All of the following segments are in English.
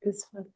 this one.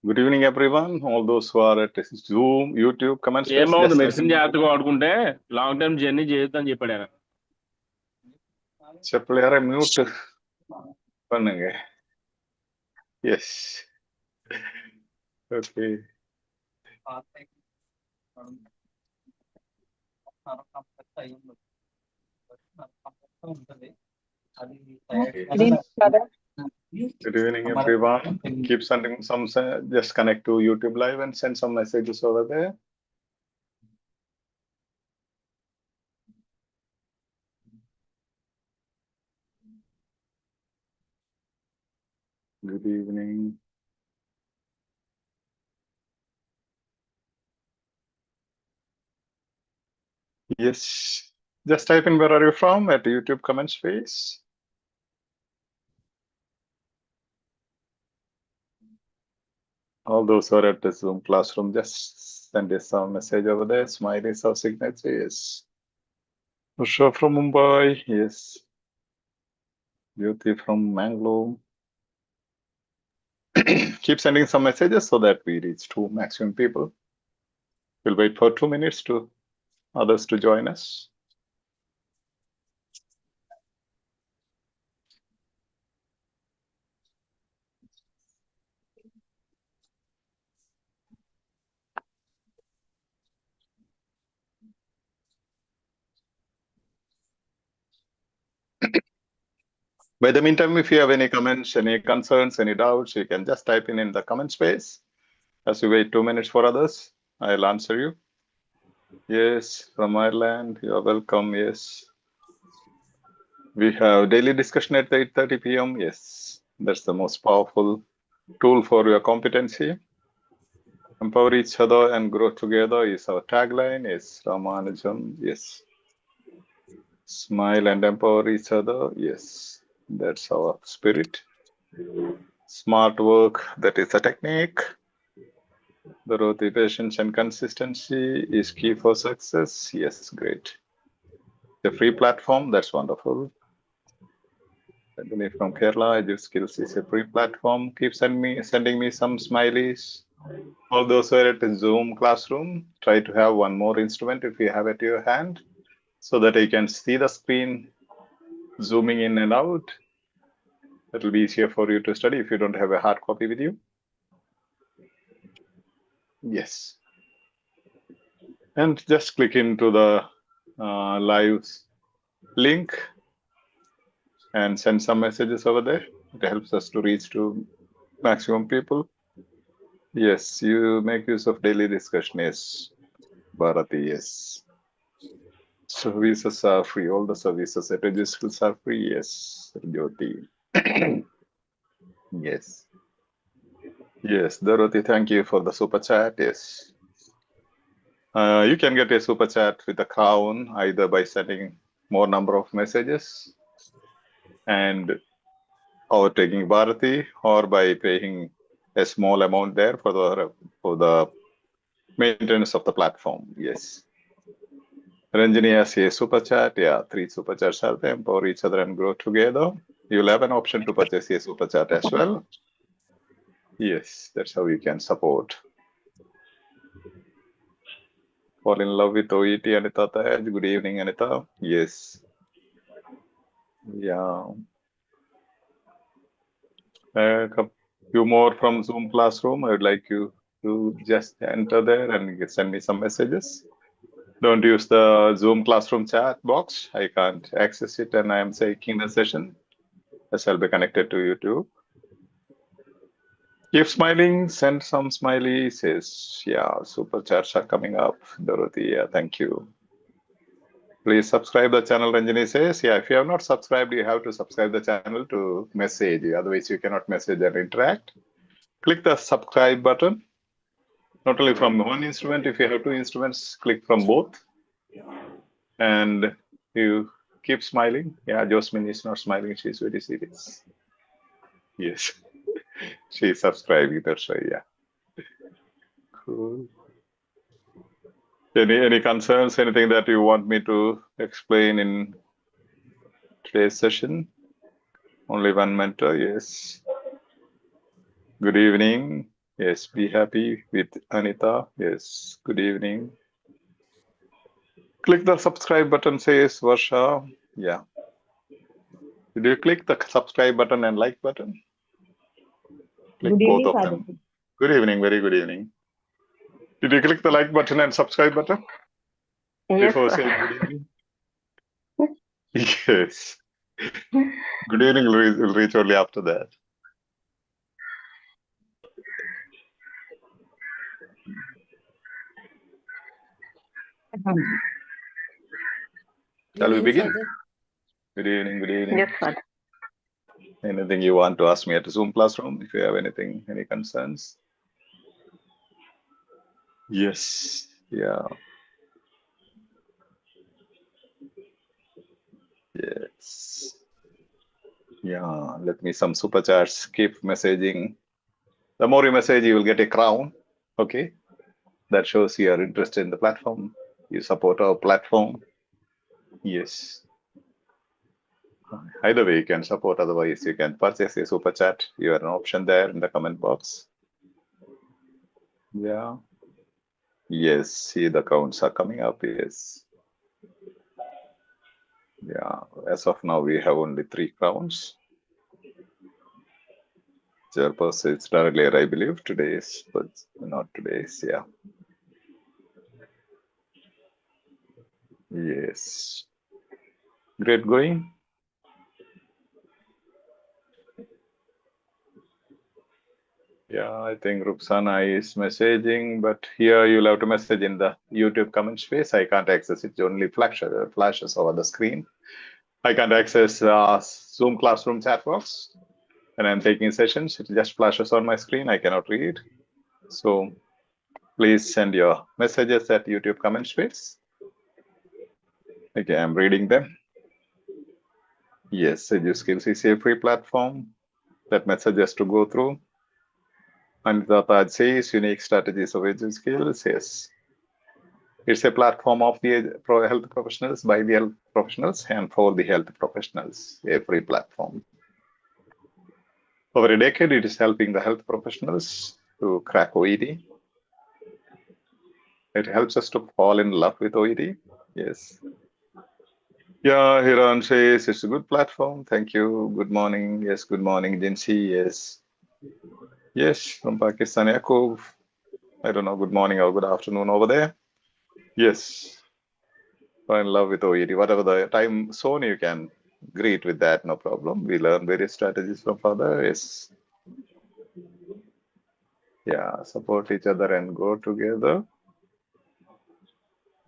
Good evening, everyone. All those who are at Zoom, YouTube, comment space. ఏమవుతుంది medicine జాగ్రత్తగా వాడుకుంటే long term journey చేయొద్దని చెప్పాడు ఆయన. చెప్పలేరా మ్యూట్ பண்ணுங்க. Yes. Okay. Good evening, everyone. Keep sending some, just connect to YouTube Live and send some messages over there. Good evening. Yes. Just type in where are you from at YouTube comment space. All those who are at the Zoom classroom, just send us some message over there. Smileys or signature, yes. Usha from Mumbai, yes. Jyoti from Mangalore. Keep sending some messages so that we reach to maximum people. We'll wait for 2 minutes to others to join us. By the meantime, if you have any comments, any concerns, any doubts, you can just type in the comment space. As we wait 2 minutes for others, I'll answer you. Yes, from Ireland, you are welcome. Yes. We have daily discussion at 8:30 p.m. Yes, that's the most powerful tool for your competency. Empower each other and grow together is our tagline. Yes, Ramanujam. Yes. Smile and empower each other. Yes, that's our spirit. Smart work, that is a technique. The patience and consistency is key for success. Yes, great. The free platform, that's wonderful. From Kerala, EduSkills is a free platform. Keep sending me some smileys. All those who are at the Zoom classroom, try to have one more instrument if you have it at your hand, so that you can see the screen zooming in and out. It will be easier for you to study if you don't have a hard copy with you. Yes. And just click into the live link and send some messages over there. It helps us to reach to maximum people. Yes, you make use of daily discussion. Yes, Bharati, yes. Services are free. All the services at EduSkills are free. Yes, Jyoti. Yes. Yes, Dorothy, thank you for the super chat. Yes. You can get a super chat with a crown either by sending more number of messages and overtaking Bharati, or by paying a small amount there for the maintenance of the platform. Yes. Ranjini has a super chat. Yeah, 3 super chats are there. Empower each other and grow together. You'll have an option to purchase a super chat as well. Yes, that's how you can support. Fall in love with OET, Anita Taj. Good evening, Anita. Yes. Yeah. A few more from Zoom classroom. I would like you to just enter there and send me some messages. Don't use the Zoom classroom chat box. I can't access it and I am taking the session. As I'll be connected to YouTube. Keep smiling, send some smiley, says, yeah, super chats are coming up. Dorothy, yeah, thank you. Please subscribe the channel, Ranjini says. Yeah, if you have not subscribed, you have to subscribe the channel to message. Otherwise, you cannot message and interact. Click the subscribe button. Not only from one instrument, if you have 2 instruments, click from both. And you keep smiling. Yeah, Josmin is not smiling. She's very serious. Yes. She's subscribing. That's right. Yeah. Cool. Any concerns? Anything that you want me to explain in today's session? Only one mentor. Yes. Good evening. Yes. Be happy with Anita. Yes. Good evening. Click the subscribe button, says Varsha. Yeah. Did you click the subscribe button and like button? Click Good both evening, of Father. them. Good evening. Very good evening. Did you click the like button and subscribe button Yes, before sir. saying good evening? Yes. Good evening will reach only after that. Shall we begin? Father. Good evening. Good evening. Yes, Father. Anything you want to ask me at the Zoom classroom? If you have anything, any concerns? Yes. Yeah. Yes. Yeah. Let me some super chats. Keep messaging. The more you message, you will get a crown. Okay. That shows you are interested in the platform. You support our platform. Yes. Either way, you can support. Otherwise, you can purchase a super chat. You have an option there in the comment box. Yeah. Yes. See, the counts are coming up. Yes. Yeah. As of now, we have only 3 crowns. Chairperson is earlier, I believe. Today's, but not today's. Yeah. Yes. Great going. Yeah, I think Ruxana is messaging, but here you'll have to message in the YouTube comment space. I can't access it. It only flashes over the screen. I can't access Zoom classroom chat box. When I'm taking sessions, it just flashes on my screen. I cannot read. So please send your messages at YouTube comment space. Okay, I'm reading them. Yes, EduSkills is a free platform that messages to go through. And the Taj says unique strategies of EduSkills. Yes. It's a platform of the health professionals, by the health professionals, and for the health professionals, a free platform. Over a decade, it is helping the health professionals to crack OET. It helps us to fall in love with OET. Yes. Yeah, Hiran says it's a good platform. Thank you. Good morning. Yes, good morning, Jinsi. Yes. Yes, from Pakistan, Yakub. I don't know, good morning or good afternoon over there. Yes. Fall in love with OET. Whatever the time zone, you can greet with that, no problem. We learn various strategies from father. Yes. Yeah, support each other and go together.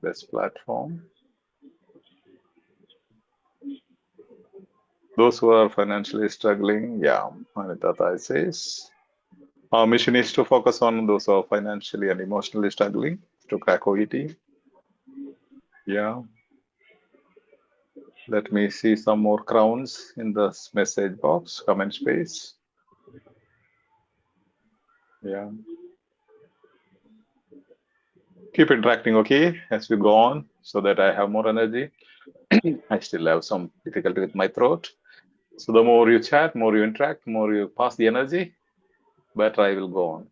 Best platform. Those who are financially struggling, yeah, Anita says. Our mission is to focus on those who are financially and emotionally struggling to crack OET. Yeah. Let me see some more crowns in the message box, comment space. Yeah. Keep interacting, okay, as we go on, so that I have more energy. I still have some difficulty with my throat. So the more you chat, more you interact, more you pass the energy, better I will go on.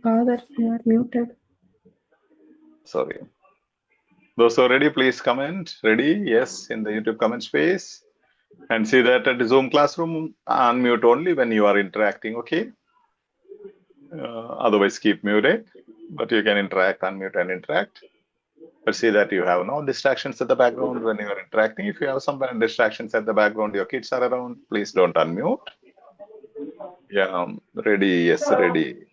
Father, you are muted. Sorry. Those who are ready, please comment. Ready? Yes, in the YouTube comment space. And see that at the Zoom classroom, unmute only when you are interacting, okay? Otherwise, keep muted, but you can interact, unmute and interact. But see that you have no distractions at the background when you are interacting. If you have some distractions at the background, your kids are around, please don't unmute. Yeah, ready, yes, ready.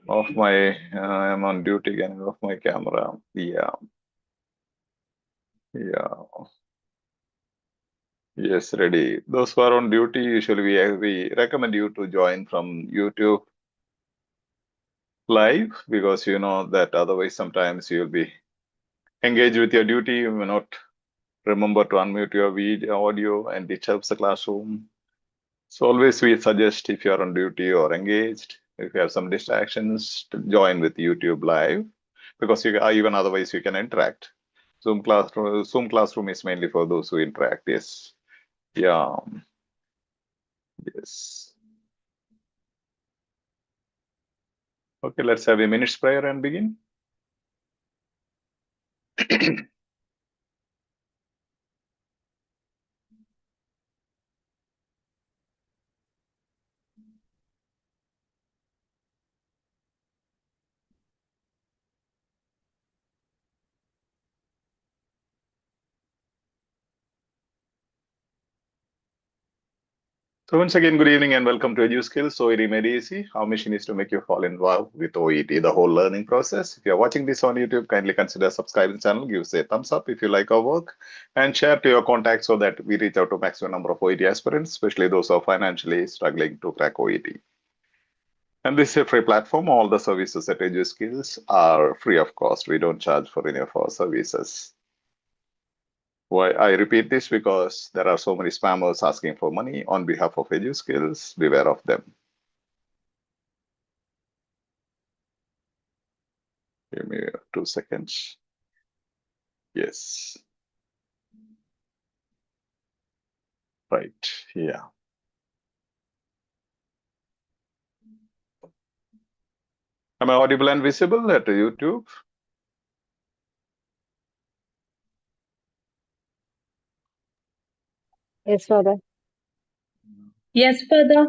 Off my, I'm on duty again, off my camera. Yeah, yeah. Yes, ready. Those who are on duty, usually we recommend you to join from YouTube live, because you know that otherwise sometimes you'll be engaged with your duty. You may not remember to unmute your video audio, and it helps the classroom. So always we suggest, if you are on duty or engaged, if you have some distractions, to join with YouTube live, because you even otherwise you can interact. Zoom classroom is mainly for those who interact. Yes. Yeah. Yes. Okay, let's have a minute's prayer and begin. So once again, good evening and welcome to EduSkills, OET Made Easy. Our mission is to make you fall in love with OET, the whole learning process. If you're watching this on YouTube, kindly consider subscribing to the channel, give us a thumbs up if you like our work, and share to your contacts so that we reach out to maximum number of OET aspirants, especially those who are financially struggling to crack OET. And this is a free platform. All the services at EduSkills are free of cost. We don't charge for any of our services. Why I repeat this? Because there are so many spammers asking for money on behalf of EduSkills. Beware of them. Give me 2 seconds. Yes. Right. Yeah. Am I audible and visible at YouTube? Yes, Father. Yes, Father.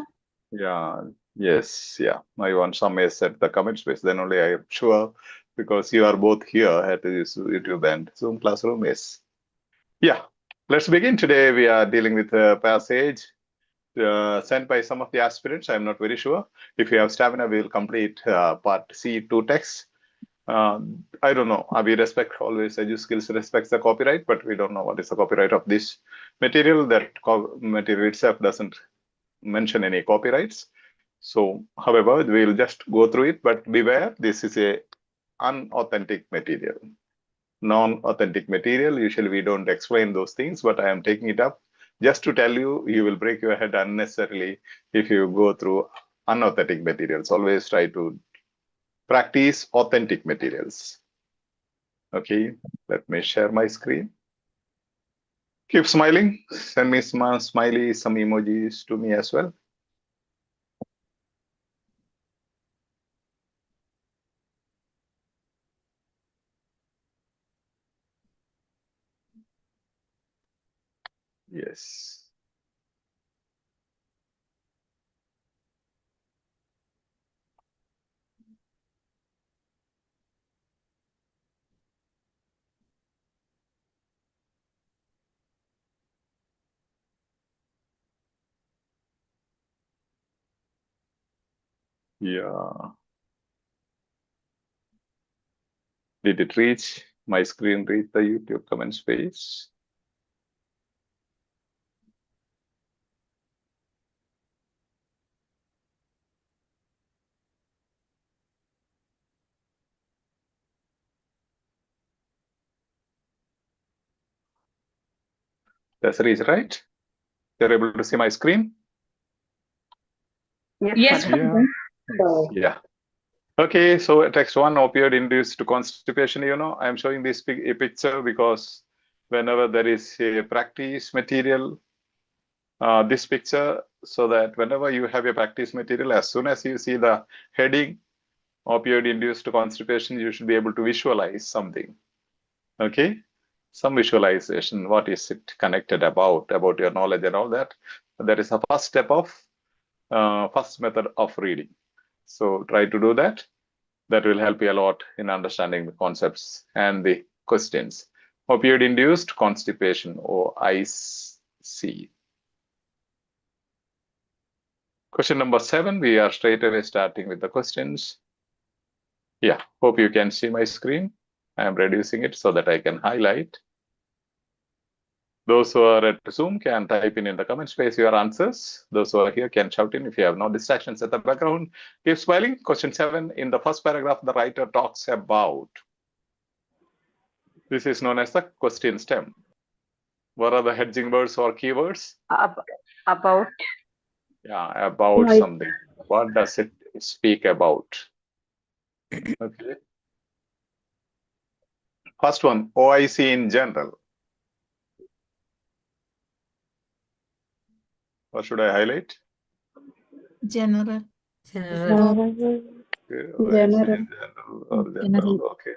Yeah. Yes. Yeah. I want some yes at the comment space. Then only I am sure, because you are both here at this YouTube and Zoom classroom. Yes. Yeah. Let's begin. Today we are dealing with a passage sent by some of the aspirants. I'm not very sure. If you have stamina, we will complete part C2 text. I don't know. We respect always EduSkills respects the copyright, but we don't know what is the copyright of this material. That material itself doesn't mention any copyrights. So, however, we'll just go through it, but beware, this is a unauthentic material. Non-authentic material. Usually we don't explain those things, but I am taking it up just to tell you, you will break your head unnecessarily if you go through unauthentic materials. Always try to practice authentic materials. Okay, let me share my screen. Keep smiling. Send me some smiley, some emojis to me as well. Yes. Yeah. Did it reach my screen? Reach the YouTube comment space? That's reach, right? You're able to see my screen? Yes, Yeah. Father. Yeah. Okay, so text 1, opioid-induced constipation. You know, I'm showing this picture because whenever there is a practice material, this picture, so that whenever you have a practice material, as soon as you see the heading, opioid-induced constipation, you should be able to visualize something. Okay, some visualization. What is it connected about your knowledge and all that? That is the first step of first method of reading. So try to do that. That will help you a lot in understanding the concepts and the questions. Opioid-induced constipation, OIC. Question number 7, we are straight away starting with the questions. Yeah, hope you can see my screen. I am reducing it so that I can highlight. Those who are at Zoom can type in the comment space your answers. Those who are here can shout in if you have no distractions at the background. Keep smiling. Question 7, in the first paragraph, the writer talks about. This is known as the question stem. What are the hedging words or keywords? About. Yeah, about Right. something. What does it speak about? Okay. First one, OIC in general. What should I highlight? General. General. Okay, OIC in general or general. Okay.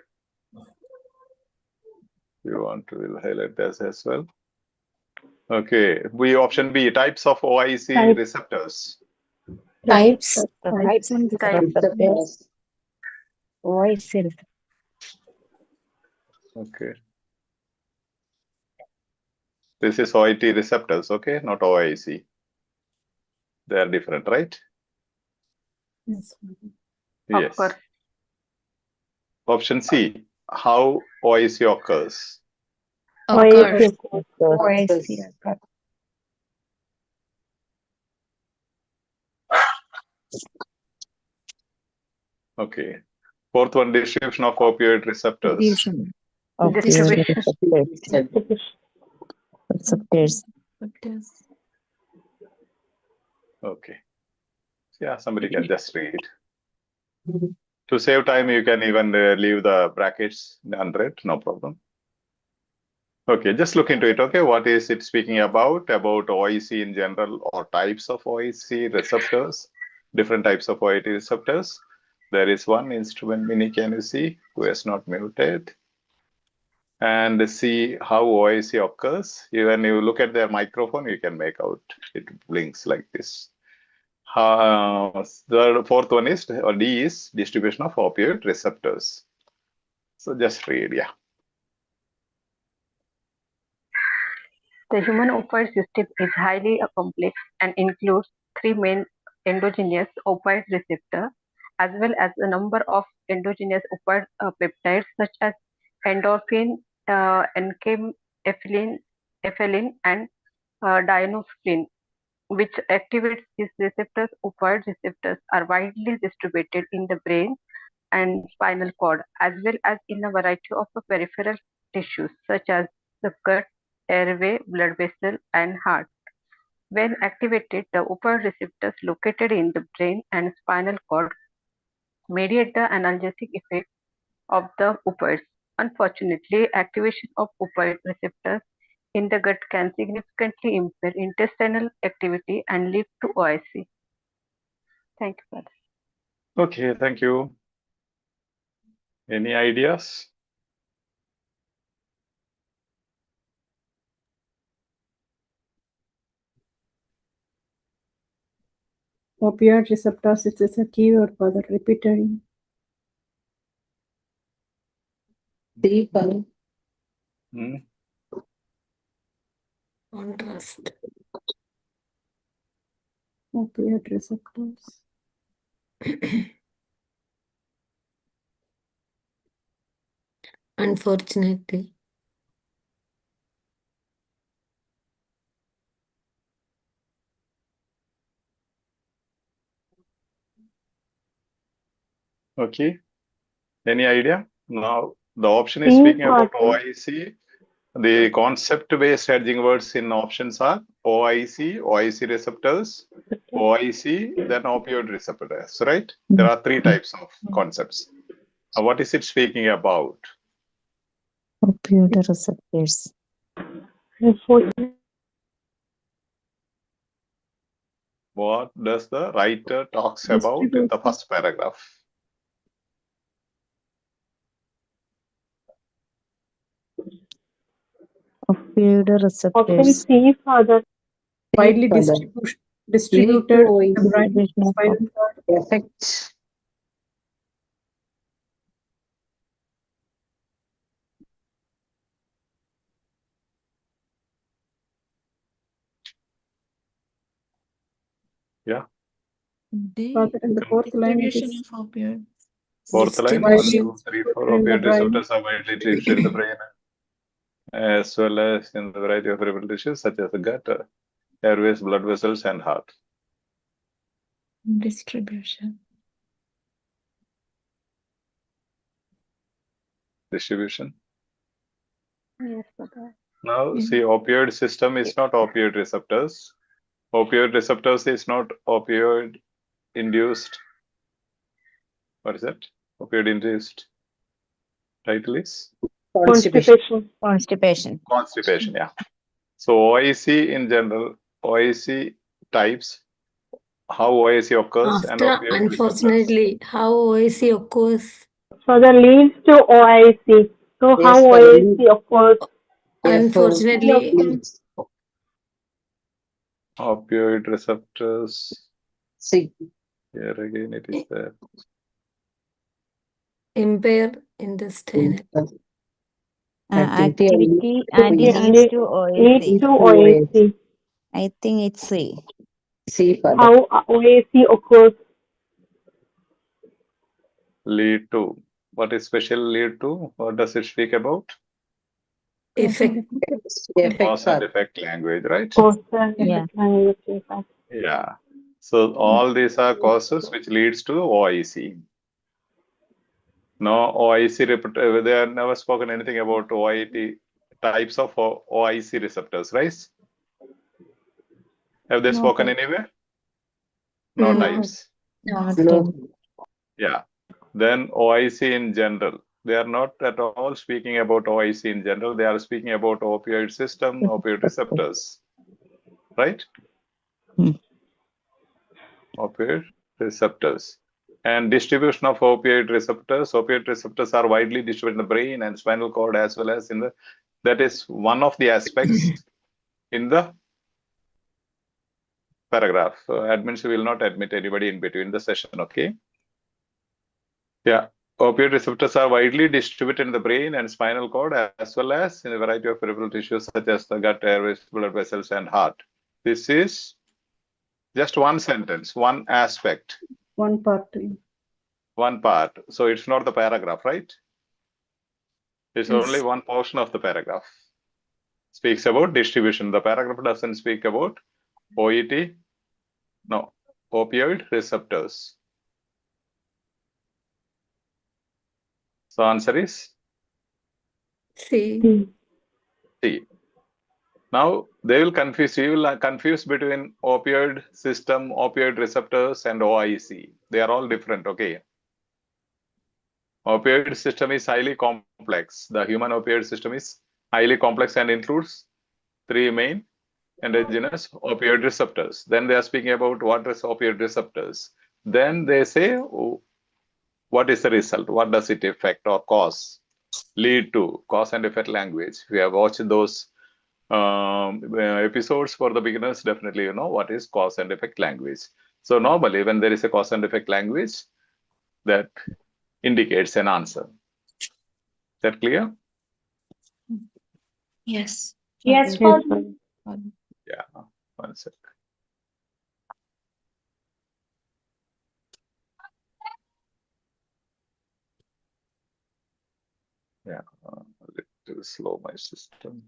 You want to highlight this as well? Okay. Option B, types of OIC Type. receptors. Types. Types and receptors. Voice. Okay. This is OET receptors, okay, not OIC. They are different, right? Yes. Yes. Option C, how OIC occurs. Occurs. Voice. Okay. Fourth one, distribution of opioid receptors. Receptors. Okay. Yeah, somebody can just read. To save time, you can even leave the brackets unread, no problem. Okay, just look into it. Okay, what is it speaking about? About OIC in general or types of OIC receptors, different types of OIT receptors. There is one instrument mini, can you see, who is not muted? And see how OIC occurs. When you look at their microphone, you can make out it blinks like this. The fourth one is, or D is, distribution of opioid receptors. So just read, yeah. The human opioid system is highly complex and includes 3 main endogenous opioid receptors, as well as a number of endogenous opioid peptides such as endorphin, enkephalin, and dynorphin, which activates these receptors. Opioid receptors are widely distributed in the brain and spinal cord, as well as in a variety of peripheral tissues such as the gut, airway, blood vessel, and heart. When activated, the opioid receptors located in the brain and spinal cord mediate the analgesic effect of the opioids. Unfortunately, activation of opioid receptors in the gut can significantly impair intestinal activity and lead to OIC. Thank you, Father. Okay, thank you. Any ideas? Opioid receptors, it is a keyword for the repeating. People. Opioid receptors. Unfortunately. Okay. Any idea? Now, the option is speaking about OIC. The concept-based hedging words in options are OIC, OIC receptors, OIC, then opioid receptors, right? There are three types of concepts. What is it speaking about? Opioid receptors. What does the writer talks about in the first paragraph? Opioid receptors. Widely distributed in the brain, Distribution of spinal cord. Effects. Yeah. Rather in the fourth line, it is of opioid. Fourth line, widely 1, 2, 3, 4 distributed in the opioid brain. receptors are widely distributed in the brain, as well as in the variety of peripheral tissues such as the gut, airways, blood vessels, and heart. Distribution. Distribution. Yes, Baba. Now, see, opioid system is not opioid receptors. Opioid receptors is not opioid induced. What is that? Opioid induced title is Constipation. Constipation. constipation. Yeah. So OIC in general, OIC types, how OIC occurs, and After, opioid receptors. unfortunately, how OIC occurs. So that leads to OIC. So Yes, how for OIC occurs? Unfortunately, Opioid receptors. See, Here again, it is there. impair intestinal activity activity and Okay, and leads it to leads OIC. to OIC. I think it's C. see further. How OIC occurs? Lead to. What is special lead to? What does it speak about? Effect. Cause and Effect. effect language, right? Cause and Yeah. effect language. Yes. Yeah. So all these are causes which leads to OIC. No OIC, they have never spoken anything about OIT types of OIC receptors, right? Have they No spoken type. anywhere? No No. types. No. Yeah. Then OIC in general. They are not at all speaking about OIC in general. They are speaking about opioid system, opioid receptors, right? Opioid receptors. And distribution of opioid receptors. Opioid receptors are widely distributed in the brain and spinal cord as well as in the, that is one of the aspects in the paragraph. Admins will not admit anybody in between the session, okay? Yeah. Opioid receptors are widely distributed in the brain and spinal cord as well as in a variety of peripheral tissues such as the gut, airways, blood vessels, and heart. This is just one sentence, one aspect. One part. One part. So it's not the paragraph, right? It's Yes. only one portion of the paragraph. Speaks about distribution. The paragraph doesn't speak about OET. No, opioid receptors. So answer is C. C. Now they will confuse you. Will confuse between opioid system, opioid receptors, and OIC. They are all different. Okay. Opioid system is highly complex. The human opioid system is highly complex and includes three main endogenous opioid receptors. Then they are speaking about what is opioid receptors. Then they say, oh, what is the result? What does it affect or cause? Lead to cause and effect language. We have watched those episodes for the beginners. Definitely, you know what is cause and effect language. So normally, when there is a cause and effect language, that indicates an answer. Is that clear? Yes. Yes. Yeah. One sec. little slow, my system.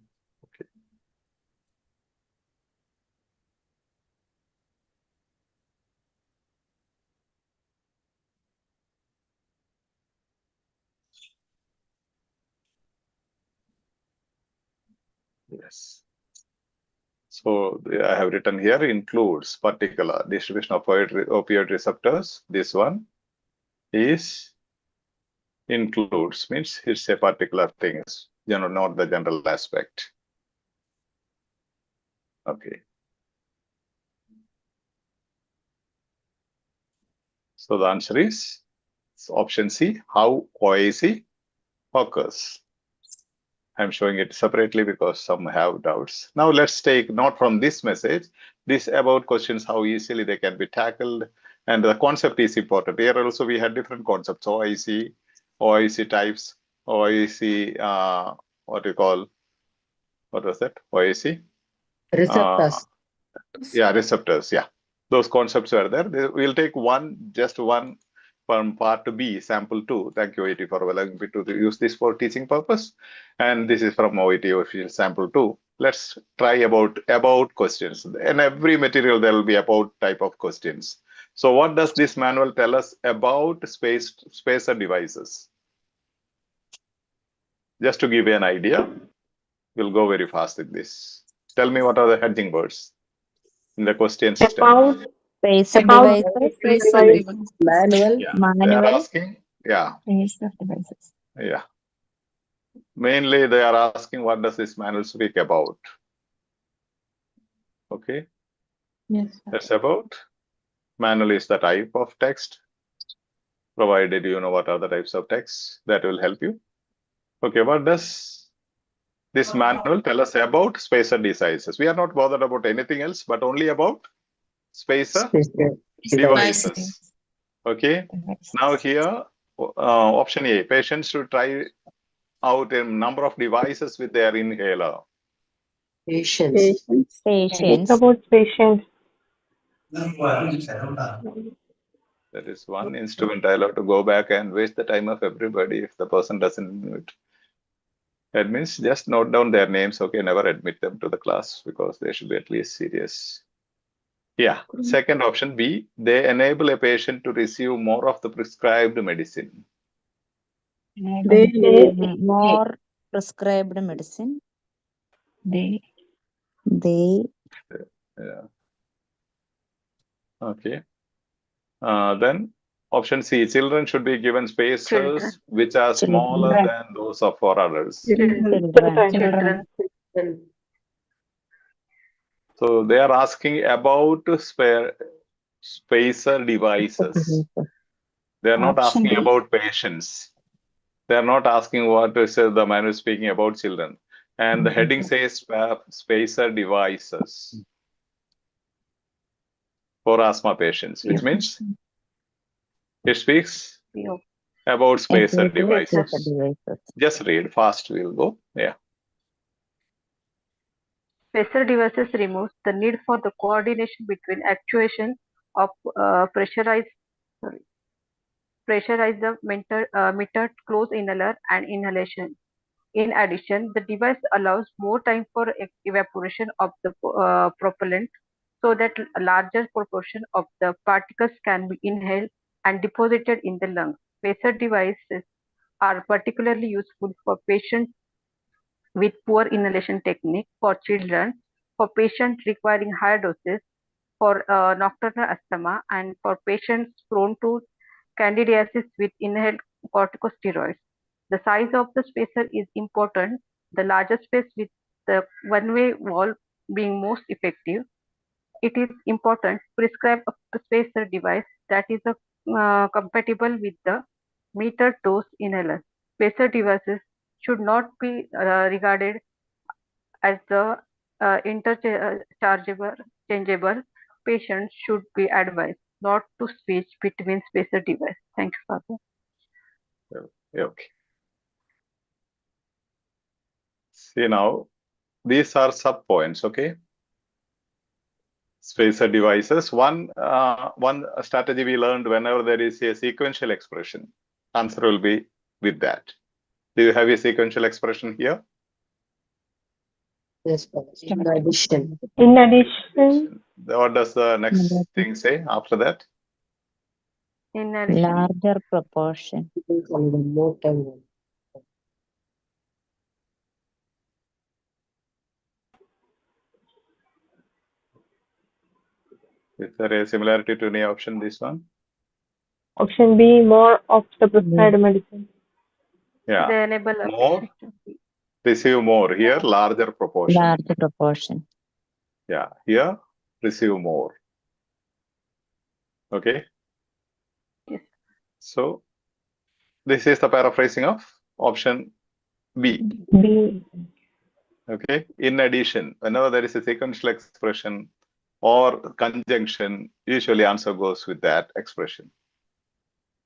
Okay. Yes. So I have written here includes particular distribution of opioid receptors. This one is includes, means it's a particular thing, not the general aspect. Okay. So the answer is option C, how OET occurs. I'm showing it separately because some have doubts. Now let's take note from this message, this about questions, how easily they can be tackled. And the concept is important. Here also we had different concepts, OET types, OET, what do you call, what was that? OET? Receptors. Yeah, receptors, yeah. Those concepts are there. We'll take just one from part B, sample 2. Thank you, OET, for allowing me to use this for teaching purpose. And this is from OET official sample 2. Let's try about questions. In every material, there will be about type of questions. So what does this manual tell us about spacer devices? Just to give you an idea, we'll go very fast with this. Tell me what are the heading words in the question system. About Spacer About devices, spacer devices. Manual. Yeah, they are manual, asking, yeah, spacer devices. yeah. Mainly they are asking what does this manual speak about? Okay, Yes. that's about. Manual is the type of text, provided you know what are the types of text, that will help you. Okay, what does this manual tell us about spacer devices? We are not bothered about anything else, but only about spacer devices. Okay, now here, option A, patients should try out a number of devices with their inhaler. Patients. Patients. It's Patients, about patients. That is one instrument. I'll have to go back and waste the time of everybody if the person doesn't know it. That means just note down their names, okay, never admit them to the class because they should be at least serious. Yeah, second option B, they enable a patient to receive more of the prescribed medicine. They more prescribed medicine. They Yeah. Okay. Then option C, children should be given spacers Children. which are smaller Children. than those of for others. Children. So they are asking about spacer devices. They are not Option asking B. about patients. They are not asking what is the manual speaking about children. And the heading says spacer devices for asthma patients, which means it speaks Yeah. about spacer Spacer devices. devices. Just read fast, we'll go. Yeah. Spacer devices removes the need for the coordination between actuation of pressurize the metered closed inhaler and inhalation. In addition, the device allows more time for evaporation of the propellant so that a larger proportion of the particles can be inhaled and deposited in the lungs. Spacer devices are particularly useful for patients with poor inhalation technique, for children, for patients requiring higher doses, for nocturnal asthma, and for patients prone to candidiasis with inhaled corticosteroids. The size of the spacer is important, the larger space with the one-way valve being most effective. It is important to prescribe a spacer device that is compatible with the metered dose inhaler. Spacer devices should not be regarded as the interchangeable. Patients should be advised not to switch between spacer devices. Thank you, Father. Okay. See now, these are sub points, okay? Spacer devices. One strategy we learned, whenever there is a sequential expression, answer will be with that. Do you have a sequential expression here? Yes, Father. In addition. In addition, What does the next thing say after that? In addition, Larger proportion. More time. Is there a similarity to any option, this one? option B, more of the prescribed medicine. Yeah. they enable a More, patient to see. receive more. Here, larger proportion. Larger proportion. Yeah. Here, receive more. Okay. Yes. So, this is the paraphrasing of option B. B. Okay. In addition, whenever there is a sequential expression or conjunction, usually answer goes with that expression.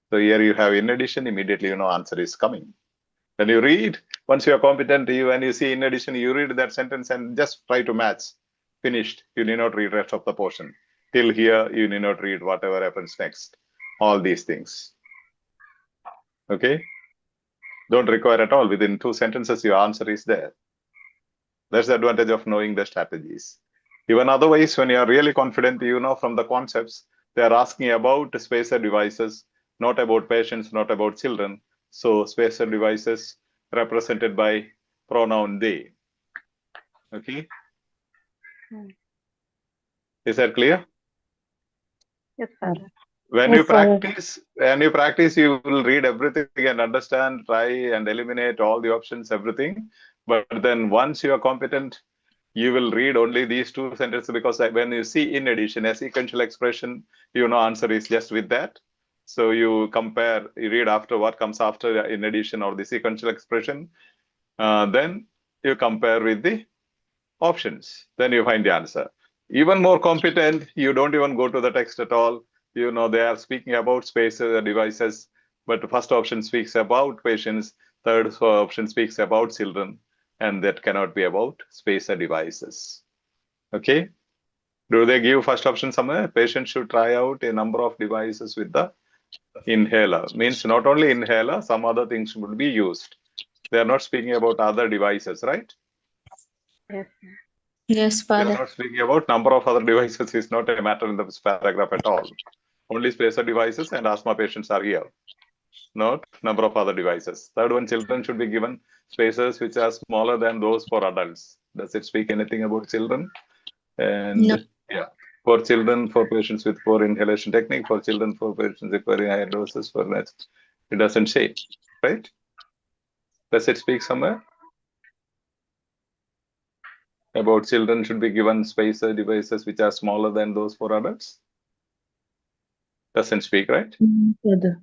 So here you have in addition, immediately you know answer is coming. When you read, once you are competent, when you see in addition, you read that sentence and just try to match. Finished. You need not read rest of the portion. Till here, you need not read whatever happens next. All these things. Okay. Don't require at all. Within 2 sentences, your answer is there. That's the advantage of knowing the strategies. Even otherwise, when you are really confident, you know from the concepts, they are asking about spacer devices, not about patients, not about children. So spacer devices represented by pronoun they. Okay. Is that clear? Yes, Father. When Yes, you Father. practice, you will read everything and understand, try and eliminate all the options, everything. But then once you are competent, you will read only these 2 sentences, because when you see in addition a sequential expression, you know answer is just with that. So you compare, you read after what comes after in addition or the sequential expression. Then you compare with the options. Then you find the answer. Even more competent, you don't even go to the text at all. You know they are speaking about spacer devices, but the first option speaks about patients, third option speaks about children, and that cannot be about spacer devices. Okay. Do they give first option somewhere? Patient should try out a number of devices with the inhaler. Means not only inhaler, some other things would be used. They are not speaking about other devices, right? Yes. Yes, They are Father. not speaking about number of other devices. Is not a matter in this paragraph at all. Only spacer devices and asthma patients are here. Not number of other devices. Third one, children should be given spacers which are smaller than those for adults. Does it speak anything about children? And No. yeah, for children, for patients with poor inhalation technique, for children, for patients requiring higher doses, for that, it doesn't say, right? Does it speak somewhere about children should be given spacer devices which are smaller than those for adults? Doesn't speak, right? Father.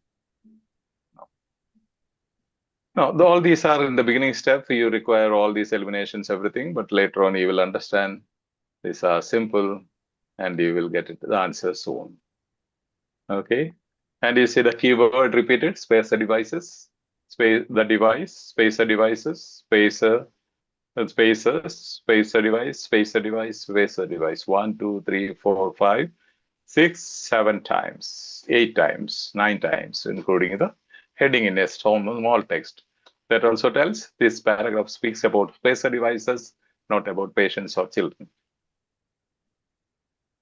No, all these are in the beginning step. You require all these eliminations, everything, but later on you will understand these are simple and you will get the answer soon. Okay. And you see the keyword repeated, spacer devices, the device, spacer devices, spacer, spacers, spacer device, spacer device, spacer device. 1, 2, 3, 4, 5, 6, 7 times, 8 times, 9 times, including the heading in a small text. That also tells this paragraph speaks about spacer devices, not about patients or children.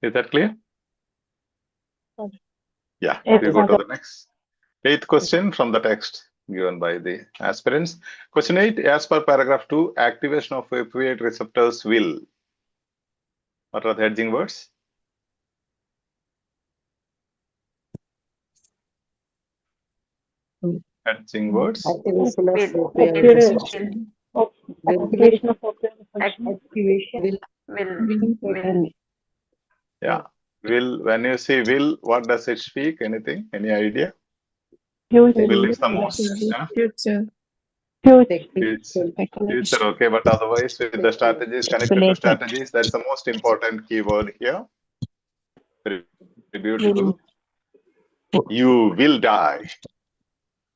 Is that clear? Yeah, Yes, we go to Father. the next. 8th question from the text given by the aspirants. Question 8, as per paragraph 2, activation of opioid receptors will. What are the hedging words? Hedging words. Activation of Will. opioid Will. receptor. Activation of opioid receptor. Activation. Will. Yeah. Will, when you say will, what does it speak? Anything? Any idea? Future. Will is the most. Future. Future, okay, but otherwise with the strategies, connected to strategies, that's the most important keyword here. Very beautiful. You will die.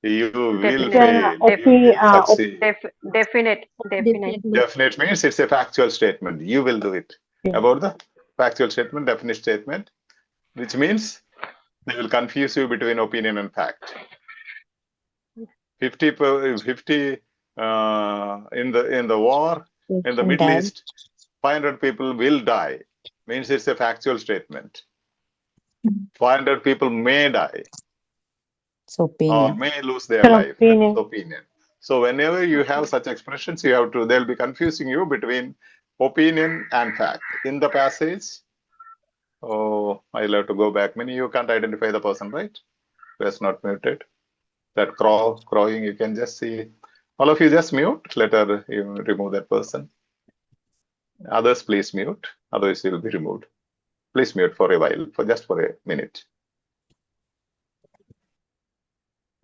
You will fail. You will succeed. Definite. Definite means it's a factual statement. You will do it. About the factual statement, definite statement, which means they will confuse you between opinion and fact. 50 in the war in the Middle East, 500 people will die means it's a factual statement. 500 people may die It's or opinion. may lose their An life. opinion. That's opinion. So whenever you have such expressions, you have to, they'll be confusing you between opinion and fact. In the passage, oh, I'll have to go back. Many you can't identify the person, right? That's not muted. That crowing, you can just see. All of you just mute. Let her remove that person. Others, please mute. Otherwise, you will be removed. Please mute for a while, for just for a minute.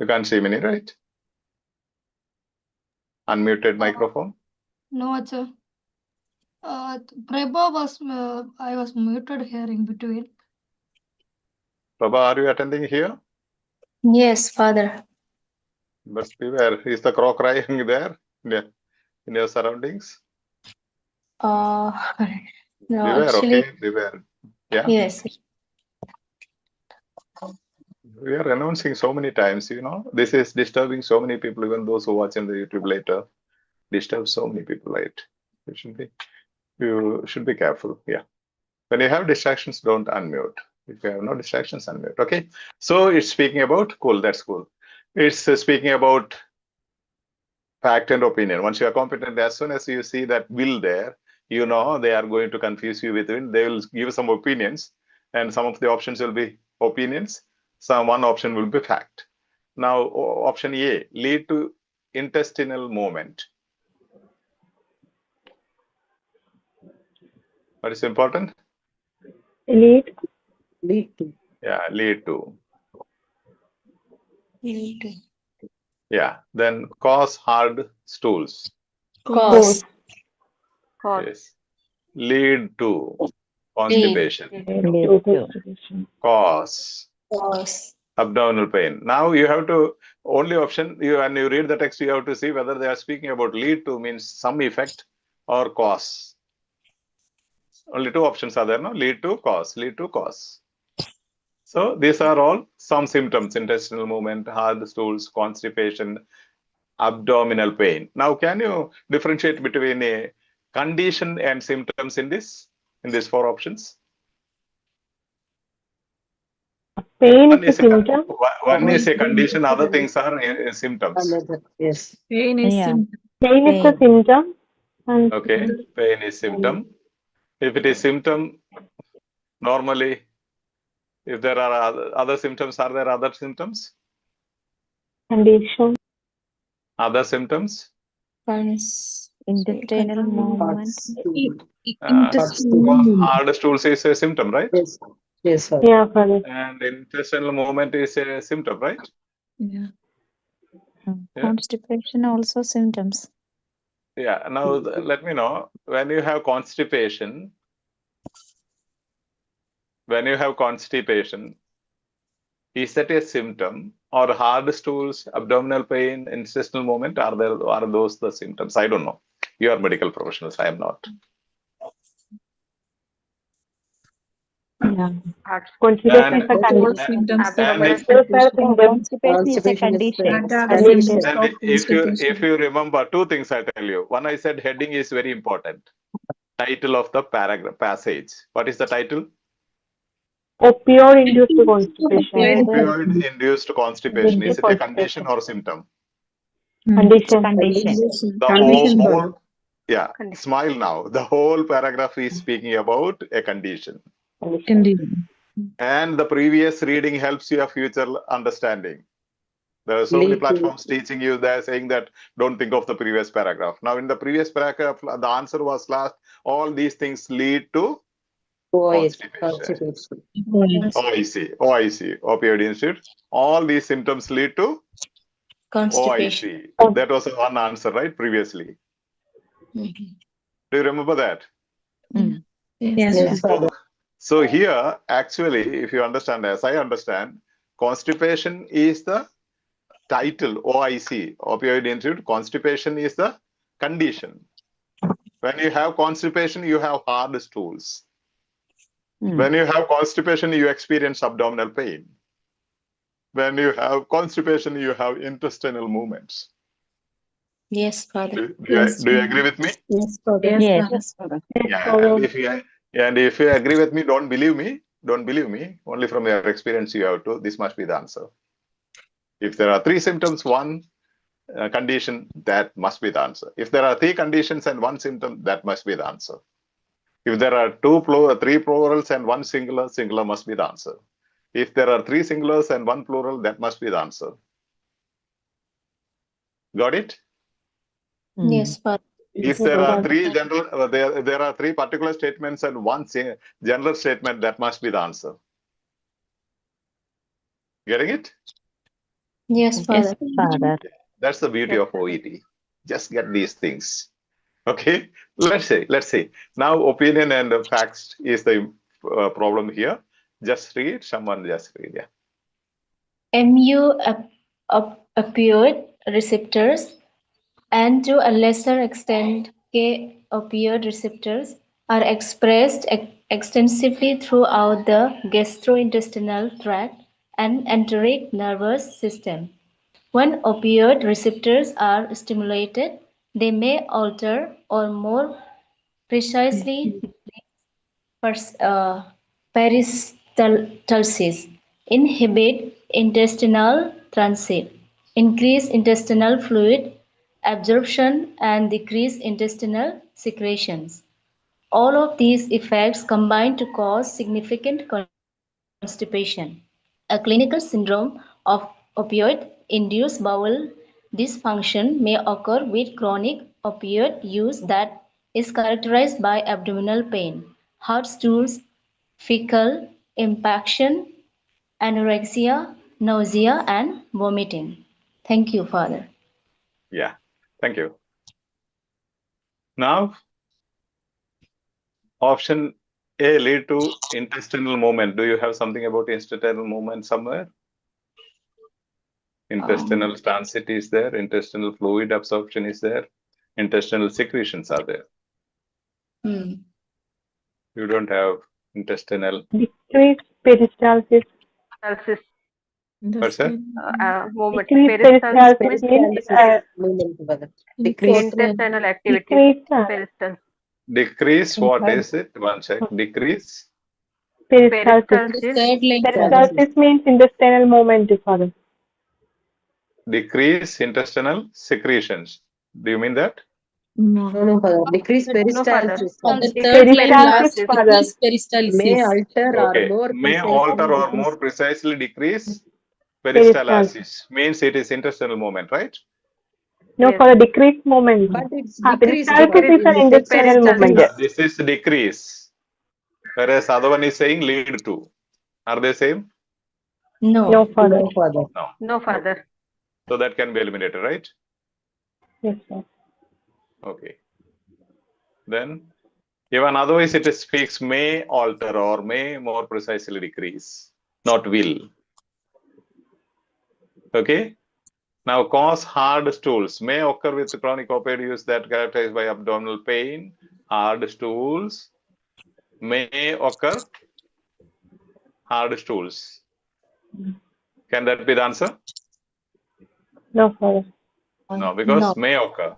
You can't see many, right? Unmuted microphone. No, sir. Prabha was, I was muted here in between. Prabha, are you attending here? Yes, Father. But beware, is the crow crying there in your surroundings? No, Beware, actually, okay? Beware. Yeah. yes. We are announcing so many times, you know. This is disturbing so many people, even those who watch in the YouTube later. Disturb so many people, right? You should be careful. Yeah. When you have distractions, don't unmute. If you have no distractions, unmute. Okay. So it's speaking about cool. That's cool. It's speaking about fact and opinion. Once you are competent, as soon as you see that will there, you know they are going to confuse you with it. They will give some opinions, and some of the options will be opinions. One option will be fact. Now, option A, lead to intestinal movement. What is important? Lead. Lead to. Yeah, lead to. Lead to. Yeah, then cause hard stools. Cause. Cause. Yes. Lead to constipation. Lead to. Cause Cause. abdominal pain. Now you have to, only option, when you read the text, you have to see whether they are speaking about lead to means some effect or cause. Only two options are there, no? Lead to, cause, lead to, cause. So these are all some symptoms: intestinal movement, hard stools, constipation, abdominal pain. Now, can you differentiate between a condition and symptoms in these four options? Pain One is a is a, symptom. one is a condition, other things are symptoms. Another, yes. Pain is Yeah. symptom. Pain is a Pain. symptom. And Okay, pain is symptom. If it is symptom, normally, if there are other symptoms, are there other symptoms? condition. Other symptoms? Intestinal movement. Hard stools is a symptom, right? Yes. Yes, sir. Yeah, Father. And intestinal movement is a symptom, right? Yeah. Yeah. Constipation also symptoms. Yeah. Now, let me know, when you have constipation, is that a symptom, or hard stools, abdominal pain, intestinal movement, are those the symptoms? I don't know. You are medical professionals. I am not. Yeah. Constipation is a And, All condition. symptoms that and are Those are symptoms. Constipation is a Constipation is condition. that are the Condition. symptoms and of if constipation. you remember, two things I tell you. One, I said heading is very important. Title of the passage. What is the title? Opioid-induced constipation. Opioid-induced constipation. Is it a condition or symptom? Condition. The Condition. whole yeah, Condition. smile now. The whole paragraph is speaking about a condition. Condition. And the previous reading helps you a future understanding. There are so many Lead to. platforms teaching you, they're saying that don't think of the previous paragraph. Now, in the previous paragraph, the answer was last, all these things lead to constipation. Constipation. OIC, opioid institute. All these symptoms lead to Constipation. OIC. That was one answer, right? Previously. Do you remember that? Mm. Yes. Yes, Father. So here, actually, if you understand, as I understand, constipation is the title, OIC, opioid institute. Constipation is the condition. When you have constipation, you have hard stools. When you have constipation, you experience abdominal pain. When you have constipation, you have intestinal movements. Yes, Father. Do you agree with me? Yes, Father. Yes. Yes, Yeah. Father. And if you agree with me, don't believe me. Don't believe me. Only from your experience you have to. This must be the answer. If there are 3 symptoms, 1 condition, that must be the answer. If there are 3 conditions and 1 symptom, that must be the answer. If there are 3 plurals and 1 singular, singular must be the answer. If there are 3 singulars and 1 plural, that must be the answer. Got it? Yes, Father. If Yes, there are Father. 3 general, there are 3 particular statements and 1 general statement, that must be the answer. Getting it? Yes, Yes, Father. Father. That's the beauty of OET. Just get these things. Okay. Let's say. Now, opinion and facts is the problem here. Just read. Someone just read. Yeah. MU opioid receptors and to a lesser extent K opioid receptors are expressed extensively throughout the gastrointestinal tract and enteric nervous system. When opioid receptors are stimulated, they may alter or more precisely peristalsis, inhibit intestinal transit, increase intestinal fluid absorption and decrease intestinal secretions. All of these effects combine to cause significant constipation. A clinical syndrome of opioid-induced bowel dysfunction may occur with chronic opioid use that is characterized by abdominal pain, hard stools, fecal impaction, anorexia, nausea, and vomiting. Thank you, Father. Yeah. Thank you. Now, option A lead to intestinal movement. Do you have something about intestinal movement somewhere? Intestinal transit is there. Intestinal fluid absorption is there. Intestinal secretions are there. You don't have intestinal. Decrease peristalsis. Peristalsis, What's that? movement. Decrease Peristalsis means peristalsis means Movement, Father. Decrease. intestinal activities. decrease Peristalsis. Decrease. What is it? One check. Decrease. peristalsis. Peristalsis means intestinal movement, Father. Decrease intestinal secretions. Do you mean that? No, Father. Decrease No, Father. peristalsis. On the Decrease third line, Peristalsis, last Father. May alter or Okay. more May precisely alter or decrease. more precisely decrease Peristalsis. peristalsis. Means it is intestinal movement, right? No, Yes. for the decreased movement. But it's decreased. Peristalsis is an intestinal movement. Peristalsis. This is decrease. Whereas other one is saying lead to. Are they same? No. No, Father. No, Father. No. No, Father. So that can be eliminated, right? Yes, sir. Okay. Then even otherwise it speaks may alter or may more precisely decrease, not will. Okay. Now cause hard stools may occur with chronic opioid use that characterized by abdominal pain. Hard stools may occur. Hard stools. Can that be the answer? No, Father. No, because No. may occur,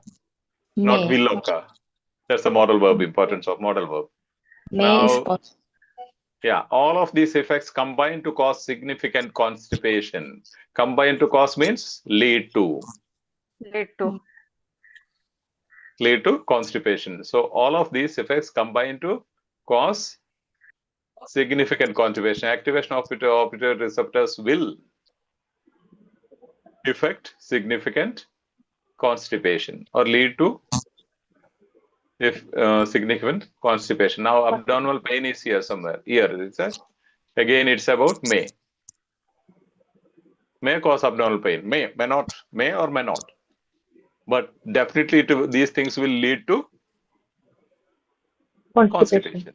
not May. will occur. That's the modal verb, importance of modal verb. May is Now, possible. yeah, all of these effects combine to cause significant constipation. Combine to cause means lead to. Lead to. Lead to constipation. So all of these effects combine to cause significant constipation. Activation of opioid receptors will affect significant constipation or lead to significant constipation. Now abdominal pain is here somewhere. Here it says again it's about may. May cause abdominal pain. May not. May or may not. But definitely these things will lead to constipation.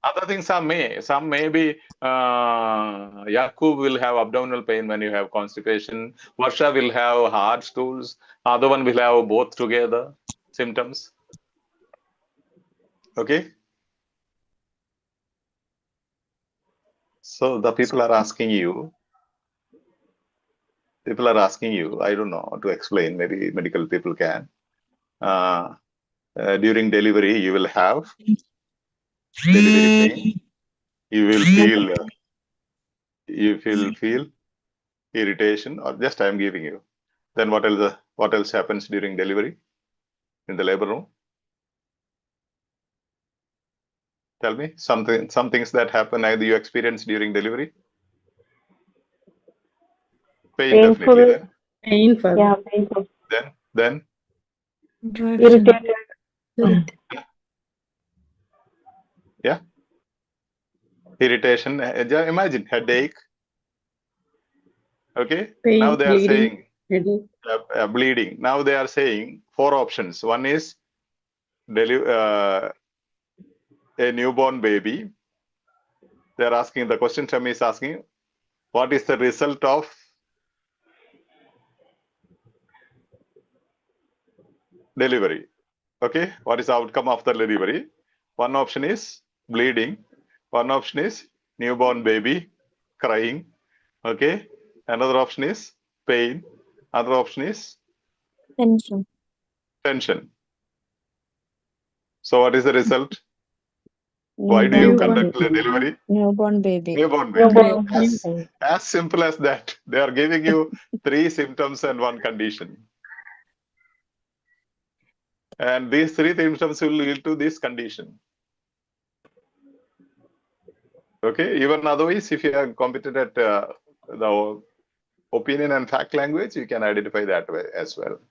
Other things are may. Some may be Yakub will have abdominal pain when you have constipation. Varsha will have hard stools. Other one will have both together symptoms. Okay. So the people are asking you, people are asking you, I don't know how to explain, maybe medical people can. During delivery, you will have delivery pain. You will feel irritation, or just I'm giving you. Then what else happens during delivery in the labor room? Tell me some things that happen either you experience during delivery. Pain, Painful. definitely. Then, Painful. Yeah, painful. then Irritated. yeah, irritation. Imagine headache. Okay. Pain, Now they are bleeding, saying headache. bleeding. Now they are saying 4 options. One is a newborn baby. They are asking, the question term is asking, what is the result of delivery? Okay, what is the outcome of the delivery? One option is bleeding. One option is newborn baby crying. Okay, another option is pain. Other option is tension. So what is the result? Why do you conduct the delivery? Newborn baby. Newborn baby. Newborn. As simple as that. They are giving you 3 symptoms and 1 condition. And these 3 symptoms will lead to this condition. Okay, even otherwise, if you are competent at the opinion and fact language, you can identify that way as well.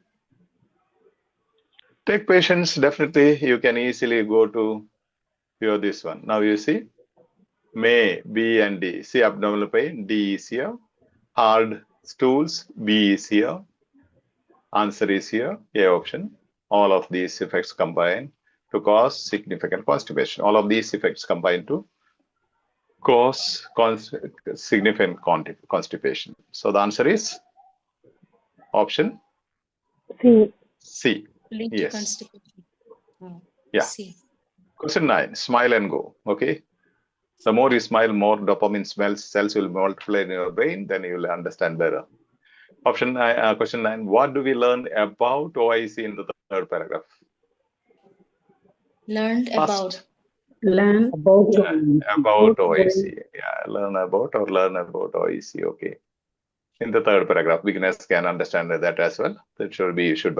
Take patients, definitely you can easily go to this one. Now you see, may, B and D. See, abdominal pain, D is here. Hard stools, B is here. Answer is here, A option. All of these effects combine to cause significant constipation. All of these effects combine to cause significant constipation. So the answer is option C. Yes. Yeah. C. Question 9. Smile and go. Okay. The more you smile, more dopamine cells will multiply in your brain. Then you will understand better. Question 9. What do we learn about OIC in the 3rd paragraph? Learned about. Learn About OIC. Yeah, learn about OIC. Okay. In the 3rd paragraph, beginners can understand that as well. That you should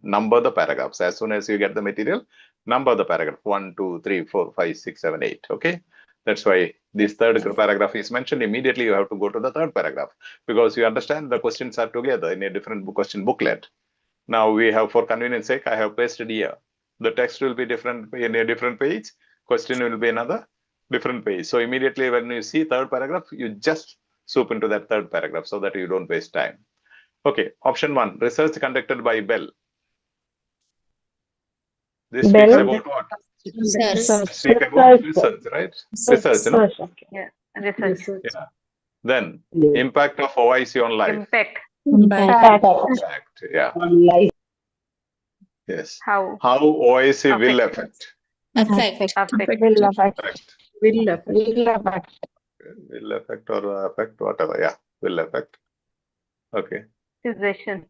number the paragraphs. As soon as you get the material, number the paragraph 1, 2, 3, 4, 5, 6, 7, 8. Okay. That's why this 3rd paragraph is mentioned. Immediately you have to go to the 3rd paragraph, because you understand the questions are together in a different question booklet. Now we have, for convenience sake, I have pasted here. The text will be different in a different page. Question will be another different page. So immediately when you see 3rd paragraph, you just soup into that 3rd paragraph so that you don't waste time. Okay, option 1, research conducted by Bell. This speaks about what? Speak about research, right? Research, no? Okay. Yeah, research. Yeah. Then impact of OIC on life. Impact. Impact. Yeah. Yes. How OIC will affect. Affect. Will affect. Will affect. Will affect or affect, whatever. Yeah, will affect. Okay. cessation.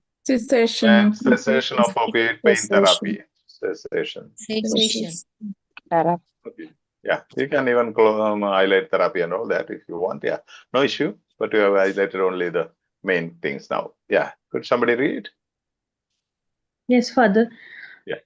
And cessation of opiate pain therapy. Cessation. Okay. Yeah, you can even highlight therapy and all that if you want. Yeah, no issue. But you have highlighted only the main things now. Yeah. Could somebody read? Yes, Father. Yeah.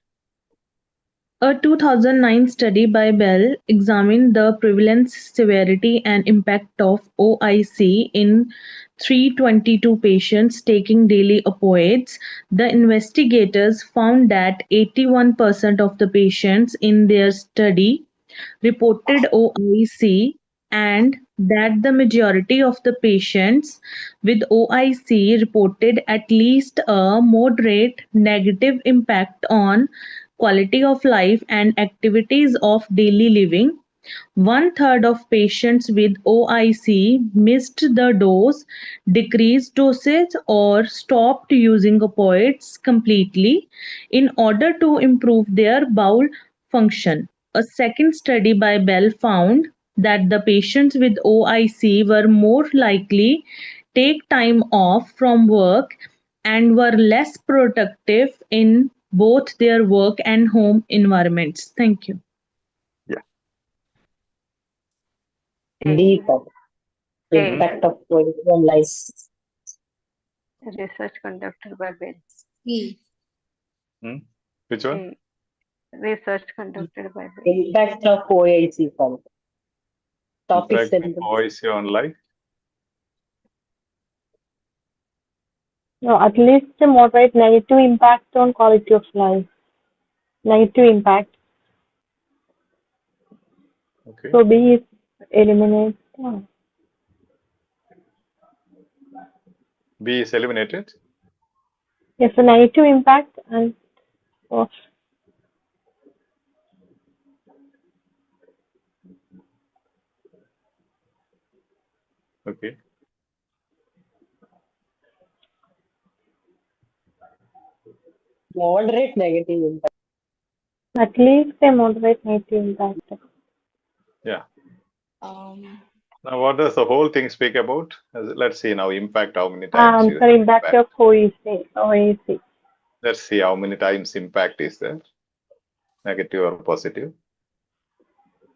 A 2009 study by Bell examined the prevalence, severity, and impact of OIC in 322 patients taking daily opioids. The investigators found that 81% of the patients in their study reported OIC, and that the majority of the patients with OIC reported at least a moderate negative impact on quality of life and activities of daily living. 1/3 of patients with OIC missed the dose, decreased dosage, or stopped using opioids completely in order to improve their bowel function. A second study by Bell found that the patients with OIC were more likely take time off from work and were less productive in both their work and home environments. Thank you. D. Impact of OET on life. Research conducted by Bell. E. Which one? Research conducted by Bell. Impact of OET form. Topic Impact of symptoms. OET on life. No, at least a moderate negative impact on quality of life. Negative impact. Okay. So B is eliminated. B is eliminated. Yes, a negative impact and of Okay. Moderate negative impact. at least a moderate negative impact. Yeah. Um, Now, what does the whole thing speak about? Let's see now. Impact. How many times? you The have impact of OEC. Let's see how many times impact is there. Negative or positive.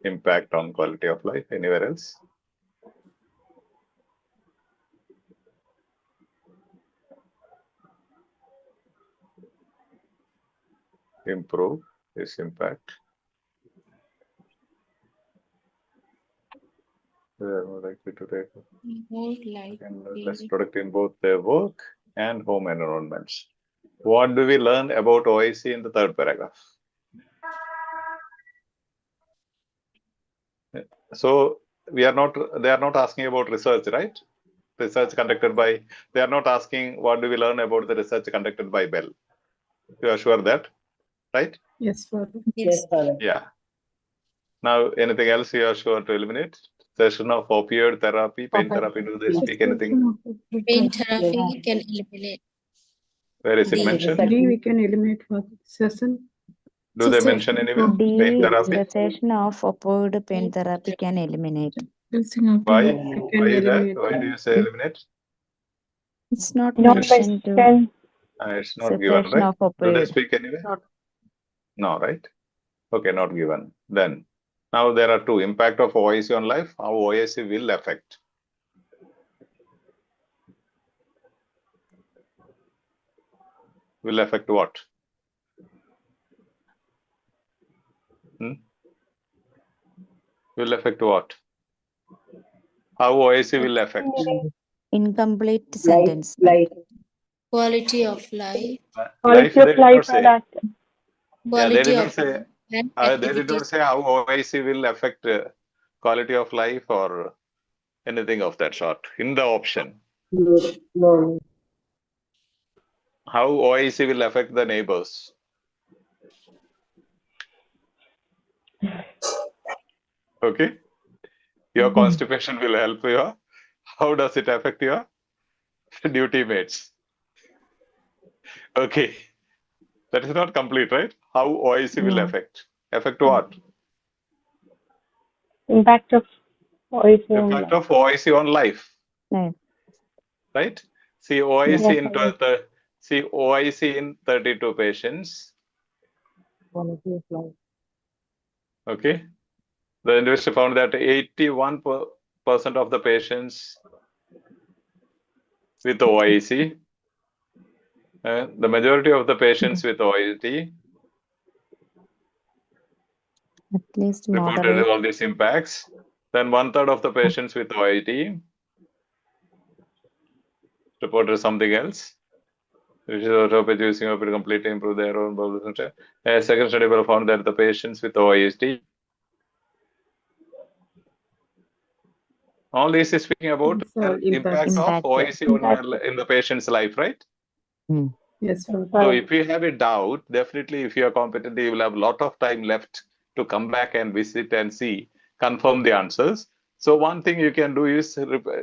Impact on quality of life. Anywhere else? Improve is impact. They are more likely to take more like and less productive in both their work and home environments. What do we learn about OEC in the third paragraph? So they are not asking about research, right? Research conducted by, they are not asking what do we learn about the research conducted by Bell. You are sure that, right? Yes, Father. Yes, Father. Yeah. Now, anything else you are sure to eliminate? Session of opioid therapy, pain therapy, do they speak anything? pain therapy can eliminate. Where is it D. mentioned? D we can eliminate, Father. Session. Do they mention anywhere? Pain therapy? Cessation of opioid pain therapy can eliminate. Why? We can Why is that? eliminate. Why do you say eliminate? It's not Not mentioned to mentioned. It's not given, cessation right? of Do they opioid. speak anywhere? Not. No, right? Okay, not given. Then, now there are two. Impact of OIC on life, how OIC will affect. Will affect what? Will affect what? How OIC will affect? Incomplete sentence. Life. Quality of life. Life, Quality they of did life not say. and act. Yeah, they Quality did not of say. and They did activities. not say how OIC will affect quality of life or anything of that sort in the option. No. How OIC will affect the neighbors. Okay. Your constipation will help you. How does it affect your duty mates? Okay. That is not complete, right? How OIC will affect. Affect what? Impact of OEC on Impact life. of OIC on life. No. Right? See OIC Yes, in OIC in 32 patients. Quality of life. Okay. The industry found that 81% of the patients with OIC, the majority of the patients with OIT At least reported moderate. all these impacts. Then 1/3 of the patients with OIT reported something else. Which is using to completely improve their own bowels. A second study found that the patients with OIT, all this is speaking about So impact of OIC in the patient's life, right? Yes, Father. So if you have a doubt, definitely if you are competent, you will have a lot of time left to come back and visit and see, confirm the answers. So one thing you can do is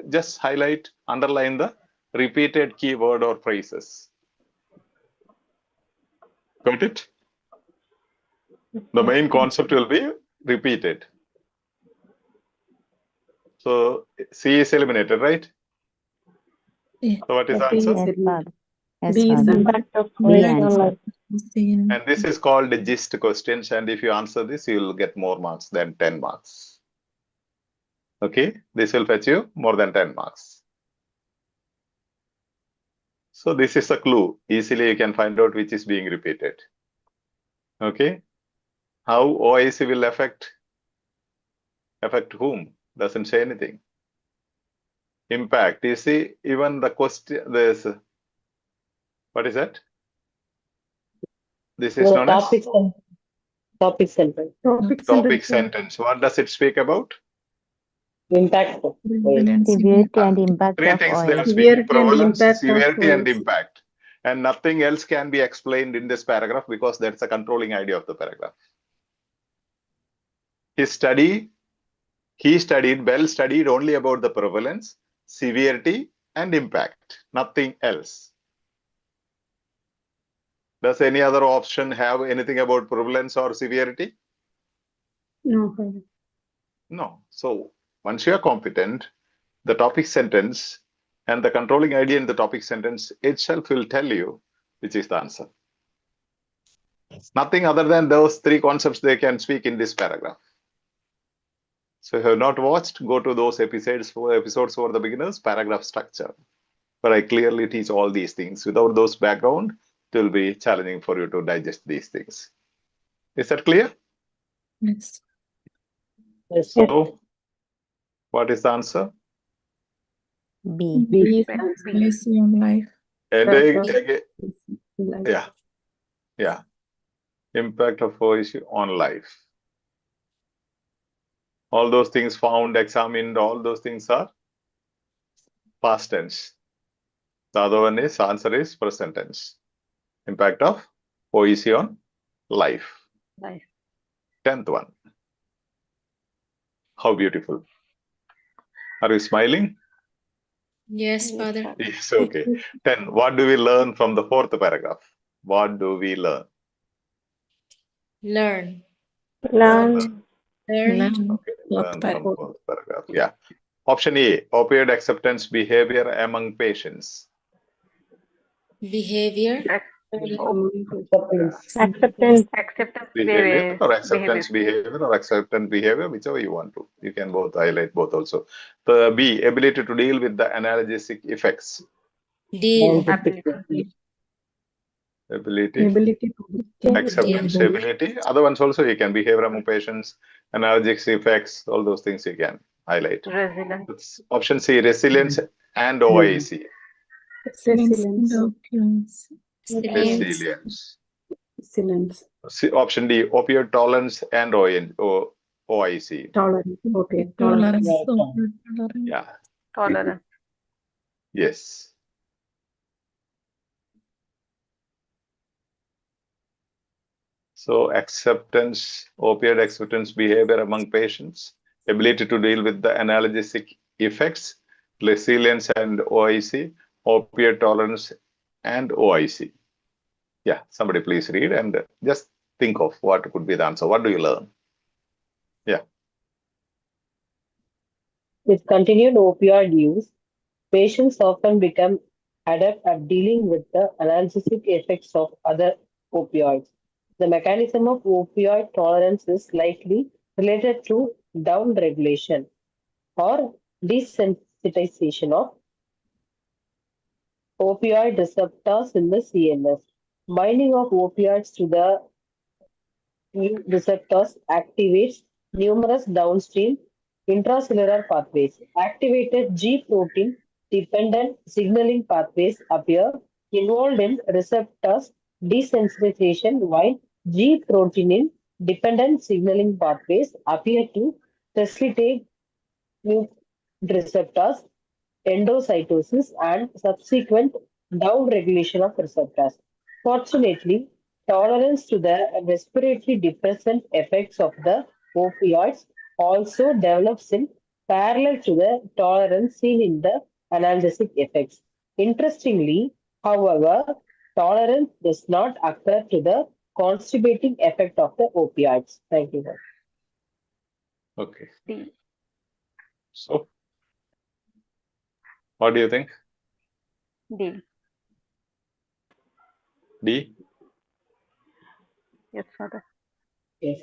just highlight, underline the repeated keyword or phrases. Got it? The main concept will be repeated. So C is eliminated, right? So what is the B answer? is Yes, the Father. Yes, B is Father. the Impact of B OET on answer. life. And this is called the gist questions. And if you answer this, you will get more marks than 10 marks. Okay, this will fetch you more than 10 marks. So this is a clue. Easily you can find out which is being repeated. Okay, how OIC will affect whom? Doesn't say anything. Impact. You see, even the question, there's, what is that? This is known as Topic sentence. topic sentence. What does it speak about? Impact of OET. Severity and impact Three of things they are OIC. speaking: severity and prevalence, impact of severity, and OIC. impact. And nothing else can be explained in this paragraph because that's a controlling idea of the paragraph. Bell studied only about the prevalence, severity, and impact. Nothing else. Does any other option have anything about prevalence or severity? No, Father. No. So once you are competent, the topic sentence and the controlling idea in the topic sentence itself will tell you which is the answer. Nothing other than those three concepts they can speak in this paragraph. So if you have not watched, go to those episodes for the beginners, paragraph structure, where I clearly teach all these things. Without those background, it will be challenging for you to digest these things. Is that clear? Yes. Yes. So what is the answer? B. B is the answer. Policy on life. And Life. yeah. Impact of OEC on life. All those things found, examined, all those things are past tense. The other one is, answer is present tense. Impact of OEC on life. 10th one. How beautiful. Are you smiling? Yes, Father. Yes, okay. 10. What do we learn from the 4th paragraph? What do we learn? Learn. Learn. Learn. Okay, learn from 4th paragraph. Yeah. Option A, opioid acceptance behavior among patients. Behavior. Acceptance. Behavior or acceptance behavior or acceptance behavior, whichever you want to. You can both highlight both also. The B, ability to deal with the analgesic effects. Deal. Ability. Acceptance, ability. Other ones also you can. Behavior among patients, analgesic effects, all those things you can highlight. It's option C, resilience and OIC. Resilience. Option D, opioid tolerance and OIC. Tolerance. Okay. Tolerance. Yeah. Tolerance. Yes. So acceptance, opioid acceptance behavior among patients, ability to deal with the analgesic effects, resilience and OIC, opioid tolerance and OIC. Yeah, somebody please read and just think of what could be the answer. What do you learn? Yeah. With continued opioid use, patients often become adept at dealing with the analgesic effects of other opioids. The mechanism of opioid tolerance is likely related to downregulation or desensitization of opioid receptors in the CNS. Binding of opioids to the receptors activates numerous downstream intracellular pathways. Activated G protein dependent signaling pathways appear involved in receptors desensitization, while G protein dependent signaling pathways appear to facilitate new receptors endocytosis and subsequent downregulation of receptors. Fortunately, tolerance to the respiratory depressant effects of the opioids also develops in parallel to the tolerance seen in the analgesic effects. Interestingly, however, tolerance does not occur to the constipating effect of the opioids. Thank you. Okay. So, what do you think? D. D. Yes, Father. Yes.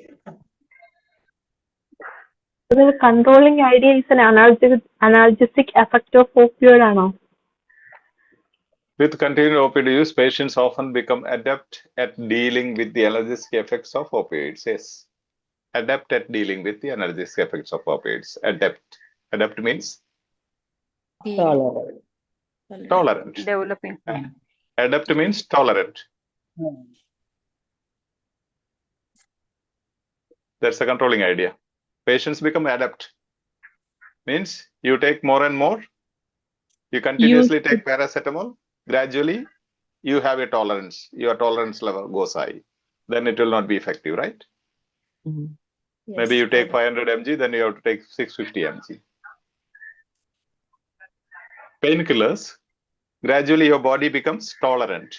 The controlling idea is an analgesic effect of opioid ആണോ? With continued opioid use, patients often become adept at dealing with the analgesic effects of opioids. Yes. Adept at dealing with the analgesic effects of opioids. Adept. Adept means Tolerant. tolerant. Developing. Adept means tolerant. That's a controlling idea. Patients become adept. Means you take more and more. You continuously take paracetamol. Gradually, you have a tolerance. Your tolerance level goes high. Then it will not be effective, right? Maybe you take 500 mg, then you have to take 650 mg. Painkillers, gradually your body becomes tolerant.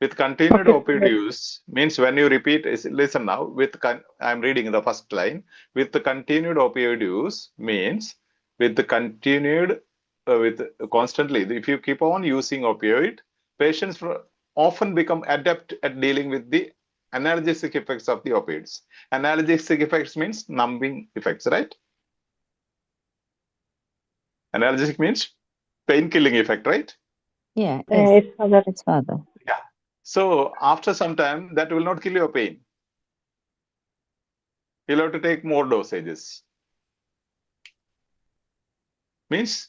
With continued opioid use, means when you repeat, listen now, I'm reading the first line. With the continued opioid use means with the continued, constantly, if you keep on using opioid, patients often become adept at dealing with the analgesic effects of the opioids. Analgesic effects means numbing effects, right? Analgesic means pain-killing effect, right? Yeah, Yes, Father. yes, Father. Yeah. So after some time, that will not kill your pain. You'll have to take more dosages. Means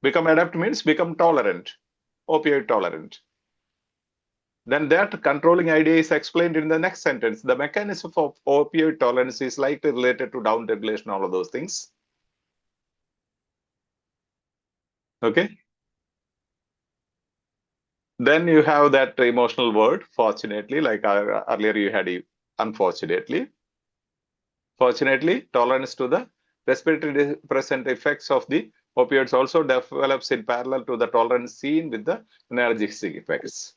become adept means become tolerant, opioid tolerant. Then that controlling idea is explained in the next sentence. The mechanism of opioid tolerance is likely related to down regulation, all of those things. Okay. Then you have that emotional word, fortunately, like earlier you had unfortunately. Fortunately, tolerance to the respiratory depressant effects of the opioids also develops in parallel to the tolerance seen with the analgesic effects.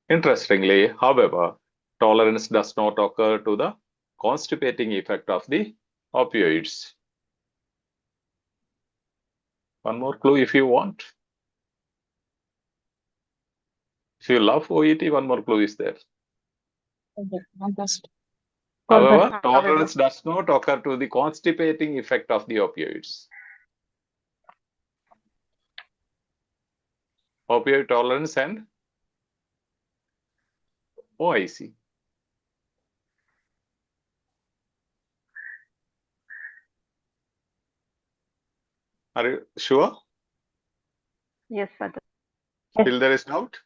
Interestingly, however, tolerance does not occur to the constipating effect of the opioids. One more clue if you want. If you love OET, one more clue is there. However, tolerance does not occur to the constipating effect of the opioids. Opioid tolerance and OIC. Are you sure? Yes, Father. Still there is doubt?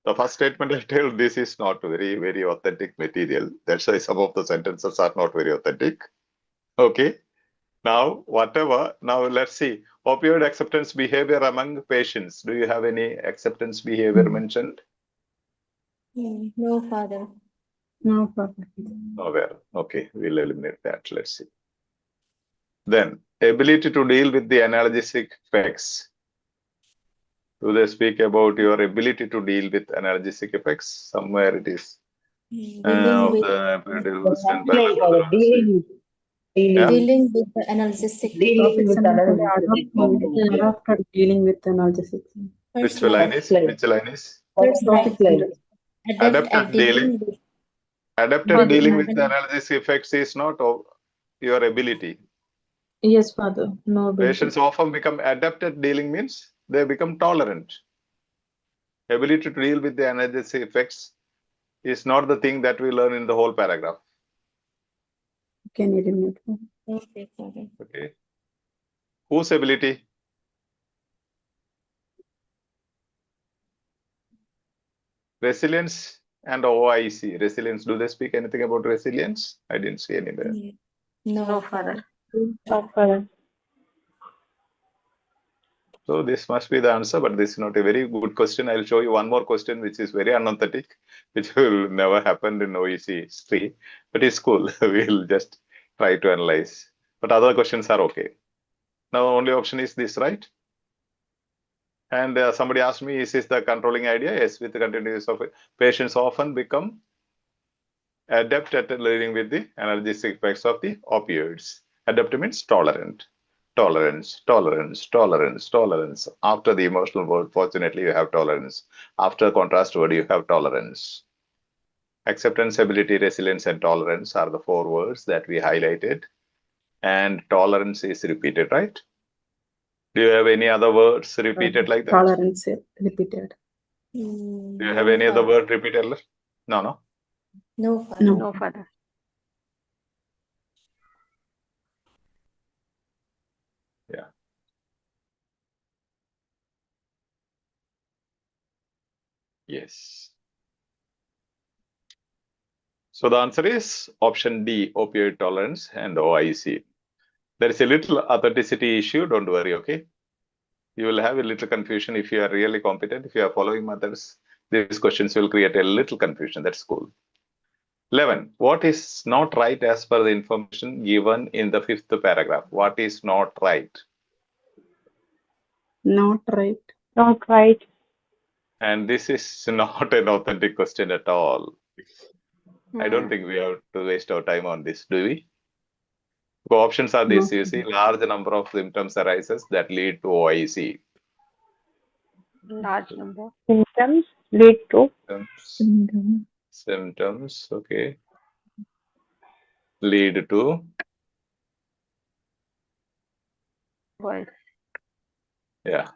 The first statement I tell, this is not very, very authentic material. That's why some of the sentences are not very authentic. Okay. Now, whatever, now let's see. Opioid acceptance behavior among patients. Do you have any acceptance behavior mentioned? No, Father. No problem. Nowhere. Okay, we'll eliminate that. Let's see. Then, ability to deal with the analgesic effects. Do they speak about your ability to deal with analgesic effects? Somewhere it is. Dealing with Dealing with the analgesic. Dealing with Topics analgesic adapted dealing with analgesics. Which line is? Which line is? Topic sentence. Adept at dealing with. Adapted dealing with the analgesic effects is not your ability. Yes, Father. No ability. Patients often become adept at dealing means they become tolerant. Ability to deal with the analgesic effects is not the thing that we learn in the whole paragraph. Can eliminate. Okay, Father. Okay. Whose ability? Resilience and OIC. Resilience. Do they speak anything about resilience? I didn't see anywhere. No, Father. No, Father. So this must be the answer, but this is not a very good question. I'll show you one more question which is very unauthentic, which will never happen in OEC history, but it's cool. We'll just try to analyze. But other questions are okay. Now only option is this, right? And somebody asked me, is this the controlling idea? Yes, with the continuous of it. Patients often become adept at living with the analgesic effects of the opioids. Adept means tolerant. Tolerance, tolerance, tolerance, tolerance. After the emotional word, fortunately, you have tolerance. After contrast word, you have tolerance. Acceptance, ability, resilience, and tolerance are the 4 words that we highlighted. And tolerance is repeated, right? Do you have any other words repeated like that? Tolerance repeated. Do you have any other word repeated? No. No, Father. No, Father. Yeah. Yes. So the answer is option D, opioid tolerance and OIC. There is a little authenticity issue, don't worry, okay? You will have a little confusion if you are really competent. If you are following methods, these questions will create a little confusion. That's cool. 11. What is not right as per the information given in the 5th paragraph? What is not right? Not right. Not right. And this is not an authentic question at all. I don't think we have to waste our time on this, do we? The options are this. You see, large number of symptoms arises that lead to OIC. Large number. Symptoms lead to Symptoms, okay. Lead to Voice. yeah.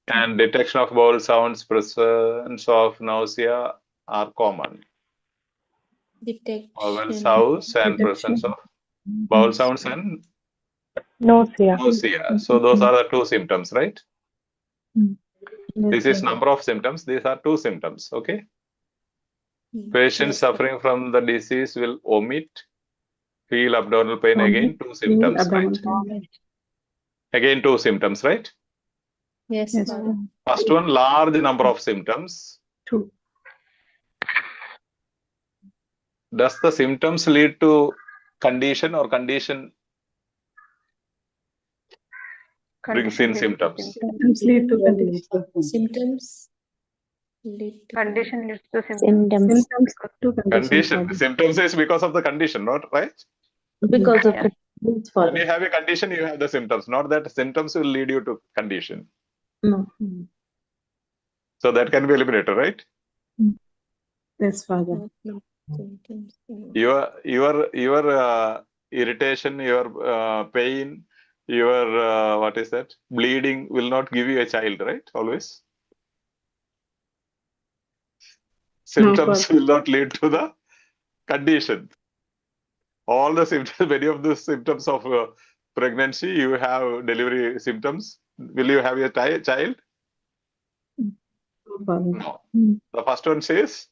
And detection of vowel sounds, presence of nausea are common. Vowel sounds and presence of vowel sounds and nausea. nausea. So those are the 2 symptoms, right? This is number of symptoms. These are 2 symptoms, okay? Patient suffering from the disease will omit, feel abdominal pain, again 2 symptoms, right? Again 2 symptoms, right? Yes, Father. First one, large number of symptoms. 2. Does the symptoms lead to condition or condition brings in symptoms? Symptoms lead to condition. Symptoms lead to Condition leads to symptoms. Symptoms. Symptoms to Condition. Symptoms is because of the condition, not right? Because of Yeah. the When you have a condition, you have the symptoms, not that symptoms will lead you to condition. no. So that can be eliminated, right? Yes, Father. symptoms. Your irritation, your pain, your what is that? Bleeding will not give you a child, right? Always. Symptoms will not lead to the condition. All the symptoms, many of the symptoms of pregnancy, you have delivery symptoms. Will you have a child? No. The first one says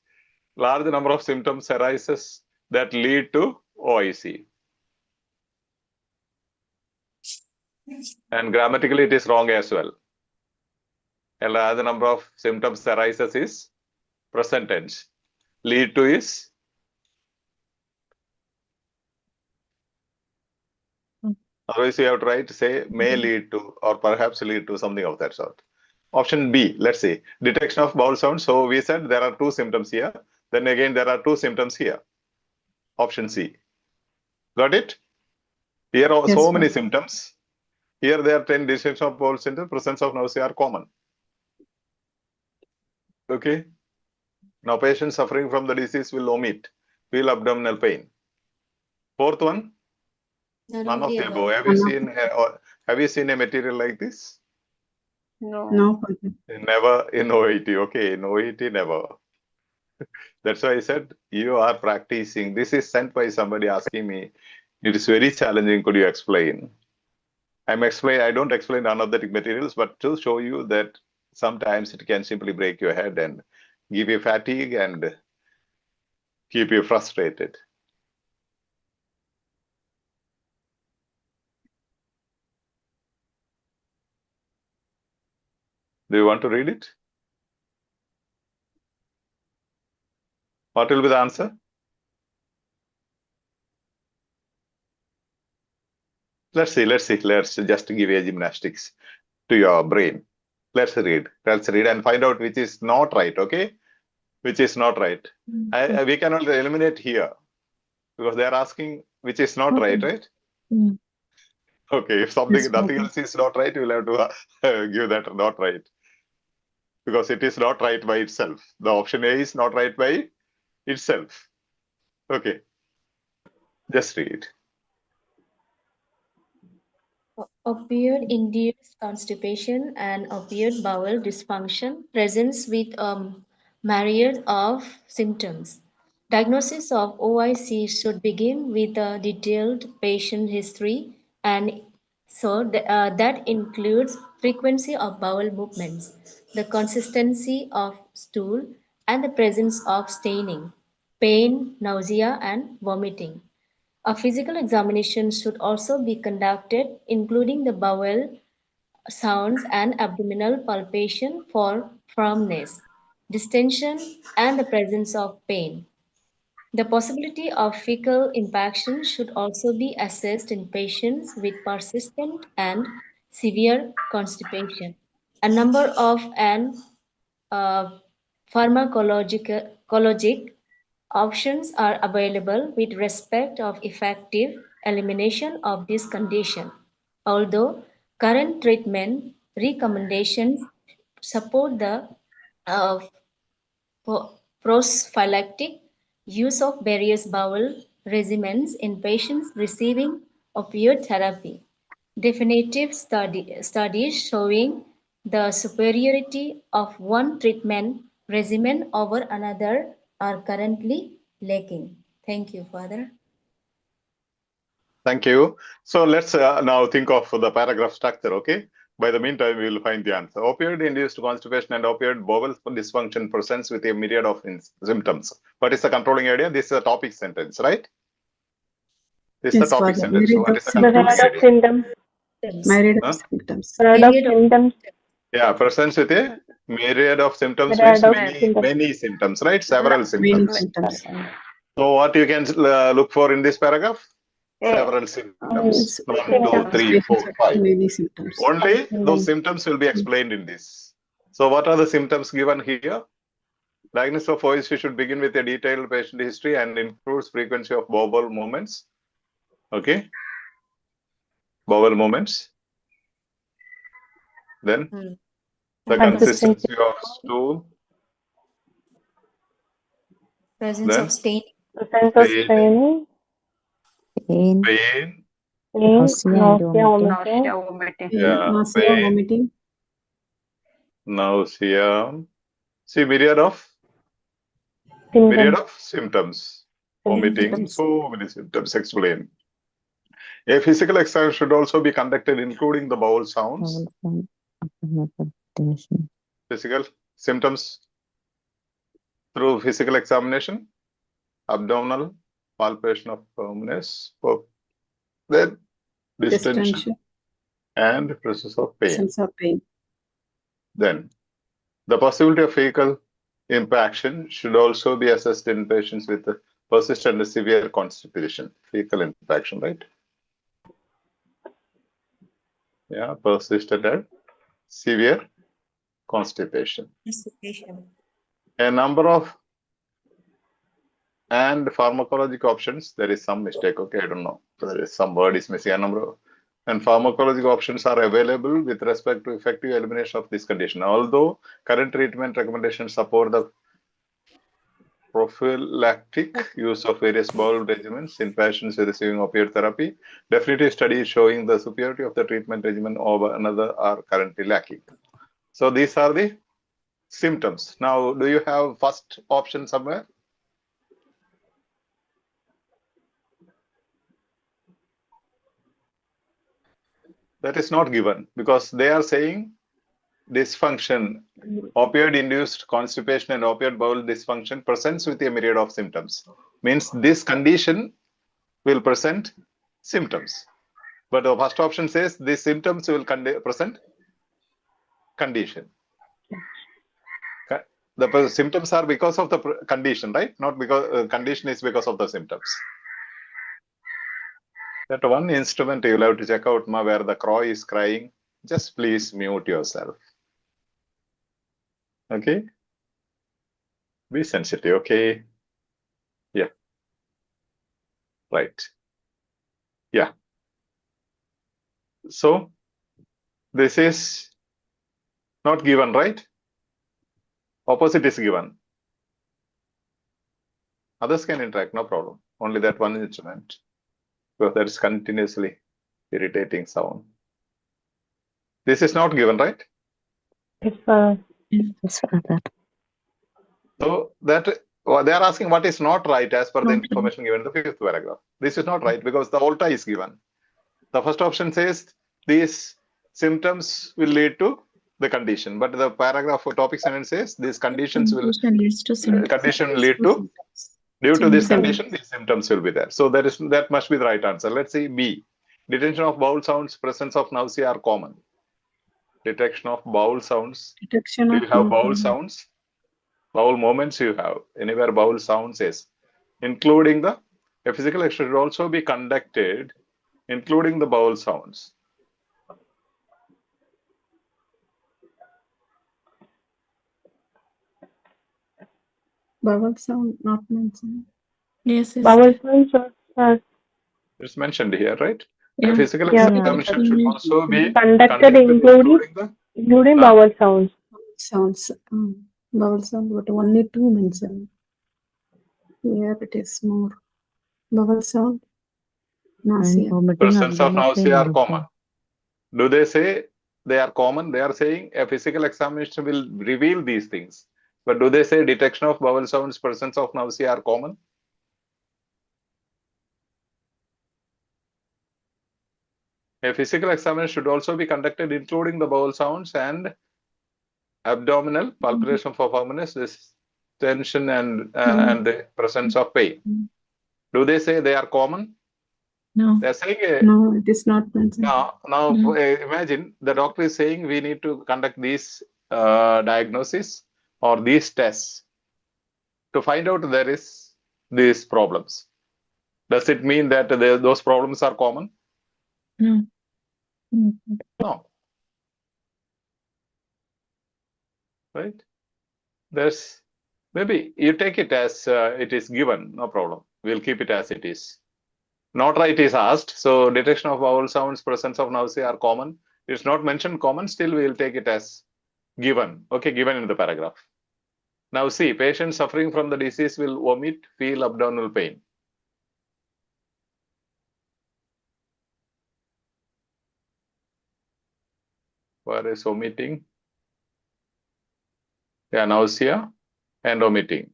large number of symptoms arises that lead to OIC. And grammatically, it is wrong as well. A large number of symptoms arises is present tense. Lead to is otherwise you have to write, say, may lead to or perhaps lead to, something of that sort. Option B, let's see, detection of vowel sound. So we said there are 2 symptoms here. Then again, there are 2 symptoms here. Option C. Got it? Here are so many symptoms. Here there are 10 detection of vowel symptoms. Presence of nausea are common. Okay. Now patient suffering from the disease will omit, feel abdominal pain. 4th one, none of the above. Have you seen a material like this? No. No. Never in OET. Okay, in OET, never. That's why I said you are practicing. This is sent by somebody asking me. It is very challenging. Could you explain? I don't explain anesthetic materials, but to show you that sometimes it can simply break your head and give you fatigue and keep you frustrated. Do you want to read it? What will be the answer? Let's see. Let's just give a gymnastics to your brain. Let's read and find out which is not right, okay? which is not right. We cannot eliminate here because they are asking which is not right, right? Okay, if something nothing else is not right, you will have to give that not right because it is not right by itself. The option A is not right by itself. Okay, just read. Opioid-induced constipation and opioid bowel dysfunction presents with a myriad of symptoms. Diagnosis of OIC should begin with a detailed patient history and that includes frequency of bowel movements, the consistency of stool, and the presence of staining, pain, nausea, and vomiting. A physical examination should also be conducted, including the bowel sounds and abdominal palpation for firmness, distension, and the presence of pain. The possibility of fecal impaction should also be assessed in patients with persistent and severe constipation. A number of uh, pharmacologic options are available with respect of effective elimination of this condition. Although current treatment recommendations support the uh, prophylactic use of various bowel regimens in patients receiving opioid therapy. Definitive studies showing the superiority of one treatment regimen over another are currently lacking. Thank you, Father. Thank you. So let's now think of the paragraph structure, okay? By the meantime, we will find the answer. Opioid-induced constipation and opioid bowel dysfunction presents with a myriad of symptoms. What is the controlling idea? This is a topic sentence, right? This is the topic sentence. What is the controlling idea? Symptoms. Myriad of symptoms. Myriad of symptoms. Yeah, presents with a myriad of symptoms Myriad means of many, symptoms. many symptoms, right? Several Many symptoms. symptoms. So what you can look for in this paragraph? Several symptoms. 1, 2, 3, 4, 5. Many symptoms. Only those symptoms will be explained in this. So what are the symptoms given here? Diagnosis of OIC should begin with a detailed patient history and includes frequency of bowel movements. Okay. Bowel movements. Then the consistency of stool. Presence Then of stain. Presence of staining, Pain, pain. nausea and vomiting. Nausea, vomiting. Yeah, Nausea, pain, vomiting. nausea. See, myriad of symptoms. Vomiting, so many symptoms explained. A physical exam should also be conducted, including the bowel sounds. Physical symptoms through physical examination, abdominal palpation of firmness, then distension and presence of pain. Then the possibility of fecal impaction should also be assessed in patients with persistent and severe constipation. Fecal impaction, right? Yeah, persistent and severe constipation. A number of and pharmacologic options. There is some mistake. Okay, I don't know. There is some word is missing. A number of and pharmacologic options are available with respect to effective elimination of this condition. Although current treatment recommendations support the prophylactic use of various bowel regimens in patients receiving opioid therapy, definitive studies showing the superiority of the treatment regimen over another are currently lacking. So these are the symptoms. Now, do you have first option somewhere? That is not given because they are saying dysfunction, opioid-induced constipation and opioid bowel dysfunction presents with a myriad of symptoms. Means this condition will present symptoms. But the first option says these symptoms will present condition. The symptoms are because of the condition, right? Not because condition is because of the symptoms. That one instrument you will have to check out where the crow is crying. Just please mute yourself. Okay. Be sensitive, okay? Yeah. Right. Yeah. So this is not given, right? Opposite is given. Others can interact, no problem. Only that one instrument. Because that is continuously irritating sound. This is not given, right? Yes, Father. Yes, Father. So that they are asking what is not right as per the Not right. information given in the fifth paragraph. This is not right because the ultra is given. The first option says these symptoms will lead to the condition, but the paragraph or topic sentence says these conditions will Condition leads to symptoms. condition will lead to due to this condition these symptoms will be there. So that must be the right answer. Let's see B. Detection of bowel sounds, presence of nausea are common. Detection of bowel sounds. Detection Do of you have bowel nausea. sounds? Bowel movements you have. Anywhere bowel sounds is. Including a physical exercise should also be conducted, including the bowel sounds. Vowel sound not mentioned. Yes, yes. Vowel sounds are It's mentioned here, right? Yeah. A physical Yeah. examination should also be conducted including the vowel sounds. Sounds. Vowel sound, but only two mentioned. Here it is more. Vowel sound. Nausea. And vomiting, presence of abdominal pain nausea are also. common. Do they say they are common? They are saying a physical examination will reveal these things. But do they say detection of bowel sounds, presence of nausea are common? A physical examination should also be conducted including the bowel sounds and abdominal palpitation for firmness, this tension and the presence of pain. Do they say they are common? No. They are saying No, it is not mentioned. now imagine the doctor is saying we need to conduct these diagnosis or these tests to find out there is these problems. Does it mean that those problems are common? No. No. Right? There's maybe you take it as it is given, no problem. We'll keep it as it is. Not right is asked. So detection of vowel sounds, presence of nausea are common. It's not mentioned common, still we'll take it as given. Okay, given in the paragraph. Now see, patients suffering from the disease will vomit, feel abdominal pain. Where is omitting? Yeah, nausea and omitting.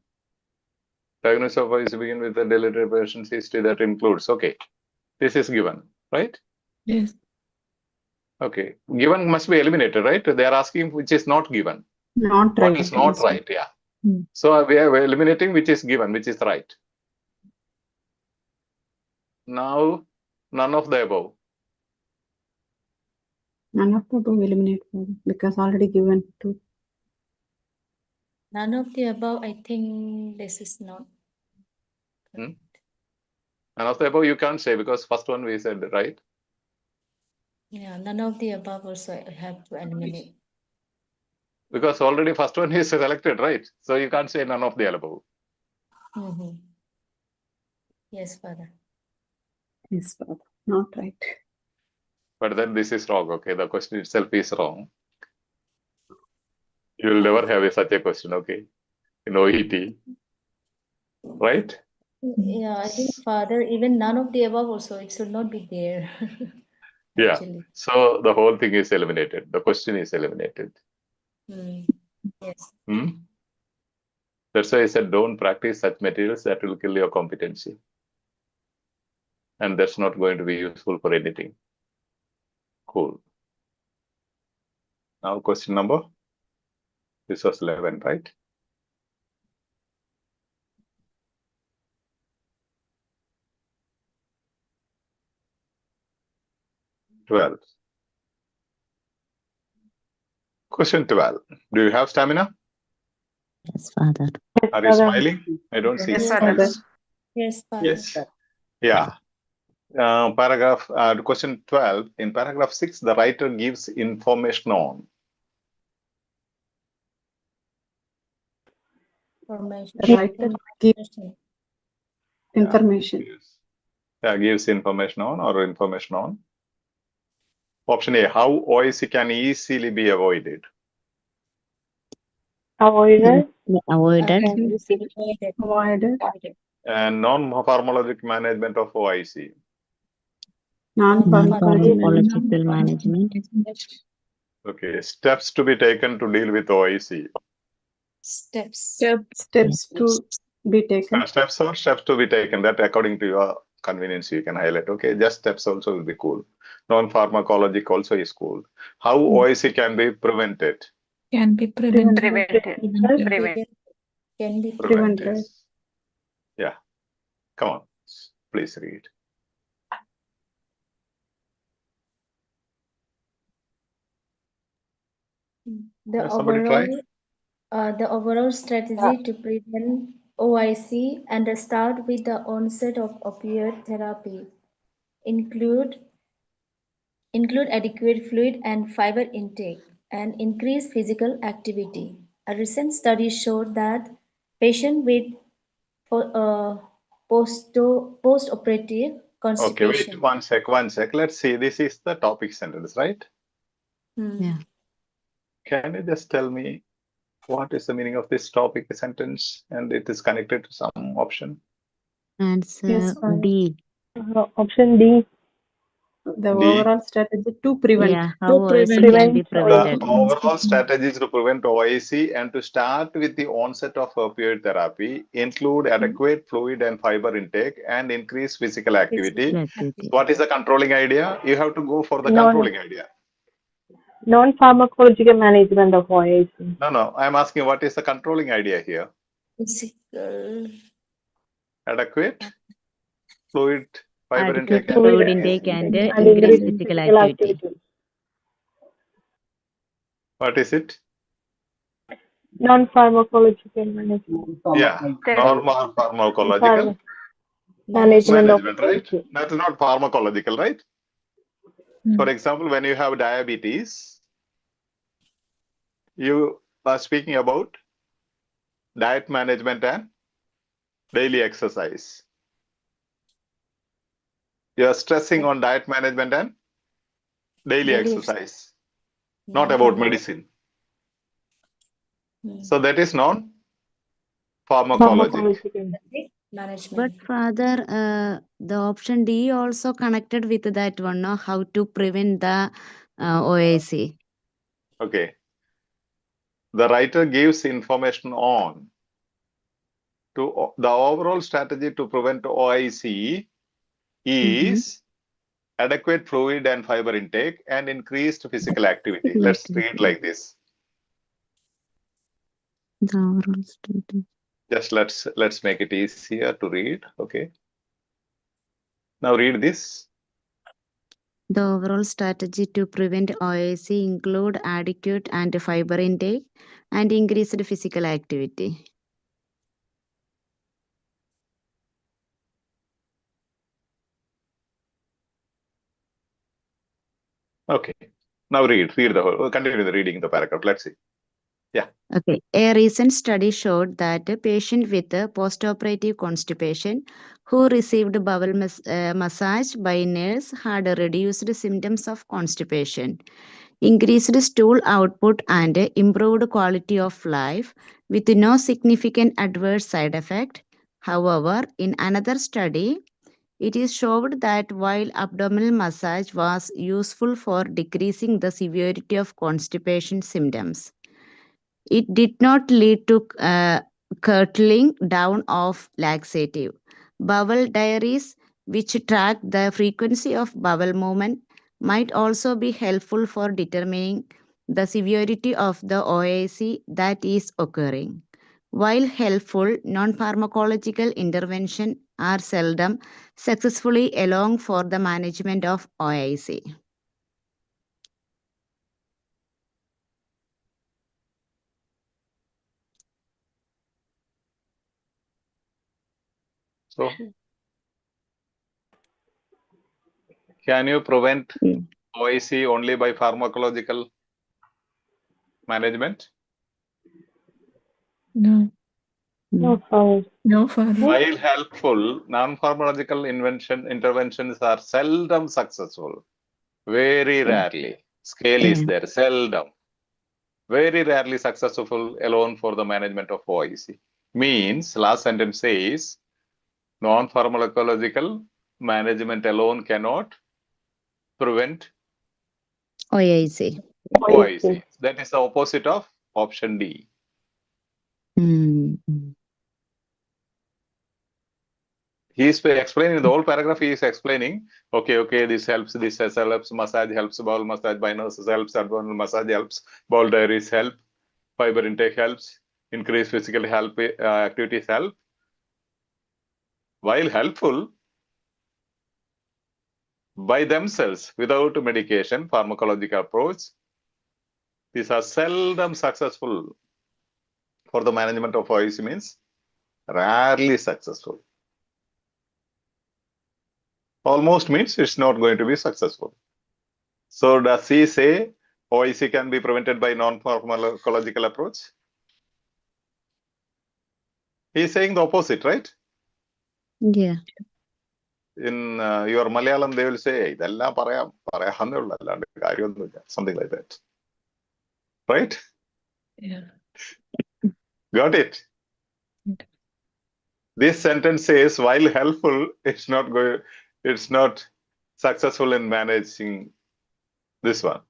Diagnosis of is begin with the deleted patient's history that includes. Okay, this is given, right? Yes. Okay, given must be eliminated, right? They are asking which is not given. Not right. What is not right? Yeah. So we are eliminating which is given, which is right. Now, none of the above. None of the above eliminate because already given two. None of the above, I think this is not. None of the above you can't say because first one we said, right? Yeah, none of the above also I have to eliminate. Because already first one is selected, right? So you can't say none of the above. Yes, Father. Yes, Father. Not right. But then this is wrong, okay? The question itself is wrong. You will never have such a question, okay? In OET, right? Yeah, I think, Father, even none of the above also, it should not be there. Yeah. Actually. So the whole thing is eliminated. The question is eliminated. Yes. That's why I said don't practice such materials that will kill your competency. And that's not going to be useful for anything. Cool. Now question number. This was 11, right? Question 12. Do you have stamina? Yes, Father. Are you smiling? I don't see. Yes, Father. Father. Yes, Father. Yes. Yeah. Question 12. In paragraph 6, the writer gives information on. Information. The writer gives Information. information. Gives information on or information on. Option A, how OIC can easily be avoided. Avoided. Avoided. Avoided. And non-pharmacologic management of OIC. Non-pharmacology Non-pharmacological management. Okay, steps to be taken to deal with OIC. Steps. Steps to be taken. Steps or steps to be taken, that according to your convenience you can highlight. Okay, just steps also will be cool. Non-pharmacologic also is cool. How OIC can be prevented? Can be prevented. Can be Prevented. Yeah, come on, please read. The overall strategy to prevent OIC and start with the onset of opioid therapy include adequate fluid and fiber intake and increase physical activity. A recent study showed that patients with post-operative constipation. Okay, wait, one sec. Let's see, this is the topic sentence, right? Yeah. Can you just tell me what is the meaning of this topic sentence and it is connected to some option? Answer Yes, D. Option D. The overall strategy to prevent. Yeah, how OIC can prevent be The prevented. overall strategies to prevent OIC and to start with the onset of opioid therapy include adequate fluid and fiber intake and increase physical activity. Activity. What is the controlling idea? You have to go for the controlling idea. Non-pharmacological management of OIC. No, I'm asking what is the controlling idea here? Physical. Adequate fluid, fiber Adequate intake, and fluid intake and increase physical activity. what is it? Non-pharmacological management. Yeah, normal pharmacological Management of right? That is not pharmacological, right? For example, when you have diabetes, you are speaking about diet management and daily exercise. You are stressing on diet management and daily exercise, not about medicine. So that is non-pharmacologic. Management. But Father, the option D also connected with that one, no? How to prevent the OIC. Okay. The writer gives information on to the overall strategy to prevent OIC is adequate fluid and fiber intake and increased physical activity. Let's read like this. The overall strategy. Just let's make it easier to read. Okay. Now read this. The overall strategy to prevent OIC include adequate and fiber intake and increased physical activity. Okay. Now read the whole. Continue the reading the paragraph. Let's see. Yeah. Okay. A recent study showed that a patient with a postoperative constipation who received bowel massage by a nurse had reduced symptoms of constipation, increased stool output, and improved quality of life with no significant adverse side effect. However, in another study, it is showed that while abdominal massage was useful for decreasing the severity of constipation symptoms, it did not lead to curdling down of laxative. Bowel diaries, which track the frequency of bowel movement, might also be helpful for determining the severity of the OIC that is occurring. While helpful, non-pharmacological intervention are seldom successfully along for the management of OIC. So can you prevent OIC only by pharmacological management? No. No, sorry. No, Father. While helpful, non-pharmacological interventions are seldom successful. Very rarely. Scale is Yeah. there, seldom. Very rarely successful alone for the management of OIC. Means, last sentence says, non-pharmacological management alone cannot prevent OIC. OIC. That is the opposite of option D. Mm. He is explaining the whole paragraph. He is explaining, okay, this helps, massage helps, bowel massage, binaural helps, abdominal massage helps, bowel diaries help, fiber intake helps, increased physical help, activities help. While helpful by themselves without medication, pharmacological approach, these are seldom successful for the management of OIC, means rarely successful. Almost means it's not going to be successful. So does he say OIC can be prevented by non-pharmacological approach? He's saying the opposite, right? Yeah. In your Malayalam, they will say, something like that. Right? Yeah. Got it? Okay. This sentence says, while helpful, it's not successful in managing this one.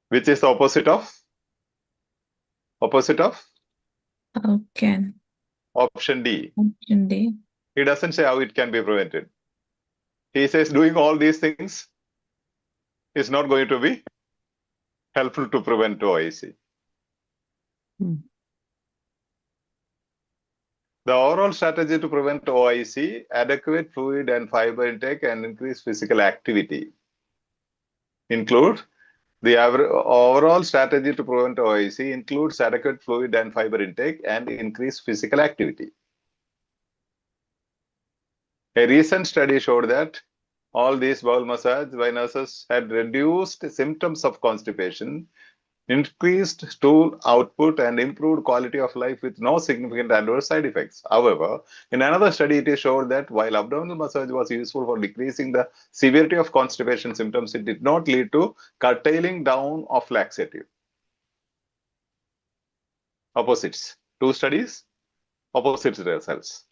Which is the opposite of? How can Option D. option D? He doesn't say how it can be prevented. He says doing all these things is not going to be helpful to prevent OIC. The overall strategy to prevent OIC, adequate fluid and fiber intake and increased physical activity. Include the overall strategy to prevent OIC includes adequate fluid and fiber intake and increased physical activity. A recent study showed that all these bowel massage by nurses had reduced symptoms of constipation, increased stool output, and improved quality of life with no significant adverse side effects. However, in another study, it is showed that while abdominal massage was useful for decreasing the severity of constipation symptoms, it did not lead to curtailing down of laxative. Opposites. Two studies, opposite results.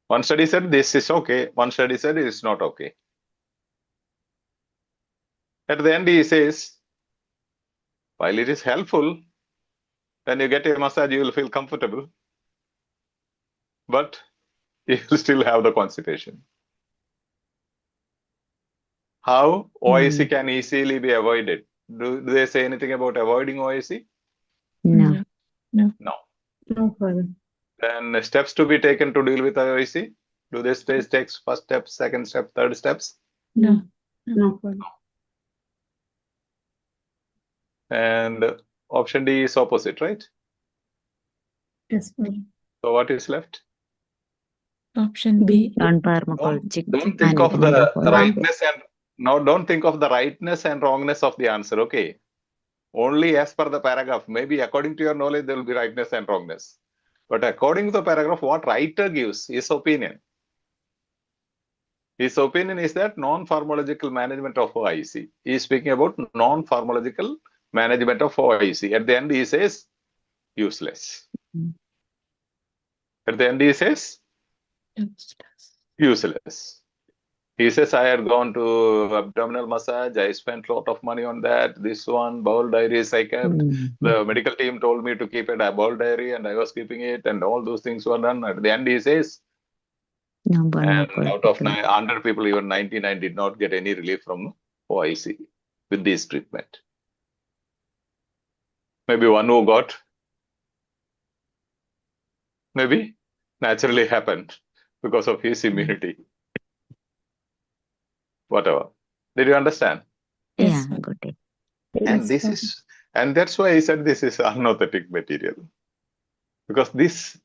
One study said this is okay, one study said it is not okay. At the end, he says, while it is helpful, when you get a massage, you will feel comfortable, but you will still have the constipation. How OIC can easily be avoided? Do they say anything about avoiding OIC? No. No. No, Father. Then steps to be taken to deal with OIC? Do they say takes first step, second step, third steps? No. No, Father. And option D is opposite, right? Yes, Father. So what is left? Option B. Non-pharmacologic Don't think of management the of OIC. rightness and don't think of the rightness and wrongness of the answer. Okay. Only as per the paragraph. Maybe according to your knowledge, there will be rightness and wrongness. But according to the paragraph, what writer gives his opinion. His opinion is that non-pharmacological management of OIC. He is speaking about non-pharmacological management of OIC. At the end, he says useless. At the end, he says useless. He says, I had gone to abdominal massage. I spent a lot of money on that. This one, bowel diaries I kept. The medical team told me to keep a bowel diary and I was keeping it and all those things were done. At the end, he says, and out of 100 people, even 99 did not get any relief from OIC with this treatment. Maybe one who got, maybe naturally happened because of his immunity. Whatever. Did you understand? Yeah, got it. And this is, and that's why I said this is unauthentic material. Because this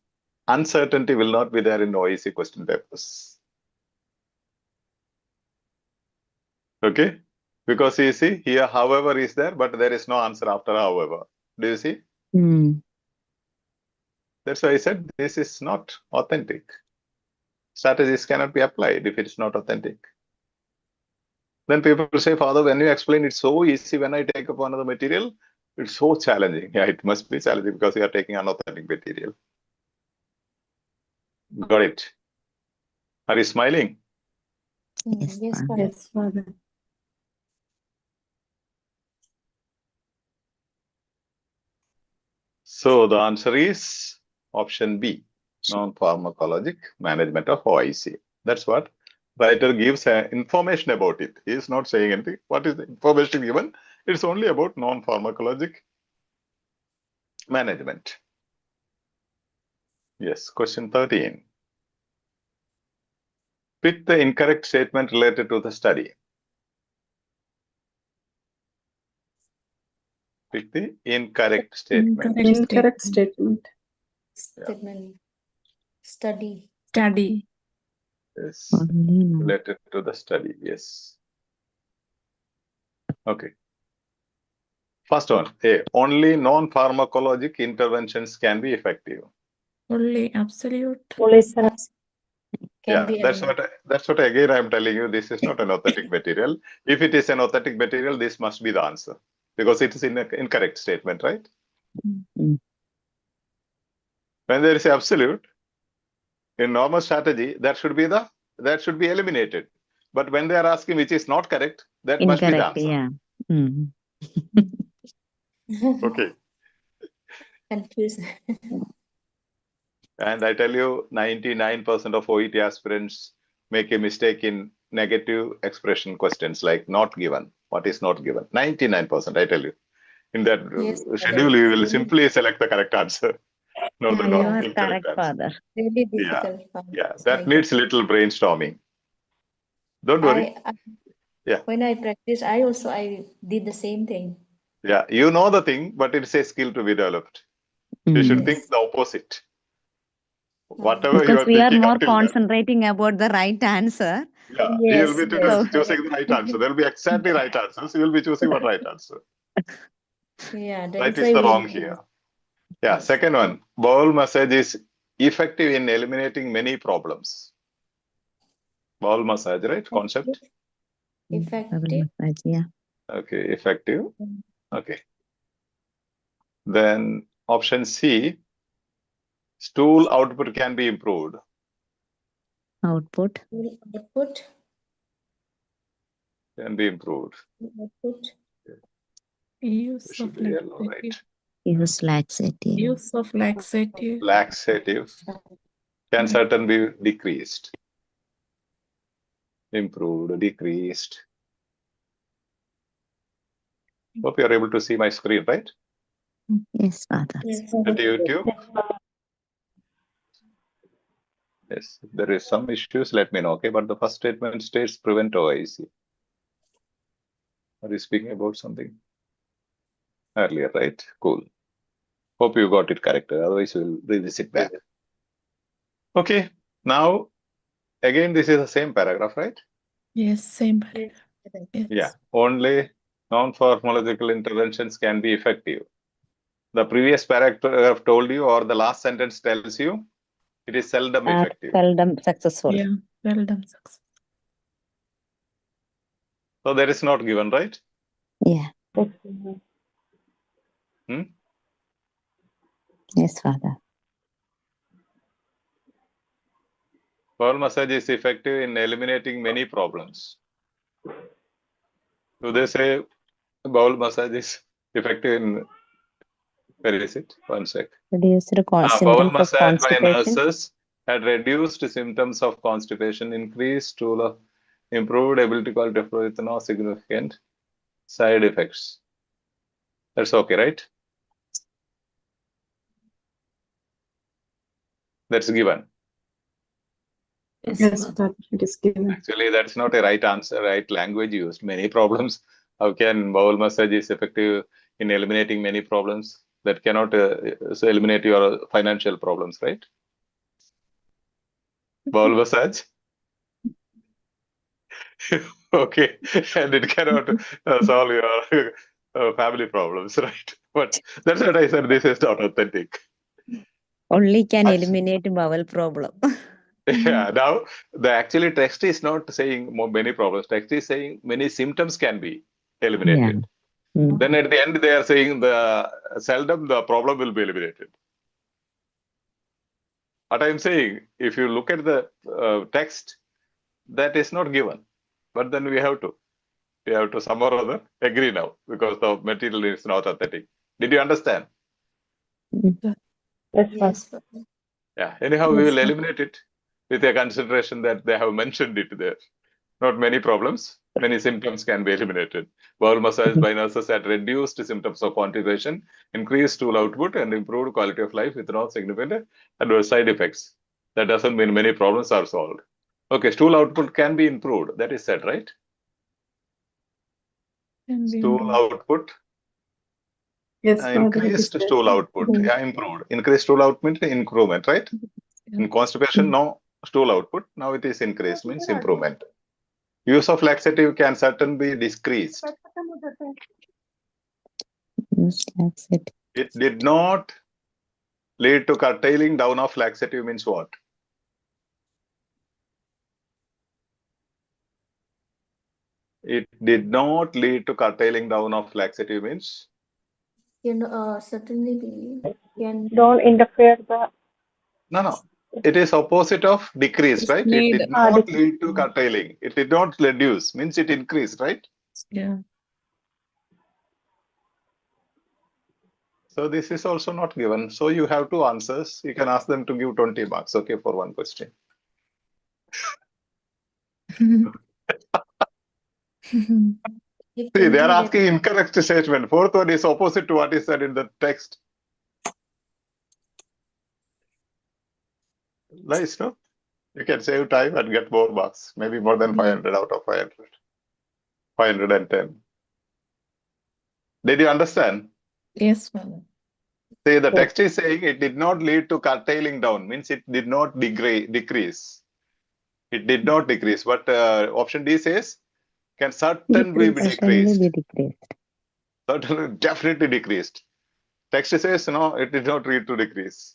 uncertainty will not be there in OEC question papers. Okay? Because you see, here, however is there, but there is no answer after however. Do you see? That's why I said this is not authentic. Strategies cannot be applied if it's not authentic. Then people say, Father, when you explain it's so easy, when I take up another material, it's so challenging. Yeah, it must be challenging because you are taking unauthentic material. Got it? Are you smiling? Yes, Yes, Father. Father. Yes, Father. So the answer is option B, non-pharmacologic management of OIC. That's what writer gives information about it. He is not saying anything. What is the information given? It's only about non-pharmacologic management. Yes, question 13. Pick the incorrect statement related to the study. Pick the incorrect statement. Incorrect statement. Statement. Study. Study. Yes, Only no. related to the study. Yes. Okay. First one, A. Only non-pharmacologic interventions can be effective. Only absolute. Only sir. Can be That's eliminated. what again I'm telling you. This is not an authentic material. If it is an authentic material, this must be the answer because it is in an incorrect statement, right? Mm. When there is absolute in normal strategy, that should be eliminated. But when they are asking which is not correct, that must be the Incorrect, answer. yeah. Mm. Okay. Confused. And I tell you, 99% of OET aspirants make a mistake in negative expression questions like not given. What is not given? 99%, I tell you. In that Yes, schedule, Father. you will Really, simply select the correct answer, not the Yeah, you yeah, are incorrect correct, answer. Father. really Yeah, difficult. Father. yeah. It's That like needs little brainstorming. Don't worry. I Yeah, when I practice, I did the same thing. yeah. You know the thing, but it's a skill to be developed. You should Mm. think Yes. the opposite. Uh, Whatever you Because are we are thinking more until then, concentrating about the right answer. yeah, you will yes, be yes, So, choosing the right answer. There will be exactly right answers. You will be choosing one right answer. yeah. That Right is is why the we wrong here. Yeah, yes. second one, bowel massage is effective in eliminating many problems. Bowel massage, right? Concept. bubble Effective. massage, yeah. Okay, effective. Okay. Then option C, stool output can be improved. Output. Output. Can be improved. Output. Use It of should be yellow, laxative. right? Use laxative. Use of laxative. Laxative can certainly be decreased. Improved, decreased. Hope you are able to see my screen, right? Yes, Father. Yes. At YouTube. Yes, if there is some issues, let me know. Okay, but the first statement states prevent OIC. Are you speaking about something earlier, right? Cool. Hope you got it correct. Otherwise, we'll revisit back. Okay, now again, this is the same paragraph, right? Yes, same paragraph. Yes. Yeah, only non-pharmacological interventions can be effective. The previous paragraph told you, or the last sentence tells you, it is seldom effective. Seldom successful. Yeah, well done. Success. So that is not given, right? Yeah. Hmm? Yes, Father. Bowel massage is effective in eliminating many problems. Do they say bowel massage is effective in, where is it? One sec. Reduce the Bowel symptoms of massage by constipation. nurses had reduced symptoms of constipation, increased stool, improved ability quality of with no significant side effects. That's okay, right? That's given. Yes, Father. It is given. Actually, that's not a right answer, right language used. Many problems. How can bowel massage is effective in eliminating many problems? That cannot eliminate your financial problems, right? Bowel massage. Okay, and it cannot solve your family problems, right? But that's what I said. This is not authentic. Only can Actu- eliminate vowel problem. Yeah, now the actually text is not saying many problems. Text is saying many symptoms can be eliminated. Mm. Then at the end, they are saying the seldom the problem will be eliminated. What I am saying, if you look at the text, that is not given. But then we have to somehow or other agree now because the material is not authentic. Did you understand? Yes, sir. Yes, Father. Yeah. Anyhow, we Yes, will sir. eliminate it with a consideration that they have mentioned it there. Not many problems, many symptoms can be eliminated. Bowel massage by nurses had reduced symptoms of constipation, increased stool output, and improved quality of life with no significant adverse side effects. That doesn't mean many problems are solved. Okay, stool output can be improved. That is said, right? Can be Stool improved. output, Yes, Father, it is increased there. stool output. Mm. Yeah, improved. Increased stool output means improvement, right? Yeah. In constipation, no stool output. Now it is increased, means improvement. Use of laxative can certainly be decreased. Use laxative. It did not lead to curtailing down of laxative means what? It did not lead to curtailing down of laxative means Certainly we can. Don't interfere the no. It is opposite of decreased, It's right? It need. did not decrease. lead to curtailing. It did not reduce, means it increased, right? Yeah. So this is also not given. So you have two answers. You can ask them to give 20 marks, okay, for one question. If See, they are 20, then asking incorrect statement. Fourth one is opposite to what is said in the text. Nice, no? You can save time and get more marks. Maybe more than 500 out of 500. 510. Did you understand? Yes, Father. See, the text is saying it did not lead to curtailing down, means it did not decrease. It did not decrease. But option D says can certainly be Decrease. Certainly decreased. be decreased. Certainly, definitely decreased. Text says no, it did not lead to decrease.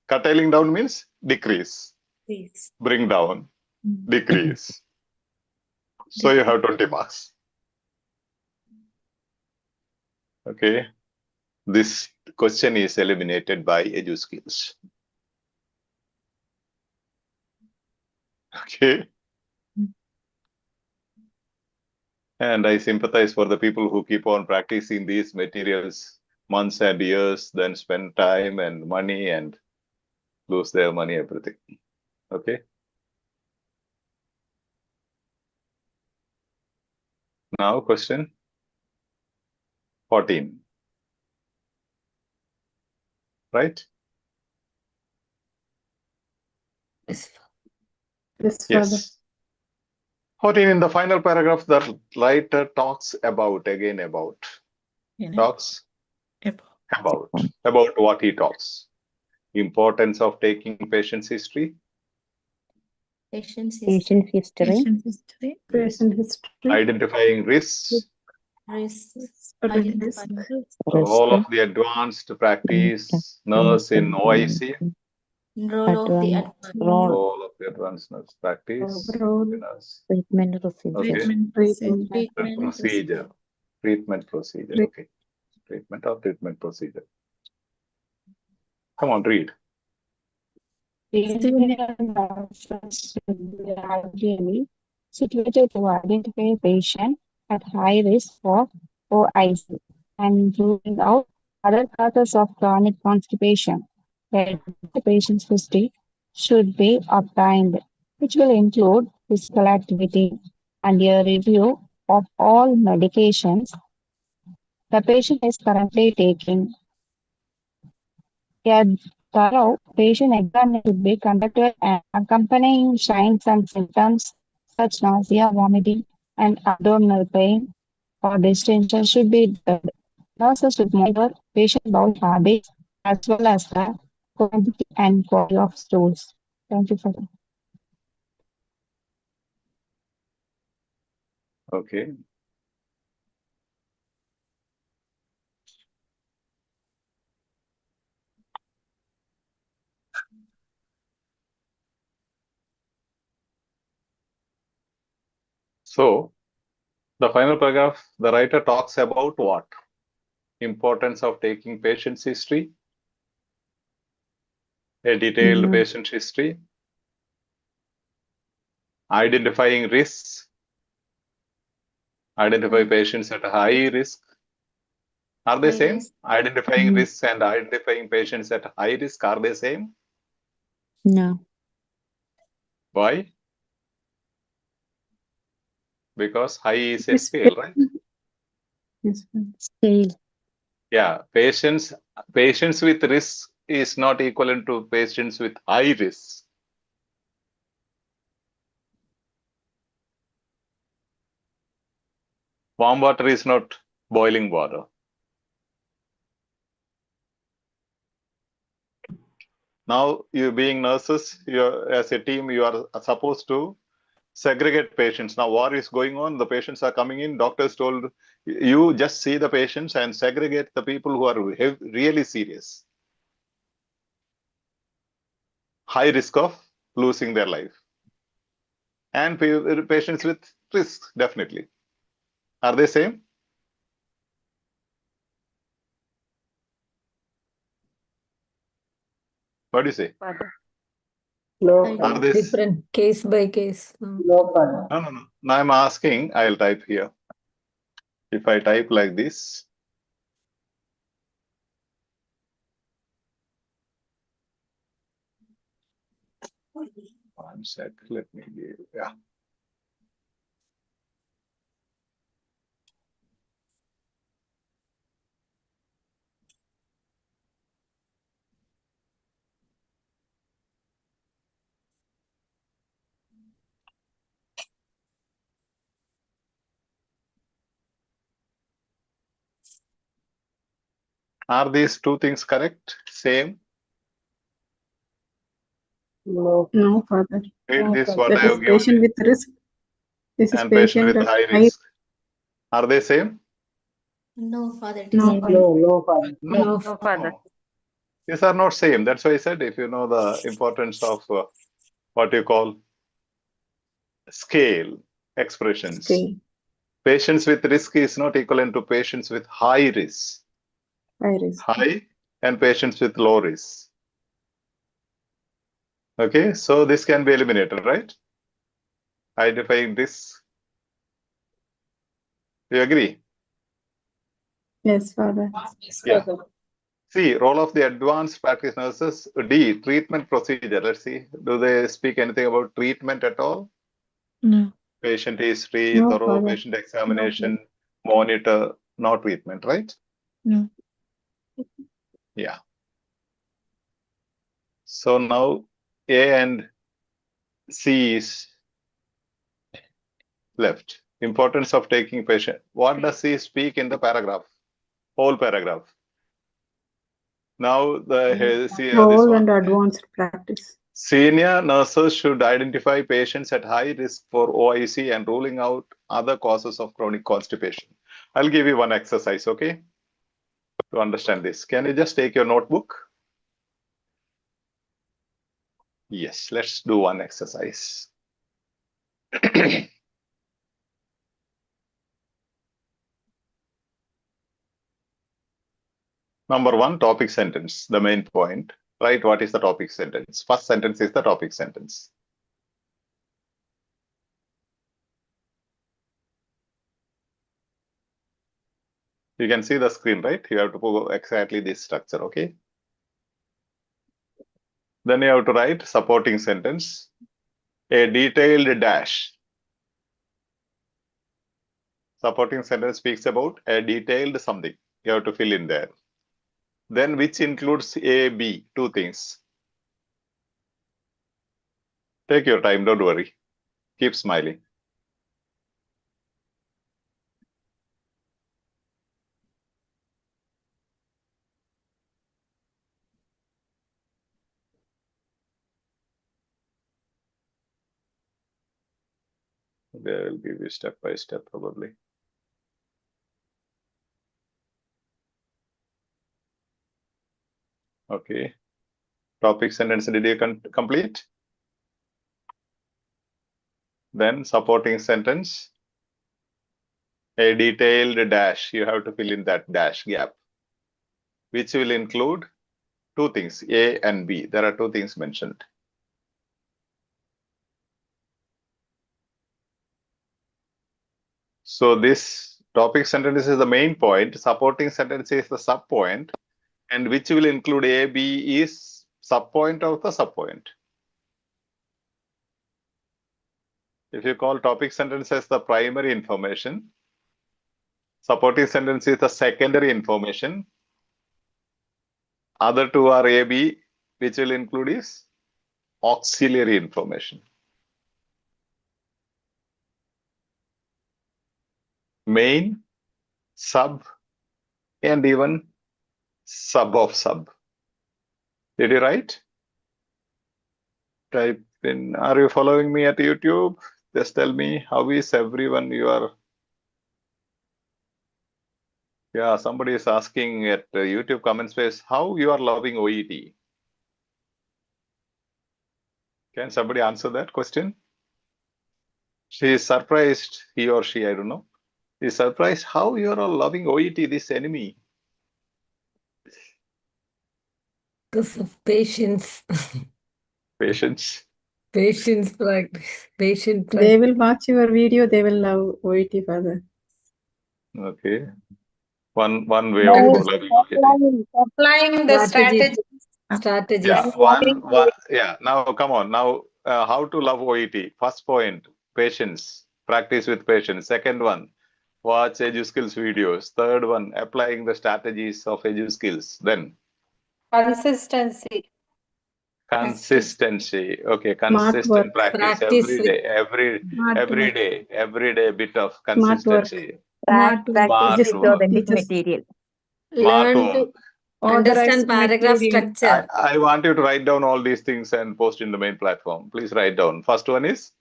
Curtailing down means decrease, please. bring down, Mm. decrease. So you have 20 marks. Okay. This question is eliminated by EduSkills. Okay. And I sympathize for the people who keep on practicing these materials months and years, then spend time and money and lose their money, everything. Okay. Now question 14. Right? Yes, Father. Yes. 14 in the final paragraph, the writer talks about, again about, talks about what he talks. Importance of taking patient's history. Patient's Patient history. Patient history. Patient history. Identifying risks. risks. Identify Identifying risks. Role of the advanced practice nurse in OIC. role of the advanced. Role of the advanced nurse practice. Role. Nurse. Treatment procedure. Okay. Treatment Treatment. procedure. Procedure. Treatment procedure. Okay. Treatment or treatment procedure. Come on, read. Senior nurses should be ideally situated to identify patients at high risk for OIC and ruling out other causes of chronic constipation. The patient's history should be obtained, which will include physical activity and a review of all medications the patient is currently taking. A thorough patient exam should be conducted and accompanying signs and symptoms such nausea, vomiting, and abdominal pain or distension should be done. Nurses should monitor patient bowel habits as well as the quantity and quality of stools. Thank you for that. Okay. So the final paragraph, the writer talks about what? Importance of taking patient's history, a detailed patient history, identifying risks, identify patients at high risk. Are they High same? risk. Identifying risks and identifying patients at high risk, are they same? No. Why? Because high is a scale, right? Yes. Scale. Yeah, patients with risk is not equivalent to patients with high risk. Warm water is not boiling water. Now, you being nurses, as a team, you are supposed to segregate patients. Now, war is going on. The patients are coming in. Doctors told you just see the patients and segregate the people who are really serious, high risk of losing their life, and patients with risk, definitely. Are they same? What do you say? No, Are they? Different case by case. no, Father. No. Now I'm asking, I'll type here. If I type like this, one sec, let me give, yeah. Are these two things correct? Same? No, No, Father. Read this, what That I is have given patient you, with risk. This is and patient patient with at high high. risk. Are they same? No, Father, it No, is Father. no, Father. No. No, Father. These are not same. That's why I said, if you know the importance of what you call scale expressions. Scale. Patients with risk is not equivalent to patients with high risk. High risk. High and patients with low risk. Okay, so this can be eliminated, right? Identifying this. Do you agree? Yes, Father. Yeah. C, role of the advanced practice nurses. D, treatment procedure. Let's see. Do they speak anything about treatment at all? No. Patient history, No, thorough Father. patient examination, monitor, no treatment, right? No. Yeah. So now A and C is left. Importance of taking patient. What does C speak in the paragraph? Whole paragraph. Now this Role one. and advanced practice. Senior nurses should identify patients at high risk for OIC and ruling out other causes of chronic constipation. I'll give you one exercise, okay? To understand this. Can you just take your notebook? Yes, let's do one exercise. Number one, topic sentence, the main point. Right? What is the topic sentence? First sentence is the topic sentence. You can see the screen, right? You have to follow exactly this structure, okay? Then you have to write supporting sentence, a detailed dash. Supporting sentence speaks about a detailed something. You have to fill in there. Then which includes A, B, two things. Take your time, don't worry. Keep smiling. They will give you step by step probably. Okay. Topic sentence, did you complete? Then supporting sentence. a detailed dash. You have to fill in that dash gap, which will include two things, A and B. There are two things mentioned. So this topic sentence is the main point, supporting sentence is the sub point, and which will include A, B is sub point of the sub point. If you call topic sentence as the primary information, supporting sentence is the secondary information. Other two are A, B, which will include is auxiliary information. Main, sub, and even sub of sub. Did you write? Type in. Are you following me at YouTube? Just tell me, how is everyone? You are. Yeah, somebody is asking at YouTube comment space, how you are loving OET? Can somebody answer that question? She is surprised, he or she, I don't know. He is surprised how you are all loving OET, this enemy. Because of patience. Patience. Patience practice. Patient They practice. will watch your video, they will love OET further. Okay. One way of By loving OET. applying the Strategies. strategy Yeah, and Strategies. loving yeah. Now, come on. Now, how to love OET? First point, patience. Practice with patience. Second one, watch EduSkills videos. Third one, applying the strategies of EduSkills. Then, consistency. consistency. Okay, Smart work. consistent practice Practice every with day, Smart work. every day, bit of Smart work. consistency. Smart Smart practice Just with work. authentic just material. Smart learn work. to Authorized understand paragraph material. structure. I want you to write down all these things and post in the main platform. Please write down. First one is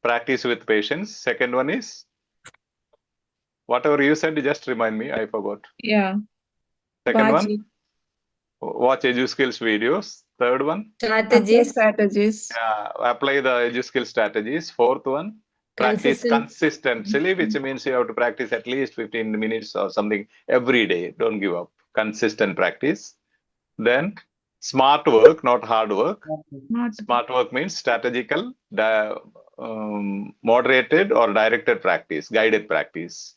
practice with patience. Second one is whatever you said, just remind me. I forgot. Yeah. Second Watch one, watch EduSkills videos. Third one, apply Strategies. strategies. apply the EduSkills strategies. Fourth one, practice Consistent. consistently, which means you have to practice at least 15 minutes or something every day. Don't give up. Consistent practice. Then smart work, not hard work. Smart work means strategical, moderated or directed practice, guided practice.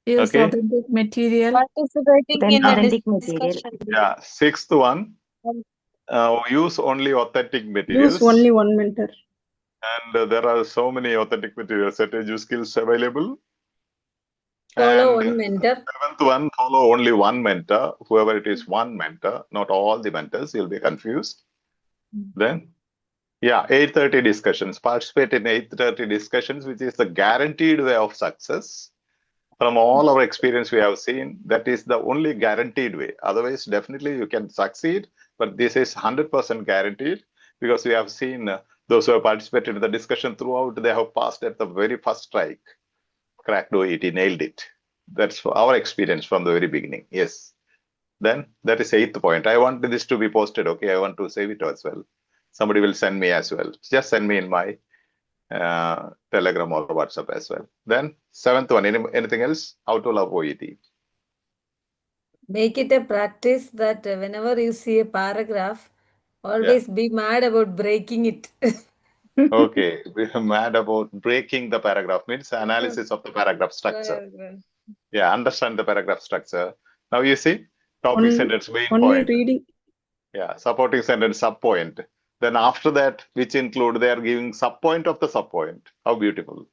Use Okay. authentic material. Participating in the Authentic material. discussion. Yeah. Sixth one, use only authentic use materials. only one mentor. And there are so many authentic materials at EduSkills available. Follow And one mentor. seventh one, follow only one mentor. Whoever it is, one mentor, not all the mentors. You'll be confused. Then, yeah, 8:30 discussions. Participate in 8:30 discussions, which is the guaranteed way of success. From all our experience we have seen, that is the only guaranteed way. Otherwise, definitely you can succeed, but this is 100% guaranteed because we have seen those who have participated in the discussion throughout, they have passed at the very first strike. Cracked OET, nailed it. That's our experience from the very beginning. Yes. Then that is eighth point. I want this to be posted. Okay, I want to save it as well. Somebody will send me as well. Just send me in my Telegram or WhatsApp as well. Then seventh one, anything else? How to love OET. Make it a practice that whenever you see a paragraph, always be mad about breaking it. Okay, we're mad about breaking the paragraph, means analysis of the paragraph structure. Yeah, understand the paragraph structure. Now you see, topic sentence, main Only point. reading. Yeah, supporting sentence, sub point. Then after that, which include, they are giving sub point of the sub point. How beautiful.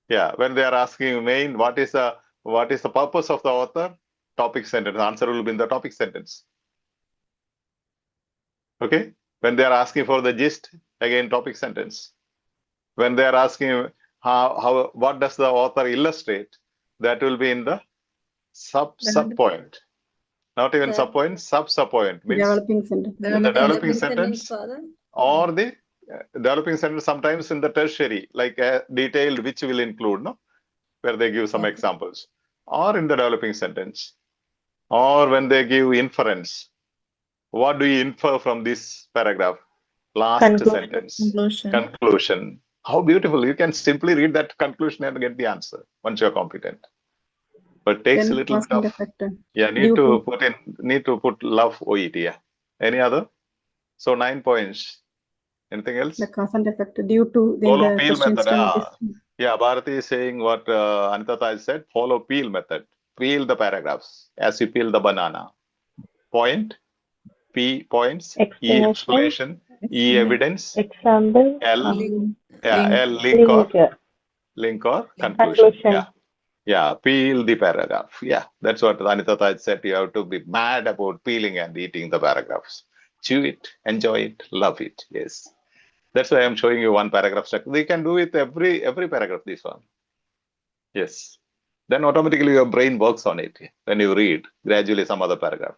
Yeah, when they are asking main, what is the purpose of the author? Topic sentence. Answer will be in the topic sentence. Okay. When they are asking for the gist, again topic sentence. When they are asking what does the author illustrate, that will be in the sub point. Not even sub point, sub point means Developing sentence. in the developing sentence, sentence Father. or the developing sentence, sometimes in the tertiary, like detailed, which will include, no, where they give some examples, or in the developing sentence, or when they give inference. What do you infer from this paragraph? Last sentence. Conclusion. How beautiful. You can simply read that conclusion and get the answer once you're competent. But takes Then a little cause bit and of, effect. yeah, need to put love OET. Yeah. Any other? So 9 points. Anything else? The cause and effect due to then Follow the peel question method. stem Ah. Yeah, Bharati is saying what Anita has said. Follow peel method. Peel the paragraphs as you peel the banana. Point, P points, E Explanation, explanation, E evidence, example, L, yeah, Link. L link or conclusion. conclusion. Yeah. Yeah, peel the paragraph. Yeah, that's what Anita had said. You have to be mad about peeling and eating the paragraphs. Chew it, enjoy it, love it. Yes. That's why I'm showing you one paragraph structure. You can do it every paragraph, this one. Yes. Then automatically your brain works on it when you read gradually some other paragraph.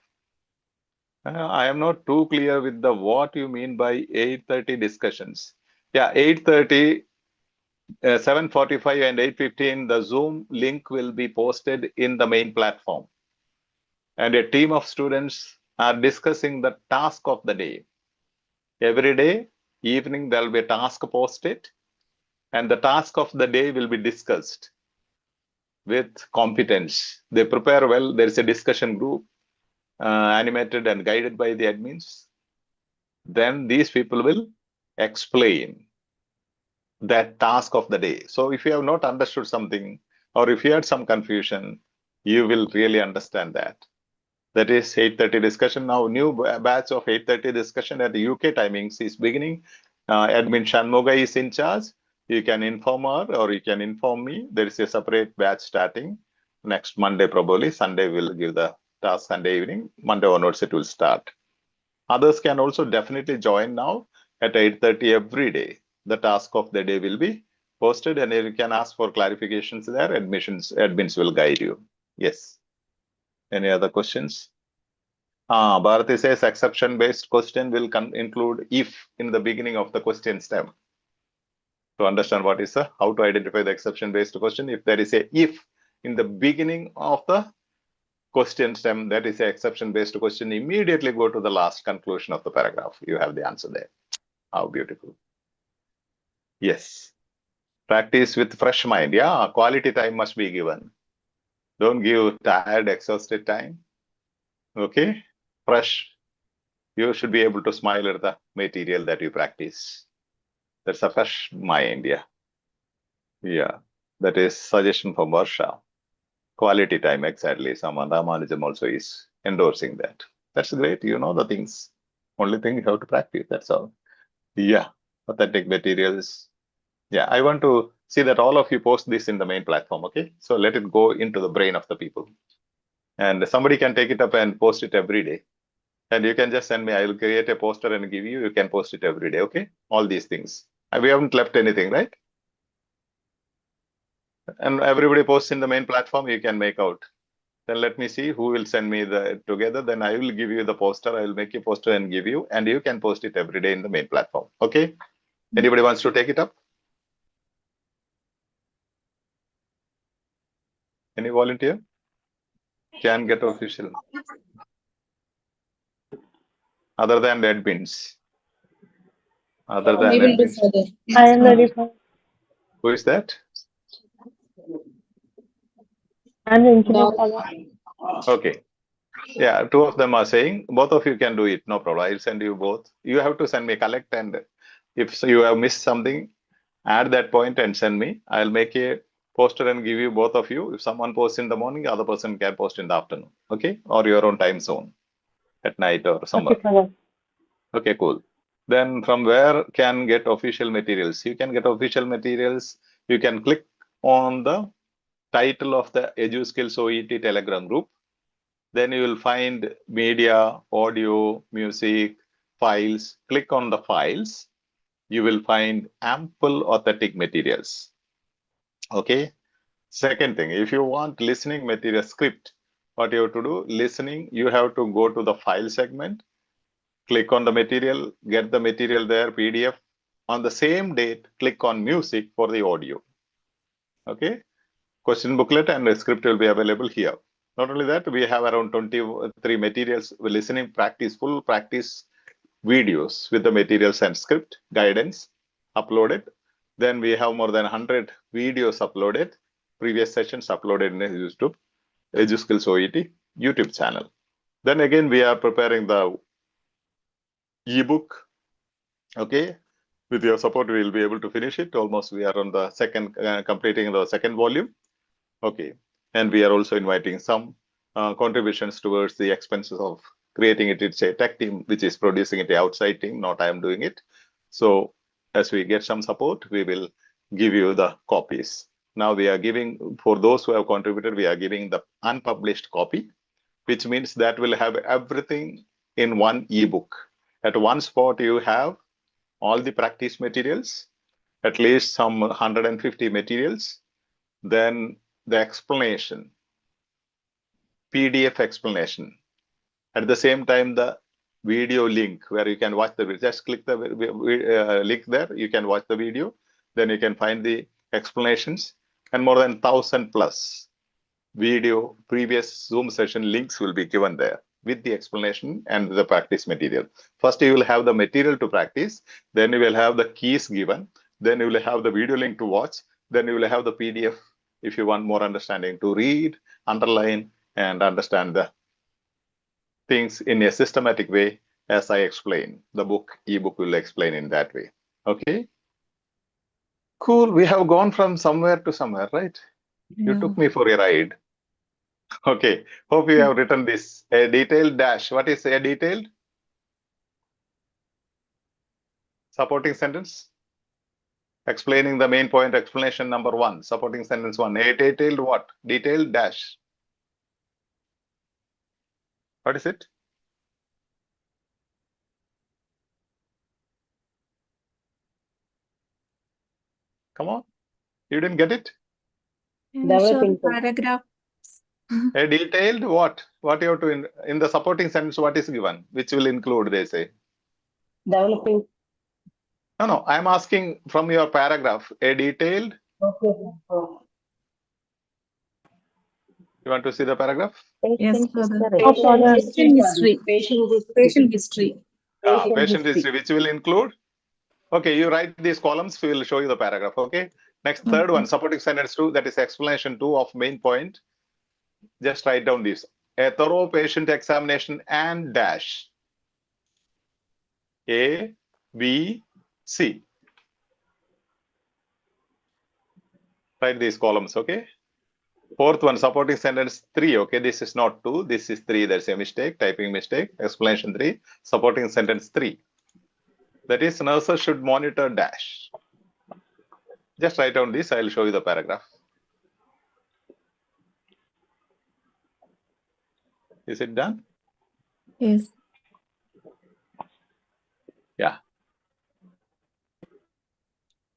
I am not too clear with the what you mean by 8:30 discussions. Yeah, 8:30, 7:45 and 8:15, the Zoom link will be posted in the main platform. And a team of students are discussing the task of the day. Every day, evening, there will be a task posted, and the task of the day will be discussed with competence. They prepare well. There is a discussion group, animated and guided by the admins. Then these people will explain that task of the day. So if you have not understood something, or if you had some confusion, you will really understand that. That is 8:30 discussion. Now, new batch of 8:30 discussion at the UK timings is beginning. Admin Shanmuga is in charge. You can inform her or you can inform me. There is a separate batch starting next Monday, probably. Sunday will give the task Sunday evening. Monday onwards it will start. Others can also definitely join now at 8:30 every day. The task of the day will be posted and you can ask for clarifications there. Admins will guide you. Yes. Any other questions? Bharati says exception-based question will include if in the beginning of the question stem. To understand what is how to identify the exception-based question, if there is a if in the beginning of the question stem, that is an exception-based question, immediately go to the last conclusion of the paragraph. You have the answer there. How beautiful. Yes. Practice with fresh mind. Yeah, quality time must be given. Don't give tired, exhausted time. Okay, fresh. You should be able to smile at the material that you practice. That's a fresh mind. Yeah. Yeah. That is suggestion from Varsha. Quality time, exactly. Someone Ramanujan also is endorsing that. That's great. You know the things. Only thing you have to practice. That's all. Yeah. Authentic materials. Yeah. I want to see that all of you post this in the main platform. Okay. So let it go into the brain of the people. And somebody can take it up and post it every day. And you can just send me. I will create a poster and give you. You can post it every day. Okay. All these things. We haven't left anything, right? And everybody posts in the main platform. You can make out. Then let me see who will send me the together. Then I will give you the poster. I will make a poster and give you, and you can post it every day in the main platform. Okay. Anybody wants to take it up? Any volunteer? Can get official. Other than the admins. Other than admins. I am ready for. Who is that? I'm engineer for that. Okay. Yeah, two of them are saying, both of you can do it. No problem. I'll send you both. You have to send me collect, and if you have missed something, add that point and send me. I'll make a poster and give you both of you. If someone posts in the morning, the other person can post in the afternoon. Okay. Or your own time zone at night or somewhere. Okay, for that. Okay, cool. Then from where can get official materials? You can get official materials. You can click on the title of the EduSkills OET Telegram group. Then you will find media, audio, music, files. Click on the files. You will find ample authentic materials. Okay. Second thing, if you want listening material script, what you have to do, listening, you have to go to the file segment, click on the material, get the material there, PDF. On the same date, click on music for the audio. Okay. Question booklet and the script will be available here. Not only that, we have around 23 materials, listening practice, full practice videos with the materials and script guidance uploaded. Then we have more than 100 videos uploaded, previous sessions uploaded in YouTube, EduSkills OET YouTube channel. Then again, we are preparing the ebook. Okay, with your support, we will be able to finish it. Almost we are on the second, completing the second volume. Okay, and we are also inviting some contributions towards the expenses of creating it. It's a tech team which is producing it, the outside team, not I am doing it. So as we get some support, we will give you the copies. Now we are giving, for those who have contributed, we are giving the unpublished copy, which means that will have everything in one ebook. At one spot, you have all the practice materials, at least some 150 materials, then the explanation, PDF explanation. At the same time, the video link where you can watch the video. Just click the link there, you can watch the video, then you can find the explanations, and more than 1,000 plus video previous Zoom session links will be given there with the explanation and the practice material. First, you will have the material to practice, then you will have the keys given, then you will have the video link to watch, then you will have the PDF if you want more understanding to read, underline, and understand the things in a systematic way as I explain. The ebook will explain in that way. Okay. Cool. We have gone from somewhere to somewhere, right? You took me for a ride. Okay. Hope you have written this. A detailed dash. What is a detailed? Supporting sentence. Explaining the main point, explanation number 1. Supporting sentence 1. A detailed what? Detailed dash. What is it? Come on. You didn't get it? Developing Paragraph. A detailed what? What you have to, in the supporting sentence, what is given? Which will include, they say. developing. No, I'm asking from your paragraph, a detailed. Okay. You want to see the paragraph? Yes, Patient brother. history. Oh, father. Patient history. Patient history. Patient history. Patient history, which will include. Okay, you write these columns, we will show you the paragraph. Okay. Next, third one, supporting sentence 2, that is explanation 2 of main point. Just write down this. A thorough patient examination and dash. A, B, C. Write these columns, okay? Fourth one, supporting sentence 3, okay? This is not 2, this is 3. There's a mistake, typing mistake. Explanation 3, supporting sentence 3. That is, nurses should monitor dash. Just write down this, I'll show you the paragraph. Is it done? Yes. Yeah.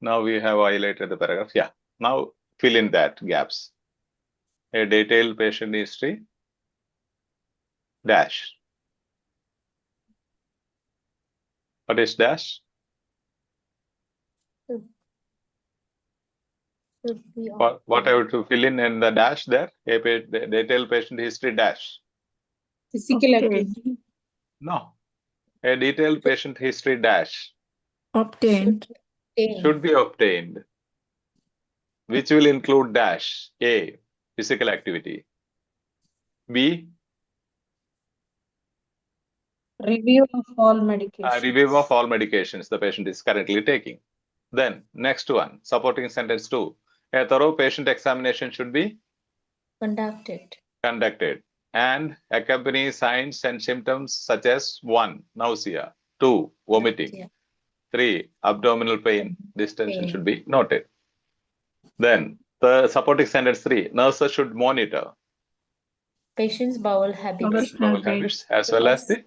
Now we have highlighted the paragraph. Yeah. Now fill in that gaps. A detailed patient history dash. What is dash? Should be What I have to fill in the dash there? A detailed patient history dash. Physical Okay. activity. No. A detailed patient history dash Obtained. should be obtained, which will include dash. A, physical activity. B, Review of all medications. review of all medications the patient is currently taking. Then next one, supporting sentence 2. A thorough patient examination should be conducted and accompany signs and symptoms such as 1, nausea, 2, vomiting, 3, abdominal pain, distension should be noted. Then the supporting sentence 3, nurses should monitor patient's bowel habits. bowel habits as well as the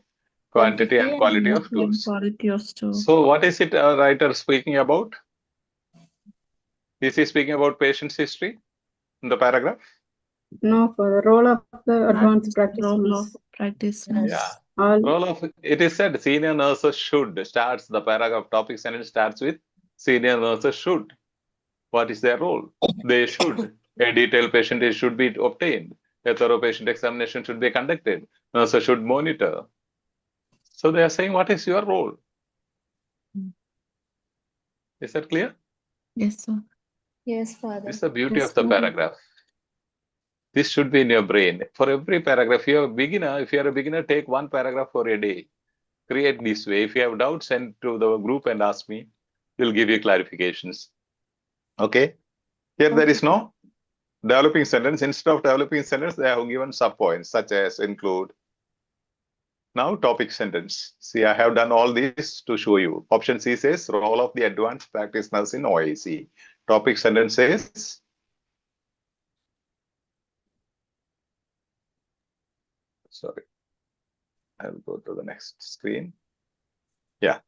quantity and quality of stools. Quality of stools. So what is it writer speaking about? Is he speaking about patient's history in the paragraph? No, for the role of the advanced practice. Role of practice. Yeah. All Role of, it is said senior nurses should, starts the paragraph topic sentence starts with senior nurses should. What is their role? They should. A detailed patient should be obtained. A thorough patient examination should be conducted. Nurses should monitor. So they are saying, what is your role? Is that clear? Yes, sir. Yes, Father. This is the beauty Yes, of the Father. paragraph. This should be in your brain. For every paragraph, if you're a beginner, take one paragraph for a day. Create this way. If you have doubts, send to the group and ask me. We'll give you clarifications. Okay. Here there is no developing sentence. Instead of developing sentence, they have given subpoints such as include. Now topic sentence. See, I have done all this to show you. Option C says role of the advanced practice nurse in OIC. Topic sentence says, sorry, I'll go to the next screen. Yeah.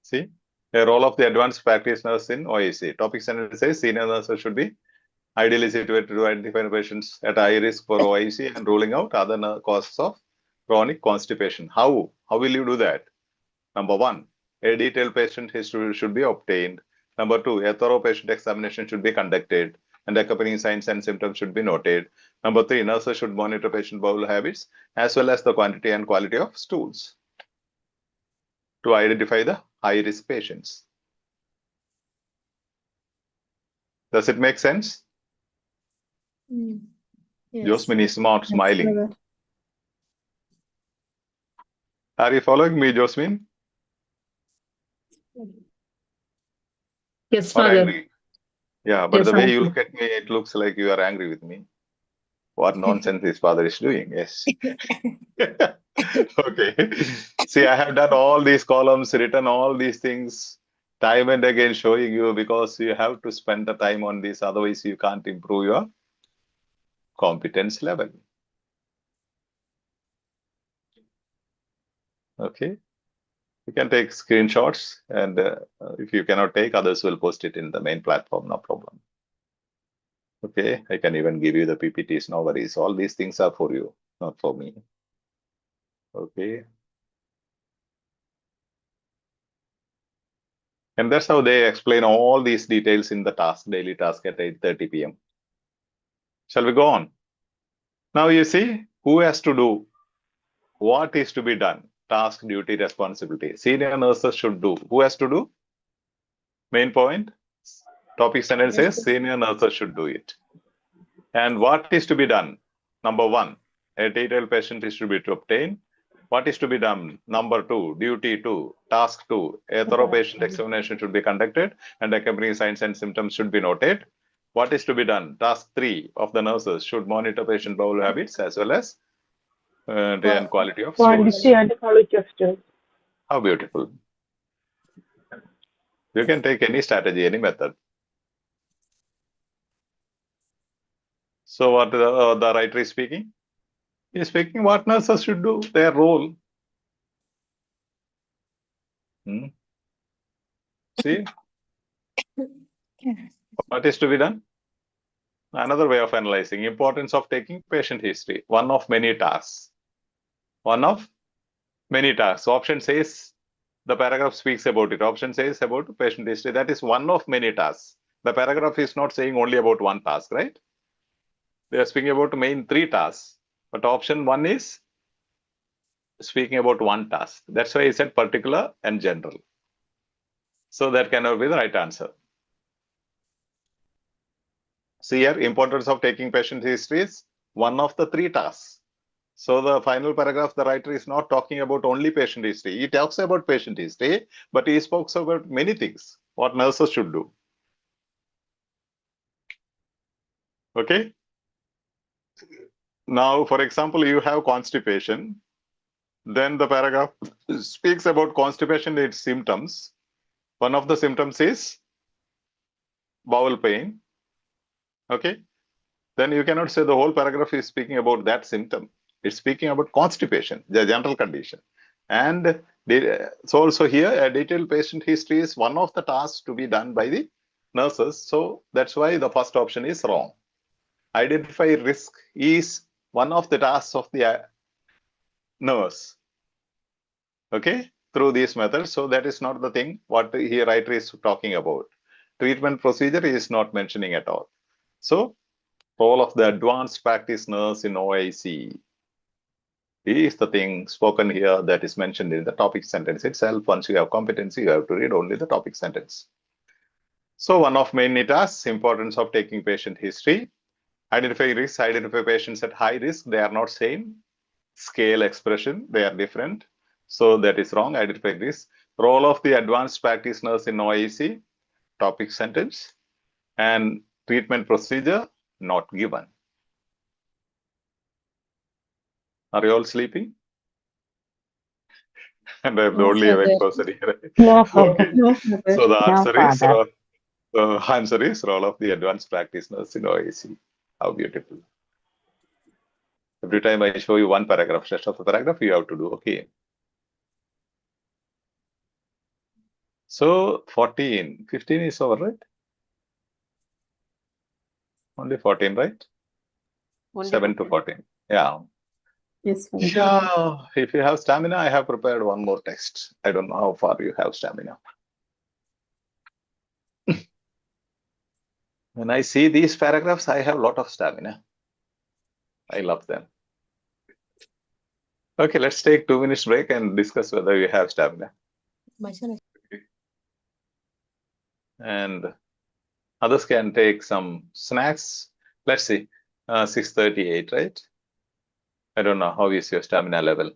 See, the role of the advanced practice nurse in OIC. Topic sentence says senior nurses should be ideally situated to identify patients at high risk for OIC and ruling out other causes of chronic constipation. How will you do that? Number one, a detailed patient history should be obtained. Number two, a thorough patient examination should be conducted and accompanying signs and symptoms should be noted. Number three, nurses should monitor patient bowel habits as well as the quantity and quality of stools to identify the high-risk patients. Does it make sense? Yes. Josmin is not Yes, smiling. brother. Are you following me, Josmin? Yes, Or Father. angry? Yeah, but Yes, the way Father. you look at me, it looks like you are angry with me. What nonsense this father is doing, yes. Okay. See, I have done all these columns, written all these things time and again showing you because you have to spend the time on this. Otherwise, you can't improve your competence level. Okay. You can take screenshots and if you cannot take, others will post it in the main platform, no problem. Okay. I can even give you the PPTs, no worries. All these things are for you, not for me. Okay. And that's how they explain all these details in the daily task at 8:30 p.m. Shall we go on? Now you see who has to do, what is to be done, task, duty, responsibility. Senior nurses should do. Who has to do? Main point. Topic sentence says senior nurses should do it. And what is to be done? Number one, a detailed patient history to obtain. What is to be done? Number two, duty two, task two, a thorough patient examination should be conducted and accompanying signs and symptoms should be noted. What is to be done? Task three of the nurses should monitor patient bowel habits as well as and quality of stools. Quantity and quality of stools. How beautiful. You can take any strategy, any method. So what the writer is speaking? He is speaking what nurses should do, their role. See? What is to be done? Another way of analyzing importance of taking patient history. One of many tasks. One of many tasks. Option says the paragraph speaks about it. Option says about patient history. That is one of many tasks. The paragraph is not saying only about one task, right? They are speaking about main three tasks. But option one is speaking about one task. That's why I said particular and general. So that cannot be the right answer. See here, importance of taking patient history is one of the three tasks. So the final paragraph, the writer is not talking about only patient history. He talks about patient history, but he speaks about many things, what nurses should do. Okay. Now, for example, you have constipation. Then the paragraph speaks about constipation, its symptoms. One of the symptoms is bowel pain. Okay. Then you cannot say the whole paragraph is speaking about that symptom. It's speaking about constipation, the general condition. And so also here, a detailed patient history is one of the tasks to be done by the nurses. So that's why the first option is wrong. Identify risk is one of the tasks of the nurse. Okay, through these methods. So that is not the thing what here writer is talking about. Treatment procedure is not mentioning at all. So role of the advanced practice nurse in OIC. is the thing spoken here that is mentioned in the topic sentence itself. Once you have competency, you have to read only the topic sentence. So one of main tasks, importance of taking patient history. Identify risk, identify patients at high risk. They are not same. Scale expression, they are different. So that is wrong. Identify risk. Role of the advanced practice nurse in OIC, topic sentence. And treatment procedure, not given. Are you all sleeping? And I'm the No, only awake Father. person here. No, Father. Okay. No, Father. So the No, answer is Father. role of the advanced practice nurse in OIC. How beautiful. Every time I show you one paragraph, rest of the paragraph you have to do. Okay. So 14, 15 is over, right? Only 14, right? Only 7 to 14. Yeah. Yes, Father. Yeah. If you have stamina, I have prepared one more text. I don't know how far you have stamina. When I see these paragraphs, I have a lot of stamina. I love them. Okay, let's take 2 minutes break and discuss whether you have stamina. And others can take some snacks. Let's see, 6:38, right? I don't know, how is your stamina level?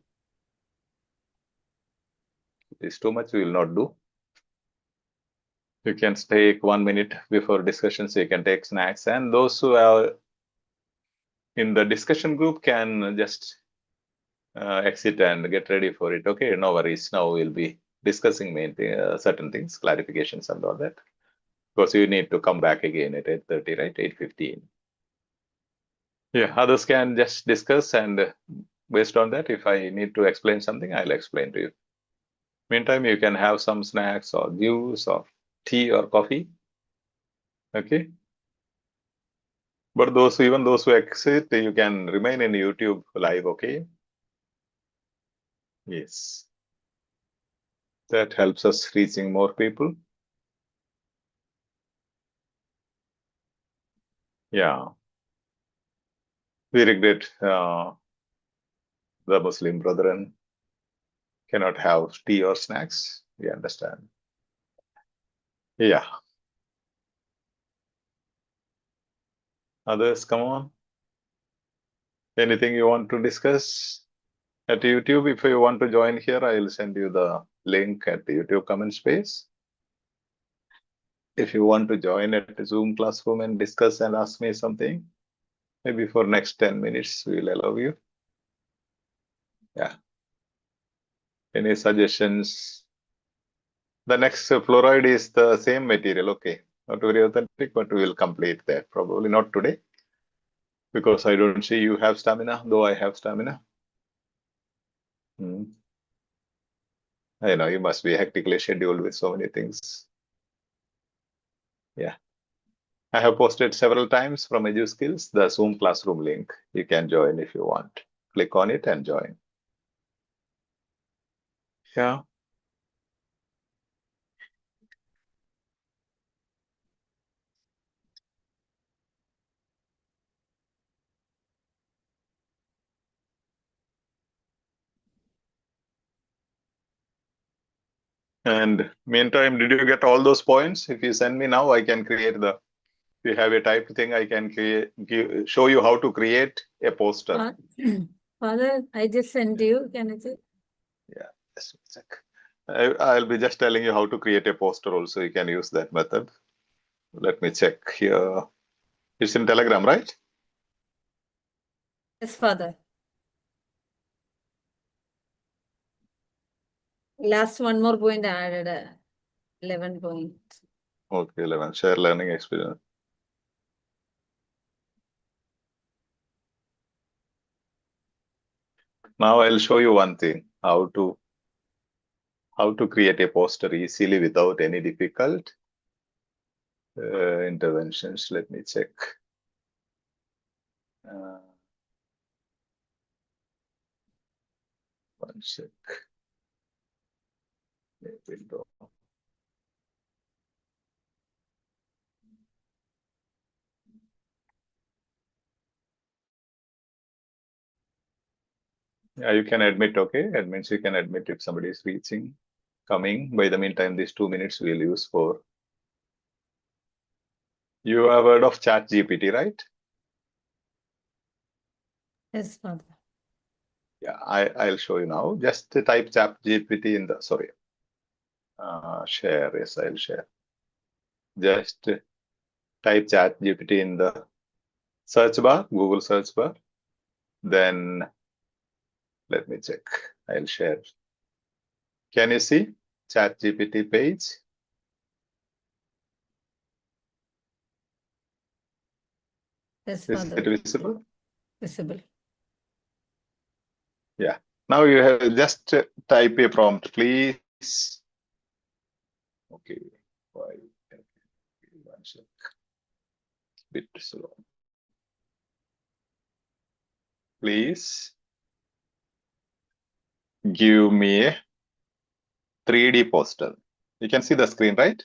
If it's too much, we will not do. You can take 1 minute before discussion, so you can take snacks. And those who are in the discussion group can just exit and get ready for it. Okay, no worries. Now we'll be discussing certain things, clarifications and all that. Because you need to come back again at 8:30, right? 8:15. Yeah, others can just discuss, and based on that, if I need to explain something, I'll explain to you. Meantime, you can have some snacks or juice or tea or coffee. Okay. But even those who exit, you can remain in YouTube live, okay? Yes. That helps us reaching more people. Yeah. We regret the Muslim brethren cannot have tea or snacks. We understand. Yeah. Others, come on. Anything you want to discuss at YouTube? If you want to join here, I'll send you the link at the YouTube comment space. If you want to join at the Zoom classroom and discuss and ask me something, maybe for next 10 minutes, we'll allow you. Yeah. Any suggestions? The next fluoride is the same material. Okay. Not very authentic, but we will complete that. Probably not today, because I don't see you have stamina, though I have stamina. I know you must be hectically scheduled with so many things. Yeah. I have posted several times from EduSkills the Zoom classroom link. You can join if you want. Click on it and join. Yeah. And meantime, did you get all those points? If you send me now, I can create the. If you have a type thing, I can show you how to create a poster. Father, I just sent you. Can I check? Yeah, just check. I'll be just telling you how to create a poster also. You can use that method. Let me check here. It's in Telegram, right? Yes, Father. Last one more point I added, 11 points. Okay, 11. Share learning experience. Now I'll show you one thing, how to create a poster easily without any difficult interventions. Let me check. One sec. Window. Yeah, you can admit, okay? That means you can admit if somebody is reaching, coming. By the meantime, these 2 minutes we'll use for. You have heard of ChatGPT, right? Yes, Father. Yeah, I'll show you now. Just type ChatGPT in the, sorry. Share, yes, I'll share. Just type ChatGPT in the search bar, Google search bar. Then let me check. I'll share. Can you see ChatGPT page? Yes, Is Father. it visible? Visible. Yeah. Now you have just type a prompt, please. Okay. Why? One sec. Bit slow. Please give me a 3D poster. You can see the screen, right?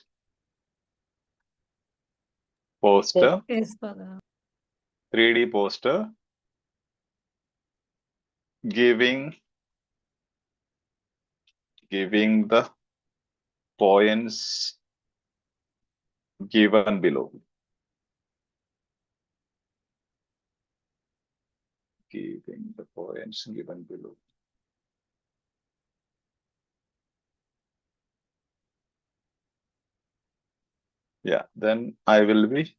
Poster, Yes, Father. 3D poster, giving the points given below. Giving the points given below. Yeah, then I will be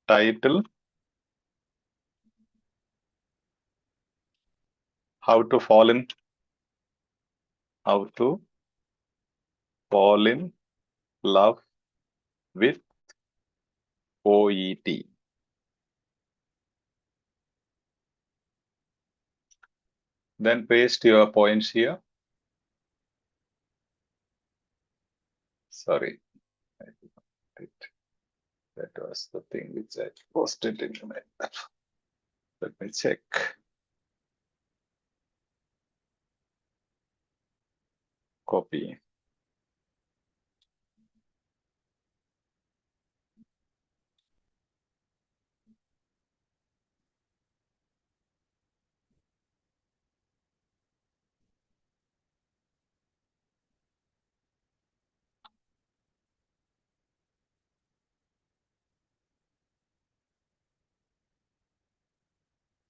title, how to fall in love with OET. Then paste your points here. Sorry, that was the thing which I posted in my. Let me check. Copy.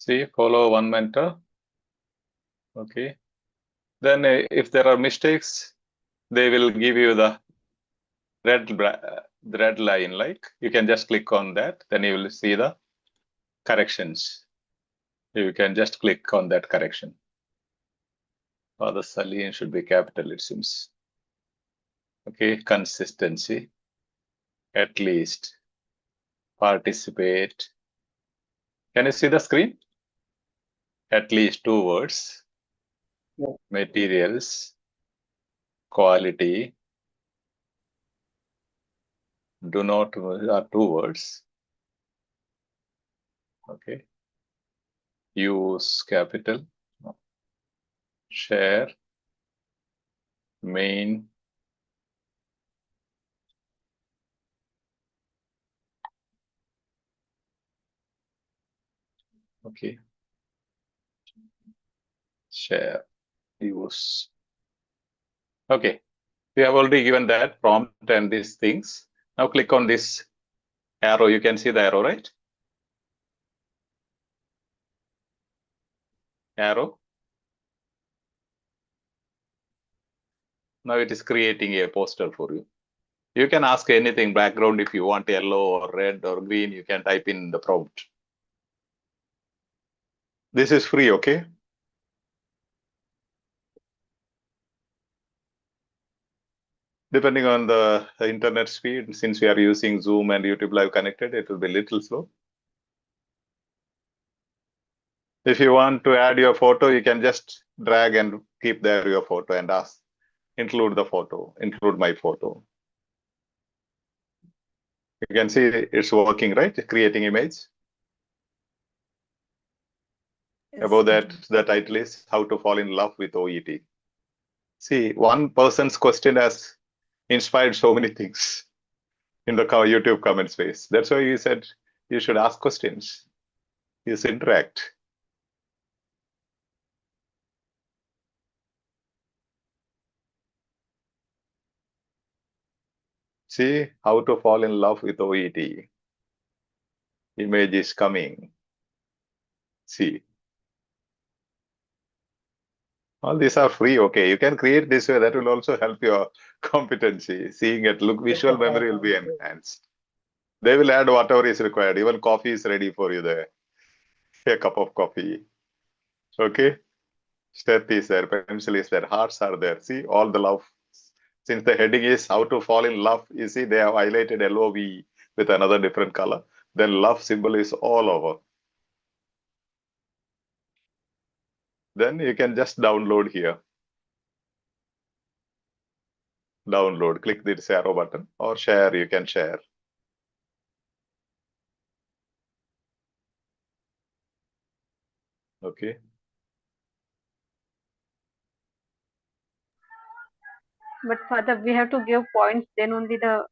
See, follow one mentor. Okay. Then if there are mistakes, they will give you the red line, like you can just click on that. Then you will see the corrections. You can just click on that correction. Or the Saleen should be capital, it seems. Okay, consistency, at least, participate. Can you see the screen? At least 2 words. Yeah. Materials, quality, do not are 2 words. Okay. Use capital, share, main. Okay. Share, use. Okay. We have already given that prompt and these things. Now click on this arrow. You can see the arrow, right? Arrow. Now it is creating a poster for you. You can ask anything, background, if you want yellow or red or green, you can type in the prompt. This is free, okay? Depending on the internet speed, since we are using Zoom and YouTube Live connected, it will be a little slow. If you want to add your photo, you can just drag and keep there your photo and ask, include the photo, include my photo. You can see it's working, right? Creating image. Yes, Above that, Father. the title is How to Fall in Love with OET. See, one person's question has inspired so many things in the YouTube comment space. That's why you said you should ask questions. is interact. See how to fall in love with OET. Image is coming. See. All these are free. Okay, you can create this way. That will also help your competency. Seeing it, look, visual memory will be enhanced. They will add whatever is required. Even coffee is ready for you there. A cup of coffee. Okay. Step is there. Pencil is there. Hearts are there. See all the love. Since the heading is how to fall in love, you see they have highlighted LOV with another different color. Then love symbol is all over. Then you can just download here. Download, click this arrow button, or share, you can share. Okay. But Father, we have to give points, then only the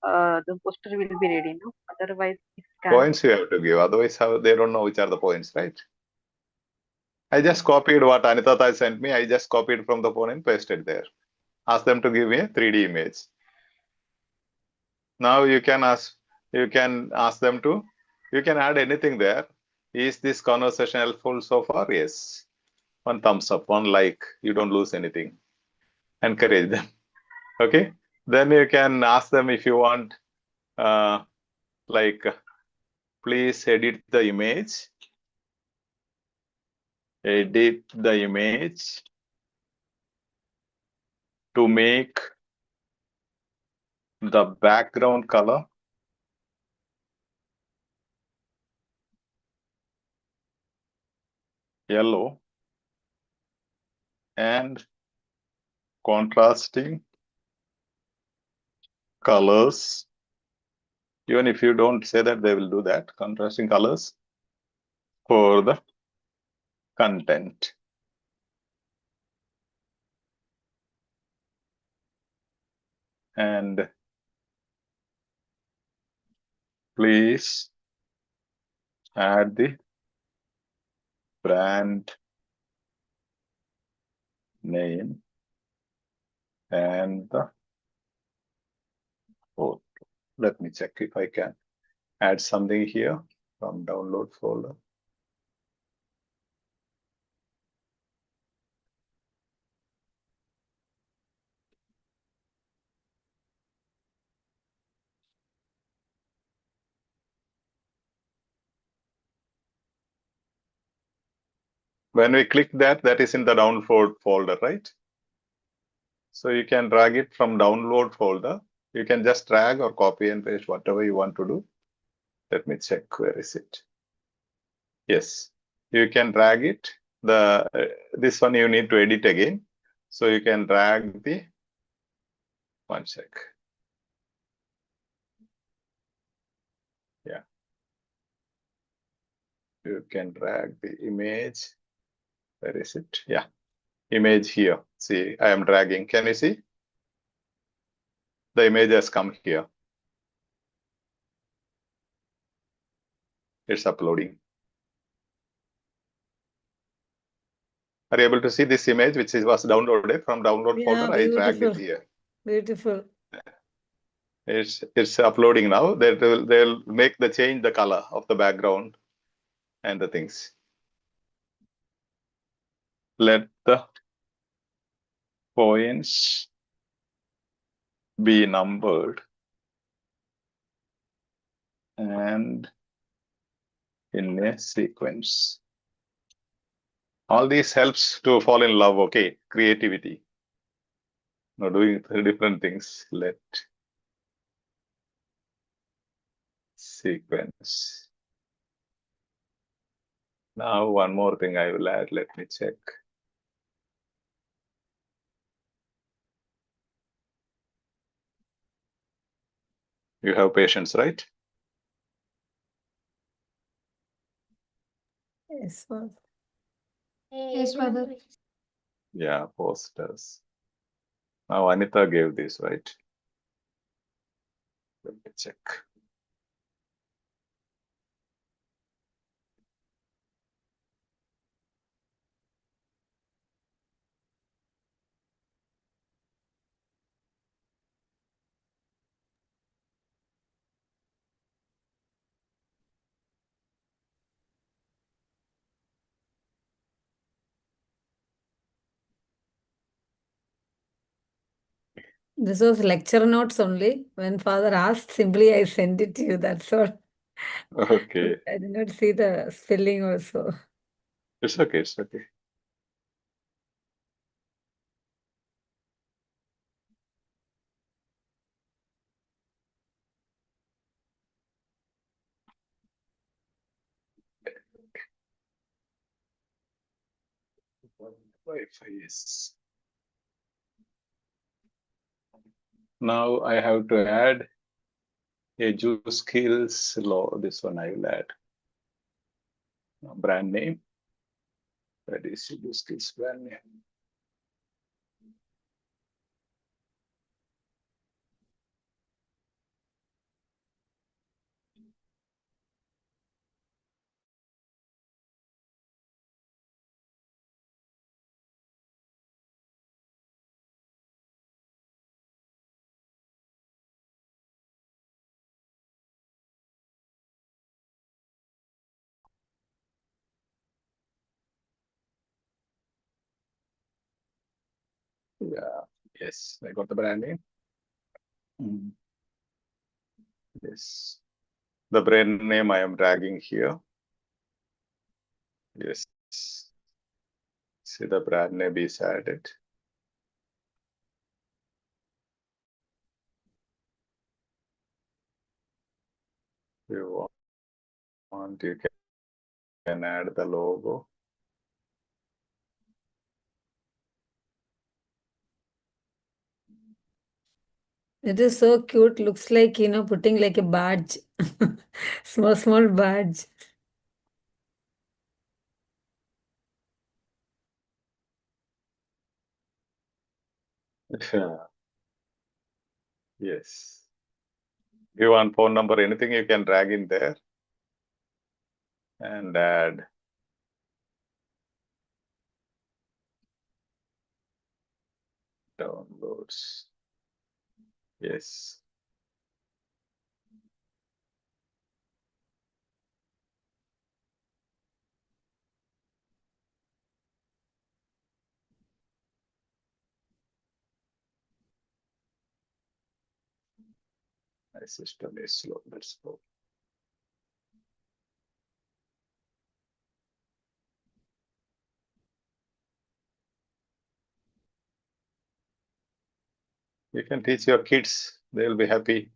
poster will be ready, no? Otherwise, it can. Points you have to give, otherwise how they don't know which are the points, right? I just copied what Anitata sent me. I just copied from the phone and pasted there. Ask them to give me a 3D image. Now you can ask them to, you can add anything there. Is this conversation helpful so far? Yes. One thumbs up, one like, you don't lose anything. Encourage them. Okay. Then you can ask them if you want, like, please edit the image. Edit the image to make the background color yellow and contrasting colors. Even if you don't say that, they will do that. Contrasting colors for the content. And please add the brand name and the photo. Let me check if I can add something here from download folder. When we click that, that is in the download folder, right? So you can drag it from download folder. You can just drag or copy and paste whatever you want to do. Let me check, where is it? Yes, you can drag it. This one you need to edit again. So you can drag the, one sec. Yeah. You can drag the image. Where is it? Yeah. Image here. See, I am dragging. Can you see? The image has come here. It's uploading. Are you able to see this image, which was downloaded from download folder? I dragged it here. Beautiful. It's uploading now. They'll make the change the color of the background and the things. Let the points be numbered and in a sequence. All this helps to fall in love. Okay, creativity. Now doing different things. Let sequence. Now one more thing I will add. Let me check. You have patience, right? Yes, Father. Yes, Father. Yeah, posters. Now Anita gave this, right? Let me check. This was lecture notes only. When father asked, simply I sent it to you. That's all. Okay. I did not see the spelling also. It's okay. It's okay. Wi-Fi is. Now I have to add Edu Skills law. This one I will add. Brand name. That is Edu Skills brand name. Yeah. Yes, I got the brand name. Yes. The brand name I am dragging here. Yes. See, the brand name is added. You want, you can add the logo. It is so cute. Looks like, putting like a badge. Small badge. Yeah. Yes. You want phone number, anything you can drag in there and add. Downloads. Yes. My system is slow. Let's go. You can teach your kids. They will be happy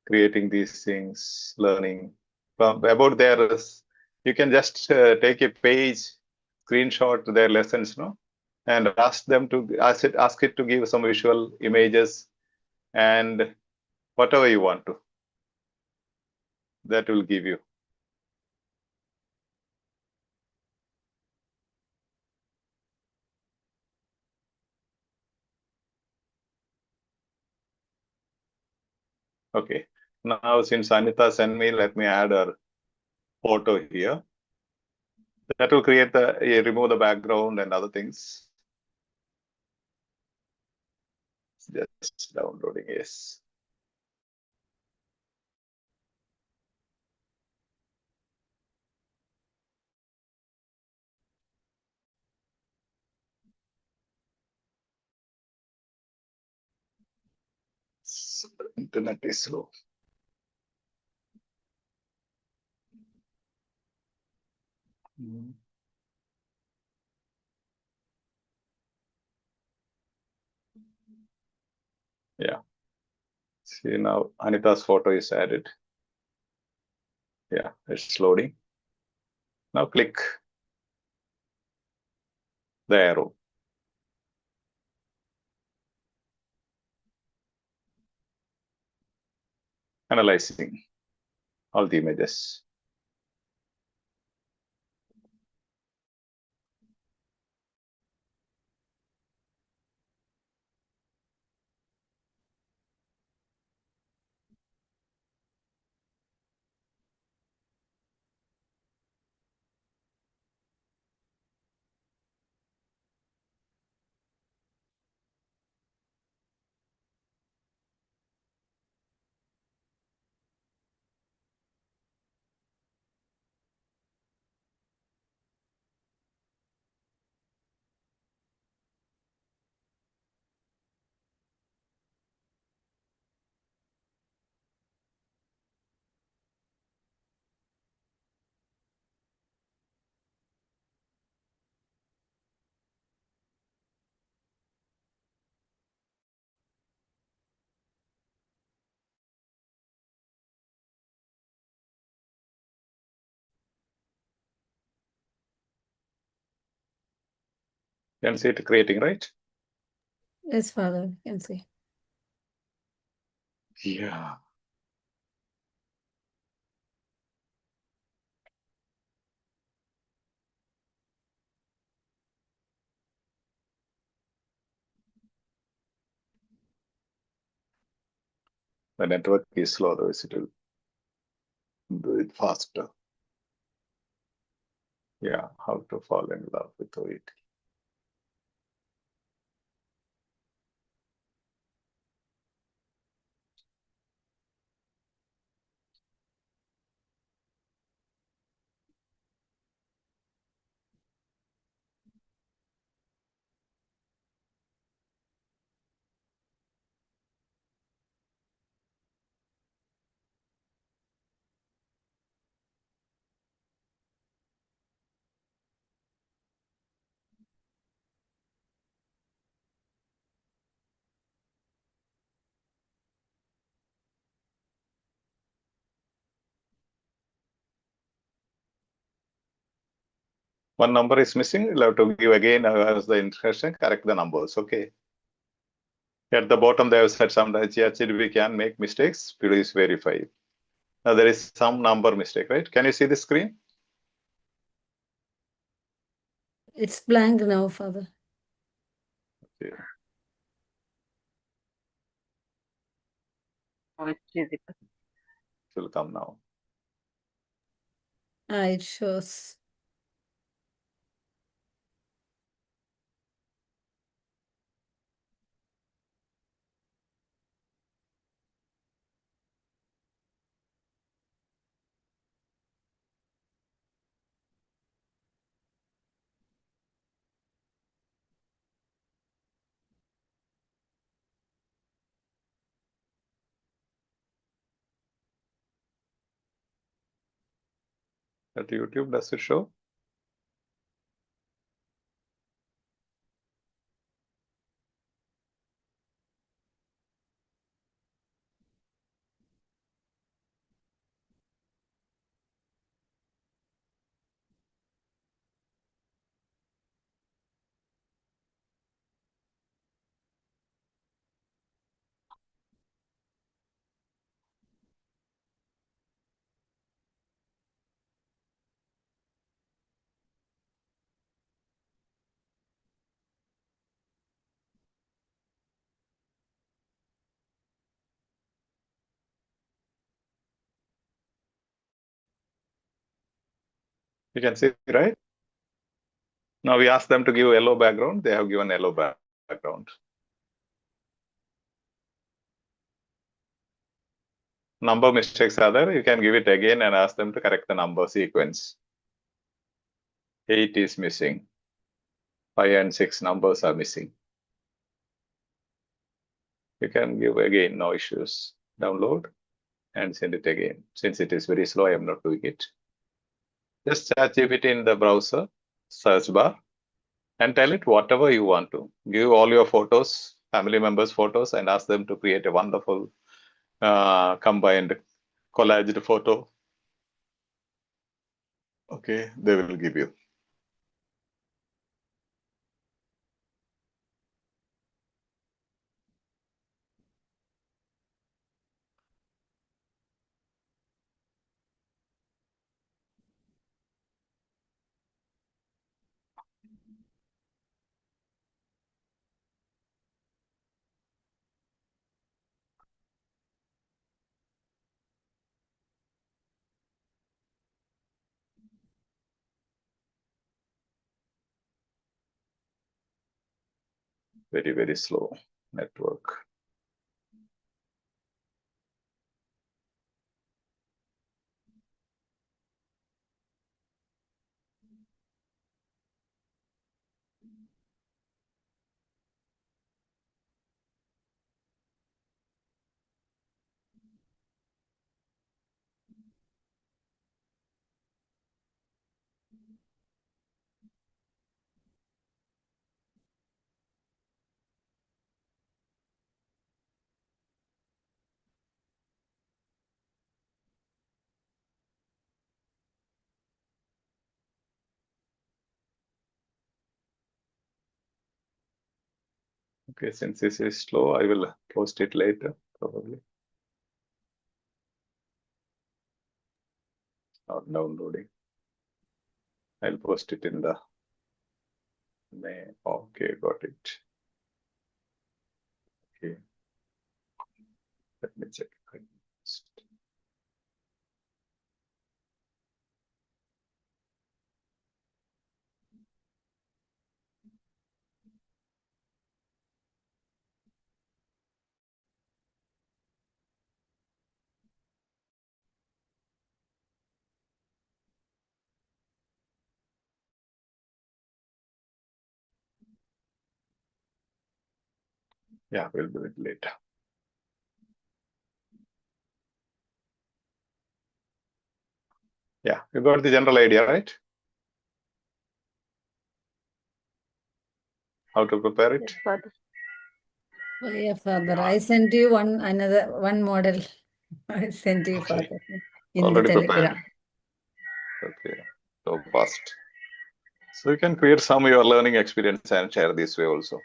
creating these things, learning from about their. You can just take a page, screenshot their lessons, no, and ask them to ask it to give some visual images and whatever you want to. That will give you. Okay. Now, since Anita sent me, let me add her photo here. That will create the remove the background and other things. Just downloading, yes. Internet is slow. Yeah. See, now Anita's photo is added. Yeah, it's loading. Now click the arrow. Analyzing all the images. You can see it creating, right? Yes, Father, you can see. Yeah. The network is slow, otherwise it will do it faster. Yeah, how to fall in love with OET. One number is missing, you'll have to give again as the instruction, correct the numbers, okay? At the bottom, they have said sometimes we can make mistakes, please verify. Now there is some number mistake, right? Can you see the screen? It's blank now, Father. Okay. Oh, it's visible. It will come now. It shows. At YouTube, does it show? You can see, right? Now we ask them to give yellow background. They have given yellow background. Number mistakes are there. You can give it again and ask them to correct the number sequence. 8 is missing. 5 and 6 numbers are missing. You can give again, no issues. Download and send it again. Since it is very slow, I am not doing it. Just search it in the browser, search bar, and tell it whatever you want to. Give all your photos, family members' photos, and ask them to create a wonderful combined collaged photo. Okay, they will give you. Very, very slow network. Okay, since this is slow, I will post it later, probably. Not downloading. I'll post it in the mail. Okay, got it. Okay. Let me check. Yeah, we'll do it later. Yeah, you got the general idea, right? How to prepare it? Yes, Father. Oh, yeah, Father. I sent you one model. I sent you, Okay. Father, in the Already prepared. Telegram. Okay, so fast. So you can create some of your learning experience and share this way also.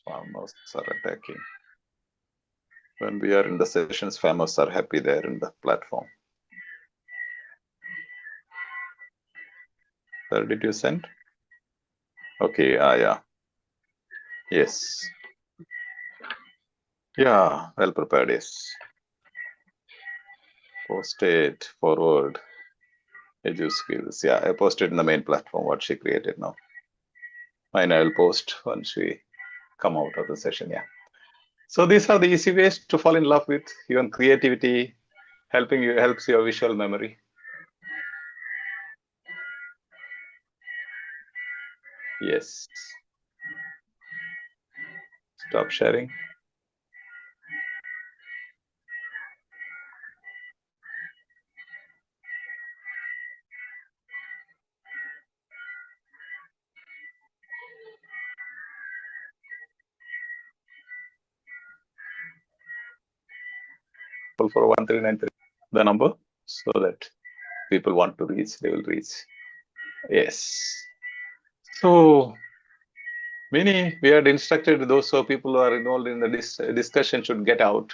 Farmers are attacking. When we are in the sessions, farmers are happy there in the platform. Where did you send? Okay, yeah. Yes. Yeah, well prepared, yes. Posted, forward, Edu Skills. Yeah, I posted in the main platform what she created now. Mine I will post once we come out of the session, yeah. So these are the easy ways to fall in love with even creativity, helps your visual memory. Yes. Stop sharing. For 1393, the number, so that people want to reach, they will reach. Yes. So we had instructed those people who are involved in the discussion should get out.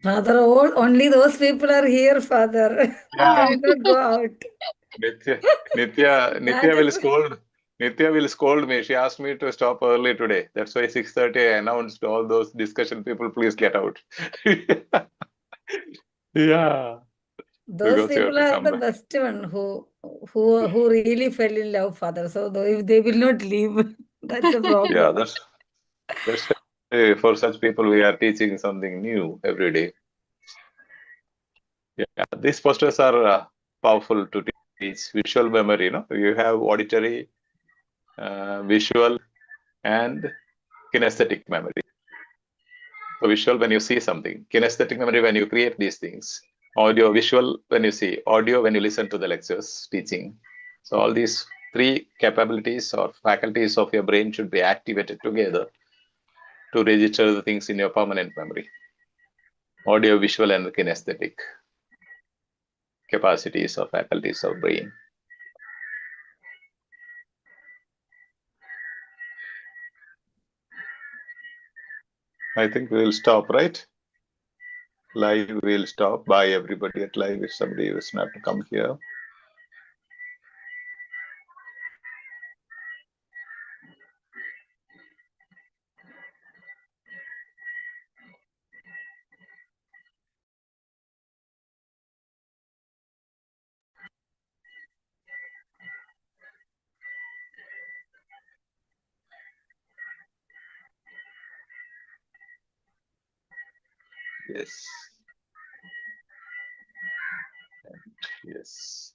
Father, only those people are here, Father. Yeah. They will not go out. Nitya will scold. Nitya will scold me. She asked me to stop early today. That's why 6:30 I announced to all those discussion people, please get out. Yeah. Those Because you have people to are come the back. best one who really fell in love, Father. So if they will not leave, that's the problem. Yeah, that's why for such people we are teaching something new every day. Yeah, these posters are powerful to teach visual memory. You have auditory, visual, and kinesthetic memory. So visual when you see something, kinesthetic memory when you create these things, audio visual when you see, audio when you listen to the lectures, teaching. So all these three capabilities or faculties of your brain should be activated together to register the things in your permanent memory. Audio, visual, and kinesthetic capacities or faculties of brain. I think we will stop, right? Live will stop. Bye everybody at live if somebody is not to come here. Yes. And yes.